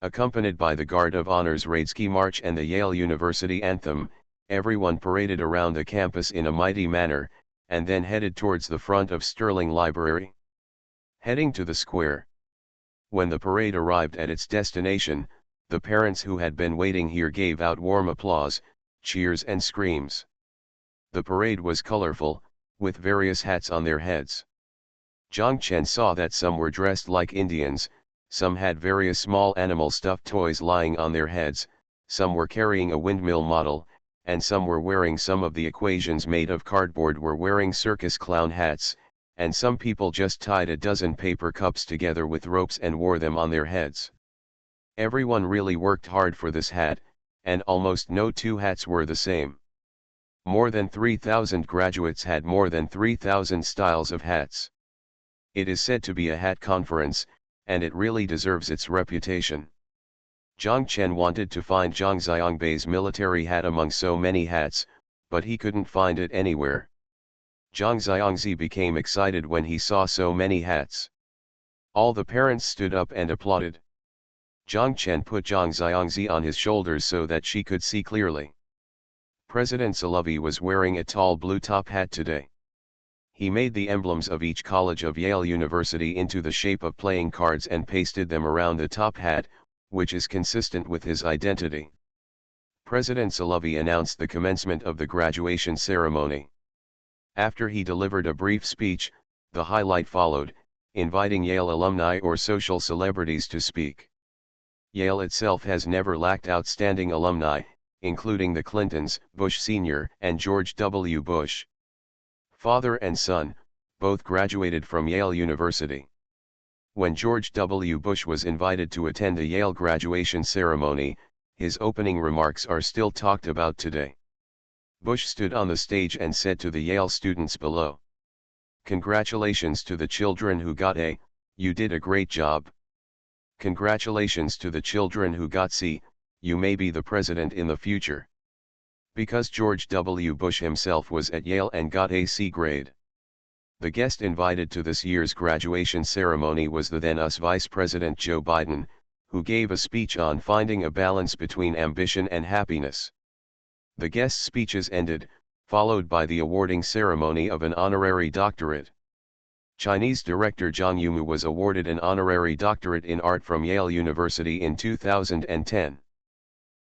Accompanied by the Guard of Honor's Radeski March and the Yale University Anthem, everyone paraded around the campus in a mighty manner, and then headed towards the front of Sterling Library. Heading to the square. When the parade arrived at its destination, the parents who had been waiting here gave out warm applause, cheers and screams. The parade was colorful, with various hats on their heads. Zhang Chen saw that some were dressed like Indians, some had various small animal stuffed toys lying on their heads, some were carrying a windmill model, and some were wearing some of the equations made of cardboard, were wearing circus clown hats, and some people just tied a dozen paper cups together with ropes and wore them on their heads. Everyone really worked hard for this hat, and almost no two hats were the same. More than 3,000 graduates had more than 3,000 styles of hats. It is said to be a hat conference, and it really deserves its reputation. Zhang Chen wanted to find Zhang Xiangbei's military hat among so many hats, but he couldn't find it anywhere. Zhang Xiangzi became excited when he saw so many hats. All the parents stood up and applauded. Zhang Chen put Zhang Xiangzi on his shoulders so that she could see clearly. President Solovey was wearing a tall blue top hat today. He made the emblems of each college of Yale University into the shape of playing cards and pasted them around the top hat, which is consistent with his identity. President Solovey announced the commencement of the graduation ceremony. After he delivered a brief speech, the highlight followed, inviting Yale alumni or social celebrities to speak. Yale itself has never lacked outstanding alumni, including the Clintons, Bush Sr. and George W. Bush. Father and son, both graduated from Yale University. When George W. Bush was invited to attend a Yale graduation ceremony, his opening remarks are still talked about today. Bush stood on the stage and said to the Yale students below, "Congratulations to the children who got A, you did a great job. Congratulations to the children who got C, you may be the president in the future." Because George W. Bush himself was at Yale and got a C grade. The guest invited to this year's graduation ceremony was the then US Vice President Joe Biden, who gave a speech on finding a balance between ambition and happiness. The guest speeches ended, followed by the awarding ceremony of an honorary doctorate. Chinese director Zhang Yimou was awarded an honorary doctorate in art from Yale University in 2010.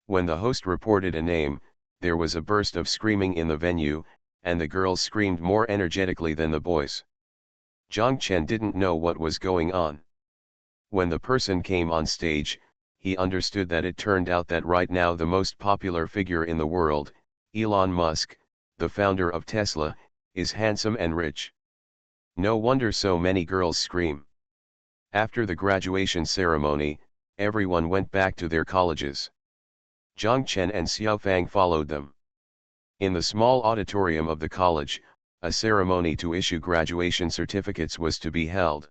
When the host reported a name, there was a burst of screaming in the venue, and the girls screamed more energetically than the boys. Zhang Chen didn't know what was going on. When the person came on stage, he understood that it turned out that right now the most popular figure in the world, Elon Musk, the founder of Tesla, is handsome and rich. No wonder so many girls scream. After the graduation ceremony, everyone went back to their colleges. Zhang Chen and Xiaofang followed them. In the small auditorium of the college, a ceremony to issue graduation certificates was to be held.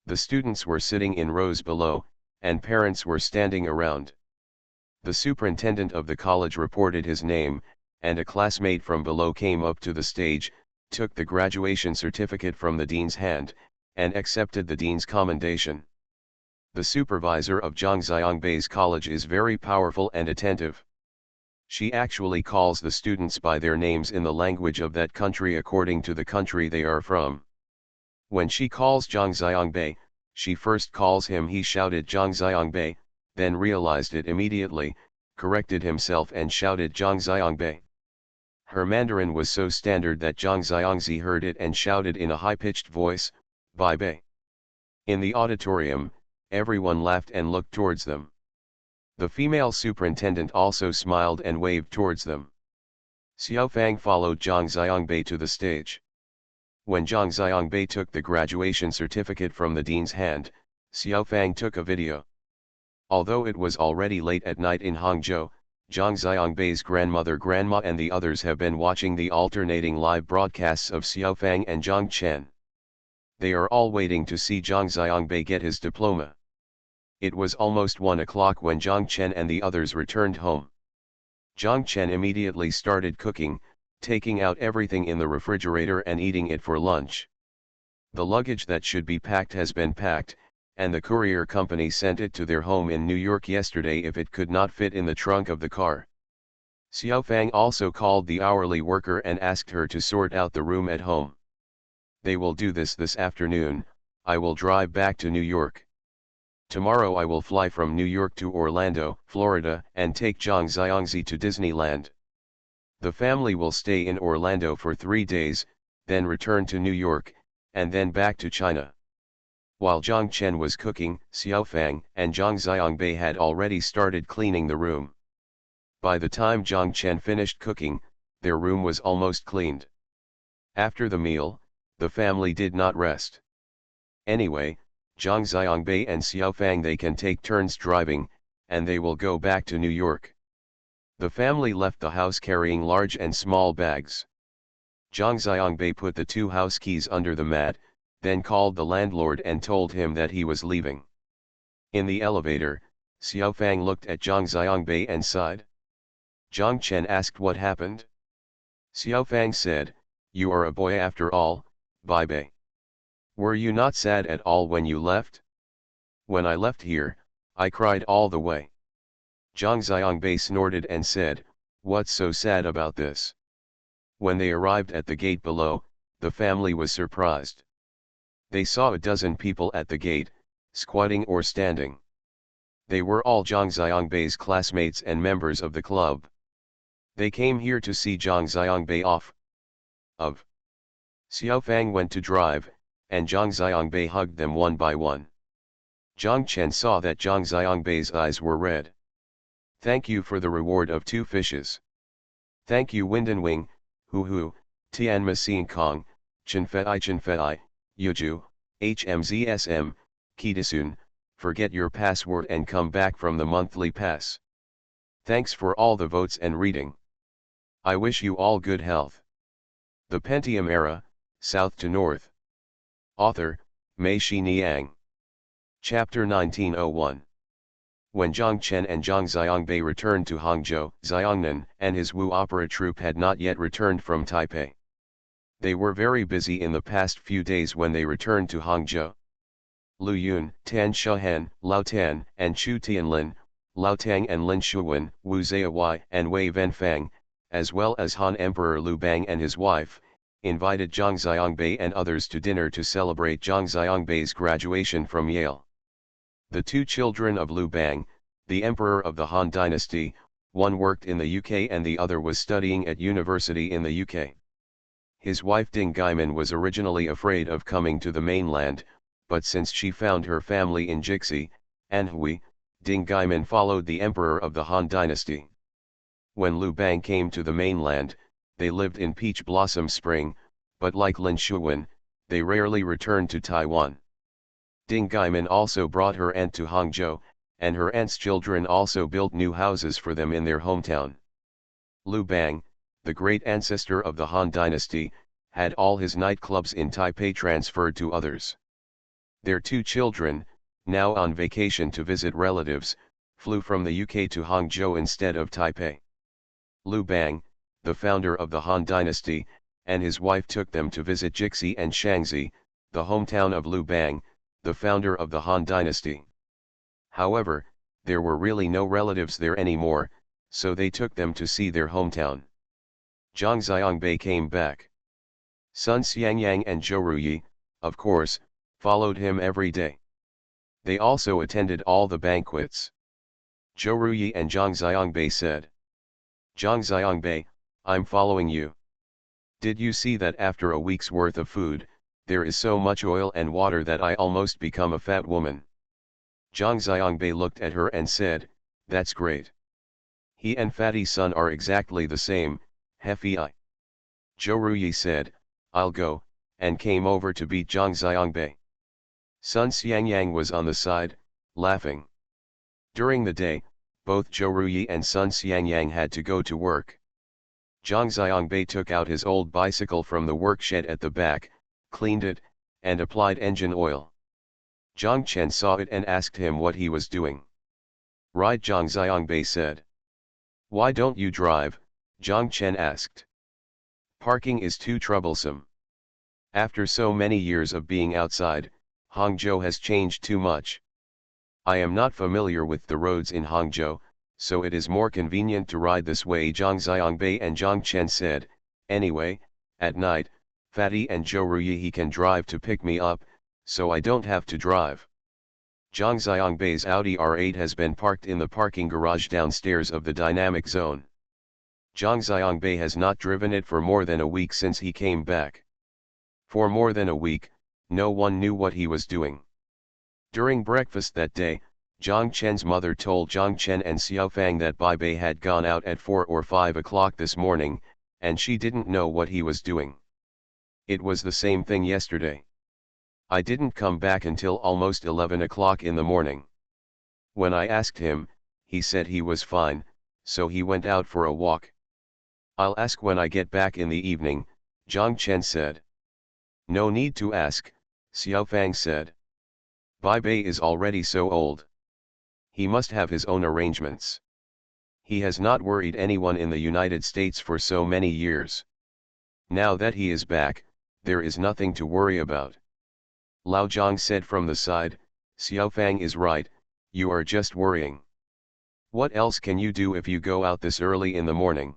The students were sitting in rows below, and parents were standing around. The superintendent of the college reported his name, and a classmate from below came up to the stage, took the graduation certificate from the dean's hand, and accepted the dean's commendation. The supervisor of Zhang Xiangbei's college is very powerful and attentive. She actually calls the students by their names in the language of that country according to the country they are from. When she calls Zhang Xiangbei, she first calls him, he shouted Zhang Xiangbei, then realized it immediately, corrected himself and shouted Zhang Xiangbei. Her Mandarin was so standard that Zhang Xiangzi heard it and shouted in a high-pitched voice, "Bai Bei." In the auditorium, everyone laughed and looked towards them. The female superintendent also smiled and waved towards them. Xiaofang followed Zhang Xiangbei to the stage. When Zhang Xiangbei took the graduation certificate from the dean's hand, Xiaofang took a video. Although it was already late at night in Hangzhou, Zhang Xiangbei's grandma and the others have been watching the alternating live broadcasts of Xiaofang and Zhang Chen. They are all waiting to see Zhang Xiangbei get his diploma. It was almost 1 o'clock when Zhang Chen and the others returned home. Zhang Chen immediately started cooking, taking out everything in the refrigerator and eating it for lunch. The luggage that should be packed has been packed, and the courier company sent it to their home in New York yesterday if it could not fit in the trunk of the car. Xiaofang also called the hourly worker and asked her to sort out the room at home. They will do this afternoon. I will drive back to New York. Tomorrow I will fly from New York to Orlando, Florida, and take Zhang Xiangzi to Disneyland. The family will stay in Orlando for 3 days, then return to New York, and then back to China. While Zhang Chen was cooking, Xiaofang and Zhang Xiangbei had already started cleaning the room. By the time Zhang Chen finished cooking, their room was almost cleaned. After the meal, the family did not rest. Anyway, Zhang Xiangbei and Xiaofang they can take turns driving, and they will go back to New York. The family left the house carrying large and small bags. Zhang Xiangbei put the 2 house keys under the mat, then called the landlord and told him that he was leaving. In the elevator, Xiaofang looked at Zhang Xiangbei and sighed. Zhang Chen asked what happened. Xiaofang said, "You are a boy after all, Bai. Were you not sad at all when you left?" "When I left here, I cried all the way." Zhang Xiangbei snorted and said, "What's so sad about this?" When they arrived at the gate below, the family was surprised. They saw a dozen people at the gate, squatting or standing. They were all Zhang Xiangbei's classmates and members of the club. They came here to see Zhang Xiangbei off. Xiaofang went to drive, and Zhang Xiangbei hugged them one by one. Zhang Chen saw that Zhang Xiangbei's eyes were red. "Thank you for the reward of 2 fishes. Thank you Windenwing, Hu, Tianma Sing Kong, Chenfei, Yuju, HMZSM, Kidasun, forget your password and come back from the monthly pass. Thanks for all the votes and reading. I wish you all good health." The Pentium Era, South to North. Author, Mei Shi Niang. Chapter 1901. When Zhang Chen and Zhang Xiangbei returned to Hangzhou, Xiongnan and his Wu opera troupe had not yet returned from Taipei. They were very busy in the past few days when they returned to Hangzhou. Lu Yun, Tan Shuhen, Lao Tan, and Chu Tianlin, Lao Tang and Lin Shuwen, Wu Ziyawai and Wei Venfang, as well as Han Emperor Lu Bang and his wife, invited Zhang Xiangbei and others to dinner to celebrate Zhang Xiangbei's graduation from Yale. The 2 children of Lu Bang, the emperor of the Han dynasty, one worked in the UK and the other was studying at university in the UK. His wife Ding Gaiman was originally afraid of coming to the mainland, but since she found her family in Jixi, Anhui, Ding Gaiman followed the emperor of the Han dynasty. When Lu Bang came to the mainland, they lived in Peach Blossom Spring, but like Lin Shuwen, they rarely returned to Taiwan. Ding Gaiman also brought her aunt to Hangzhou, and her aunt's children also built new houses for them in their hometown. Lu Bang, the great ancestor of the Han dynasty, had all his nightclubs in Taipei transferred to others. Their 2 children, now on vacation to visit relatives, flew from the UK to Hangzhou instead of Taipei. Lu Bang, the founder of the Han dynasty, and his wife took them to visit Jixi and Shangzi, the hometown of Lu Bang, the founder of the Han dynasty. However, there were really no relatives there anymore, so they took them to see their hometown. Zhang Xiangbei came back. Sun Xiangyang and Zhou Ruyi, of course, followed him every day. They also attended all the banquets. Zhou Ruyi and Zhang Xiangbei said, "Zhang Xiangbei, I'm following you. Did you see that after a week's worth of food, there is so much oil and water that I almost become a fat woman?" Zhang Xiangbei looked at her and said, "That's great. He and Fatty Sun are exactly the same, Hefei." Zhou Ruyi said, "I'll go," and came over to beat Zhang Xiangbei. Sun Xiangyang was on the side, laughing. During the day, both Zhou Ruyi and Sun Xiangyang had to go to work. Zhang Xiangbei took out his old bicycle from the work shed at the back, cleaned it, and applied engine oil. Zhang Chen saw it and asked him what he was doing. "Ride," Zhang Xiangbei said. "Why don't you drive?" Zhang Chen asked. "Parking is too troublesome. After so many years of being outside, Hangzhou has changed too much. I am not familiar with the roads in Hangzhou, so it is more convenient to ride this way," Zhang Xiangbei and Zhang Chen said. "Anyway, at night, Fatty and Zhou Ruyi he can drive to pick me up, so I don't have to drive." Zhang Xiangbei's Audi R8 has been parked in the parking garage downstairs of the dynamic zone. Zhang Xiangbei has not driven it for more than a week since he came back. For more than a week, no one knew what he was doing. During breakfast that day, Zhang Chen's mother told Zhang Chen and Xiaofang that Bai Bei had gone out at 4 or 5 o'clock this morning, and she didn't know what he was doing. It was the same thing yesterday. I didn't come back until almost 11 o'clock in the morning. When I asked him, he said he was fine, so he went out for a walk. I'll ask when I get back in the evening, Zhang Chen said. No need to ask, Xiaofang said. Bai Bei is already so old. He must have his own arrangements. He has not worried anyone in the United States for so many years. Now that he is back, there is nothing to worry about. Lao Zhang said from the side, Xiaofang is right, you are just worrying. What else can you do if you go out this early in the morning?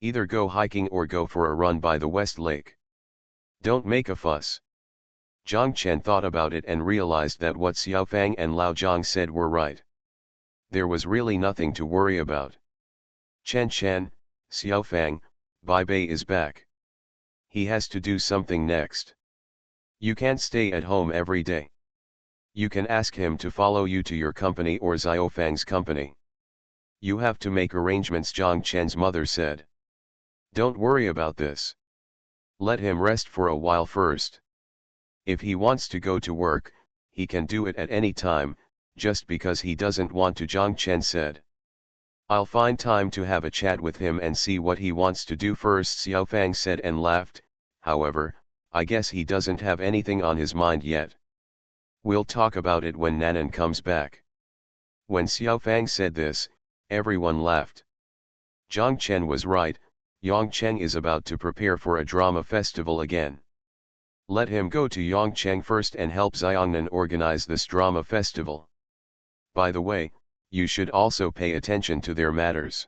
Either go hiking or go for a run by the West Lake. Don't make a fuss. Zhang Chen thought about it and realized that what Xiaofang and Lao Zhang said were right. There was really nothing to worry about. Chen, Xiaofang, Bai Bei is back. He has to do something next. You can't stay at home every day. You can ask him to follow you to your company or Xiaofang's company. You have to make arrangements, Zhang Chen's mother said. Don't worry about this. Let him rest for a while first. If he wants to go to work, he can do it at any time, just because he doesn't want to, Zhang Chen said. I'll find time to have a chat with him and see what he wants to do first, Xiaofang said and laughed. However, I guess he doesn't have anything on his mind yet. We'll talk about it when Nanan comes back. When Xiaofang said this, everyone laughed. Zhang Chen was right, Yongcheng is about to prepare for a drama festival again. Let him go to Yongcheng first and help Xiongnan organize this drama festival. By the way, you should also pay attention to their matters.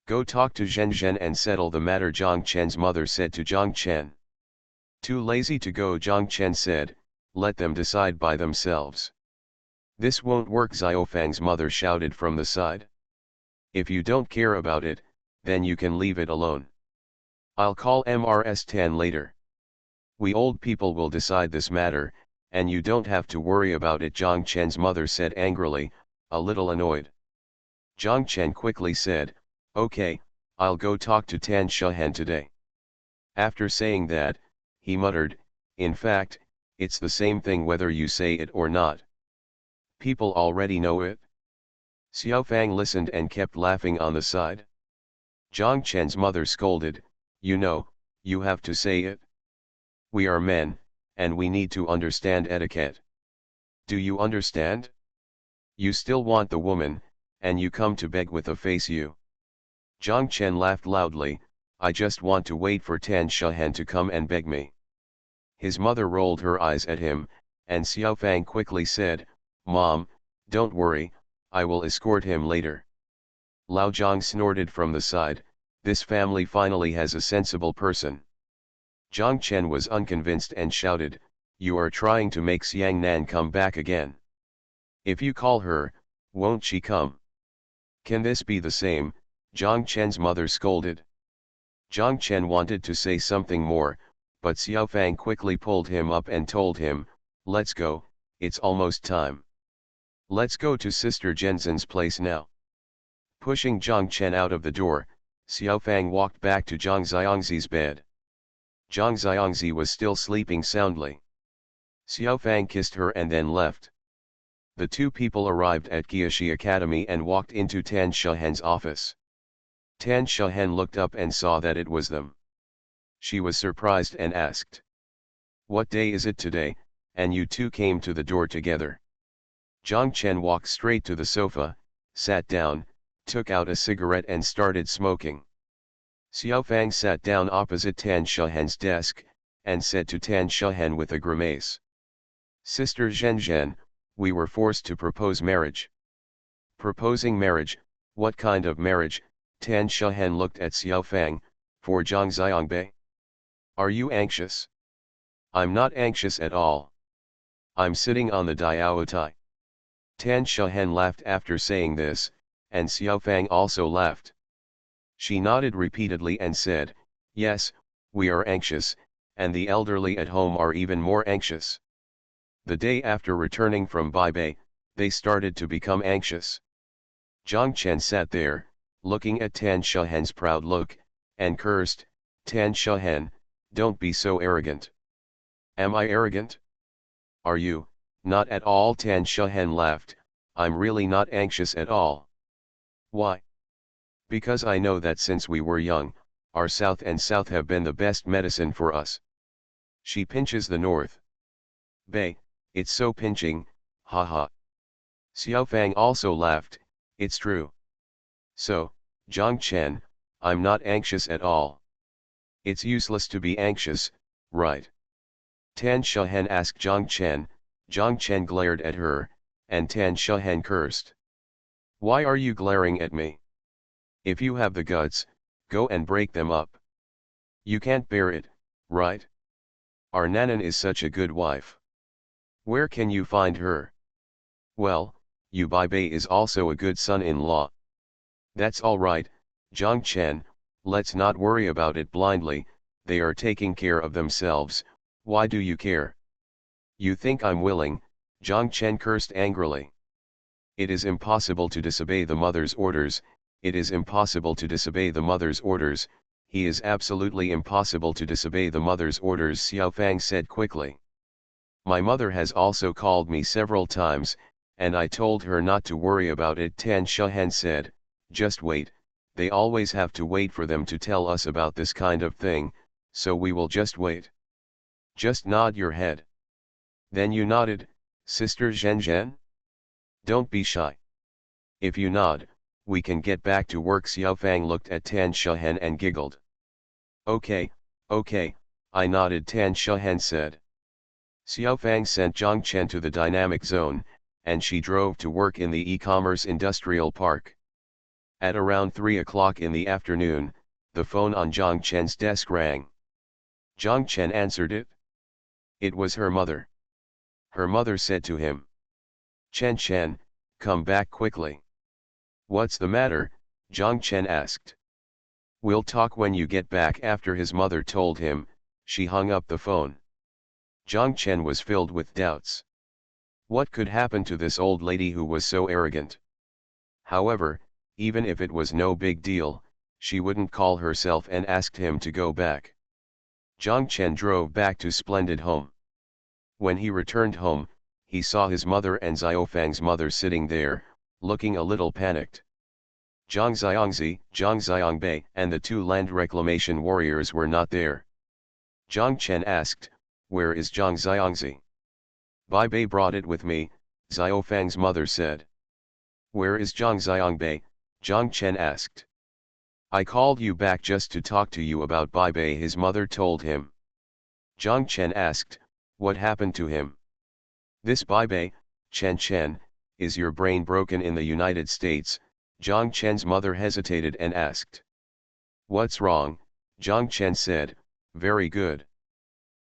Go talk to Zhen and settle the matter, Zhang Chen's mother said to Zhang Chen. Too lazy to go, Zhang Chen said, let them decide by themselves. This won't work, Xiaofang's mother shouted from the side. If you don't care about it, then you can leave it alone. I'll call MRS Tan later. We old people will decide this matter, and you don't have to worry about it, Zhang Chen's mother said angrily, a little annoyed. Zhang Chen quickly said, okay, I'll go talk to Tan Shahan today. After saying that, he muttered, in fact, it's the same thing whether you say it or not. People already know it. Xiaofang listened and kept laughing on the side. Zhang Chen's mother scolded, you know, you have to say it. We are men, and we need to understand etiquette. Do you understand? You still want the woman, and you come to beg with a face you. Zhang Chen laughed loudly, I just want to wait for Tan Shahan to come and beg me. His mother rolled her eyes at him, and Xiaofang quickly said, Mom, don't worry, I will escort him later. Lao Zhang snorted from the side, this family finally has a sensible person. Zhang Chen was unconvinced and shouted, you are trying to make Xiang Nan come back again. If you call her, won't she come? Can this be the same? Zhang Chen's mother scolded. Zhang Chen wanted to say something more, but Xiaofang quickly pulled him up and told him, let's go, it's almost time. Let's go to Sister Jensen's place now. Pushing Zhang Chen out of the door, Xiaofang walked back to Zhang Xiangzi's bed. Zhang Xiangzi was still sleeping soundly. Xiaofang kissed her and then left. The two people arrived at Qiashi Academy and walked into Tan Shahan's office. Tan Shahan looked up and saw that it was them. She was surprised and asked, what day is it today, and you two came to the door together? Zhang Chen walked straight to the sofa, sat down, took out a cigarette and started smoking. Xiaofang sat down opposite Tan Shahan's desk, and said to Tan Shahan with a grimace, Sister Zhen, we were forced to propose marriage. Proposing marriage, what kind of marriage? Tan Shahan looked at Xiaofang, for Zhang Xiangbei. Are you anxious? I'm not anxious at all. I'm sitting on the Diaotai. Tan Shahan laughed after saying this, and Xiaofang also laughed. She nodded repeatedly and said, yes, we are anxious, and the elderly at home are even more anxious. The day after returning from Baibei, they started to become anxious. Jiang Chen sat there, looking at Tan Shahen's proud look, and cursed, Tan Shahen, don't be so arrogant. Am I arrogant? Are you? Not at all. Tan Shahen laughed, I'm really not anxious at all. Why? Because I know that since we were young, our south and south have been the best medicine for us. She pinches the north. Bei, it's so pinching, haha. Xiao Fang also laughed, it's true. So, Jiang Chen, I'm not anxious at all. It's useless to be anxious, right? Tan Shahen asked Jiang Chen. Jiang Chen glared at her, and Tan Shahen cursed. Why are you glaring at me? If you have the guts, go and break them up. You can't bear it, right? Our Nanan is such a good wife. Where can you find her? Well, Yu Baibei is also a good son-in-law. That's all right, Jiang Chen, let's not worry about it blindly, they are taking care of themselves, why do you care? You think I'm willing, Jiang Chen cursed angrily. It is impossible to disobey the mother's orders, it is impossible to disobey the mother's orders, he is absolutely impossible to disobey the mother's orders, Xiao Fang said quickly. My mother has also called me several times, and I told her not to worry about it. Tan Shahen said, just wait, they always have to wait for them to tell us about this kind of thing, so we will just wait. Just nod your head. Then you nodded, Sister Zhen Zhen? Don't be shy. If you nod, we can get back to work. Xiao Fang looked at Tan Shahen and giggled. Okay, I nodded. Tan Shahen said. Xiao Fang sent Jiang Chen to the dynamic zone, and she drove to work in the e-commerce industrial park. At around 3 o'clock in the afternoon, the phone on Jiang Chen's desk rang. Jiang Chen answered it. It was her mother. Her mother said to him, Chen, come back quickly. What's the matter? Jiang Chen asked. We'll talk when you get back. After his mother told him, she hung up the phone. Jiang Chen was filled with doubts. What could happen to this old lady who was so arrogant? However, even if it was no big deal, she wouldn't call herself and asked him to go back. Jiang Chen drove back to Splendid Home. When he returned home, he saw his mother and Xiaofang's mother sitting there, looking a little panicked. Zhang Xiangzi, Zhang Xiangbei, and the 2 land reclamation warriors were not there. Jiang Chen asked, where is Zhang Xiangzi? Baibei brought it with me, Xiaofang's mother said. Where is Zhang Xiangbei? Jiang Chen asked. I called you back just to talk to you about Baibei, his mother told him. Jiang Chen asked, what happened to him? This Baibei, Chen, is your brain broken in the United States? Jiang Chen's mother hesitated and asked. What's wrong? Jiang Chen said, very good.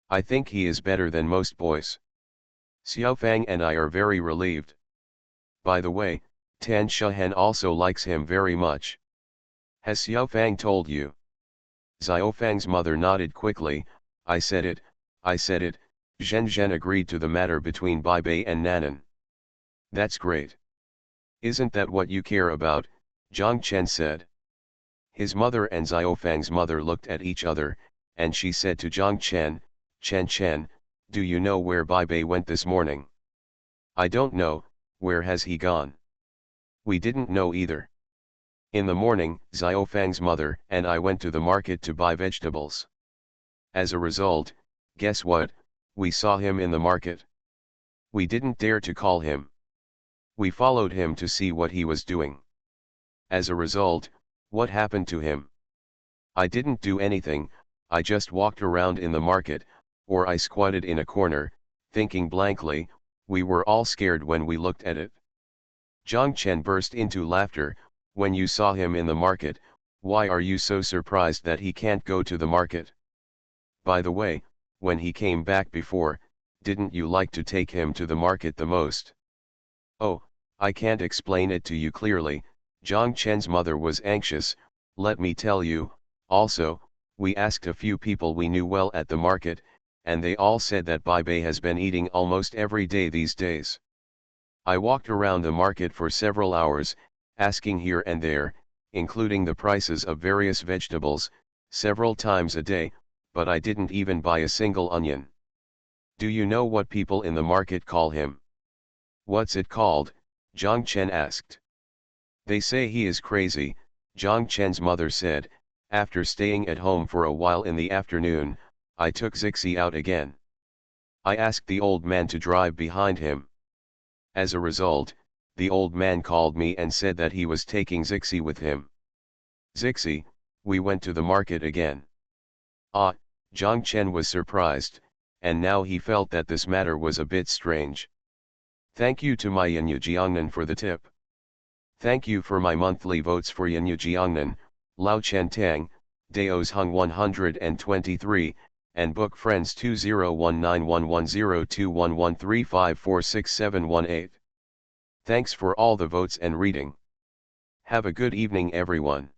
I think he is better than most boys. Xiao Fang and I are very relieved. By the way, Tan Shahen also likes him very much. Has Xiao Fang told you? Xiao Fang's mother nodded quickly, I said it. Zhen Zhen agreed to the matter between Baibei and Nanan. That's great. Isn't that what you care about? Jiang Chen said. His mother and Xiaofang's mother looked at each other, and she said to Jiang Chen, Chen, do you know where Baibei went this morning? I don't know, where has he gone? We didn't know either. In the morning, Xiaofang's mother and I went to the market to buy vegetables. As a result, guess what, we saw him in the market. We didn't dare to call him. We followed him to see what he was doing. As a result, what happened to him? I didn't do anything, I just walked around in the market, or I squatted in a corner, thinking blankly. We were all scared when we looked at it. Jiang Chen burst into laughter. When you saw him in the market, why are you so surprised that he can't go to the market? By the way, when he came back before, didn't you like to take him to the market the most? Oh, I can't explain it to you clearly. Jiang Chen's mother was anxious. Let me tell you, also, we asked a few people we knew well at the market, and they all said that Bai has been eating almost every day these days. I walked around the market for several hours, asking here and there, including the prices of various vegetables, several times a day, but I didn't even buy a single onion. Do you know what people in the market call him? What's it called? Zhang Chen asked. They say he is crazy, Zhang Chen's mother said. After staying at home for a while in the afternoon, I took Zixi out again. I asked the old man to drive behind him. As a result, the old man called me and said that he was taking Zixi with him. Zixi, we went to the market again. Ah, Zhang Chen was surprised, and now he felt that this matter was a bit strange. Thank you to my Yanyu Jiangnan for the tip. Thank you for my monthly votes for Yanyu Jiangnan, Lao Chen Tang, Daos Hung 123, and Book Friends 201911021135467118. Thanks for all the votes and reading. Have a good evening everyone.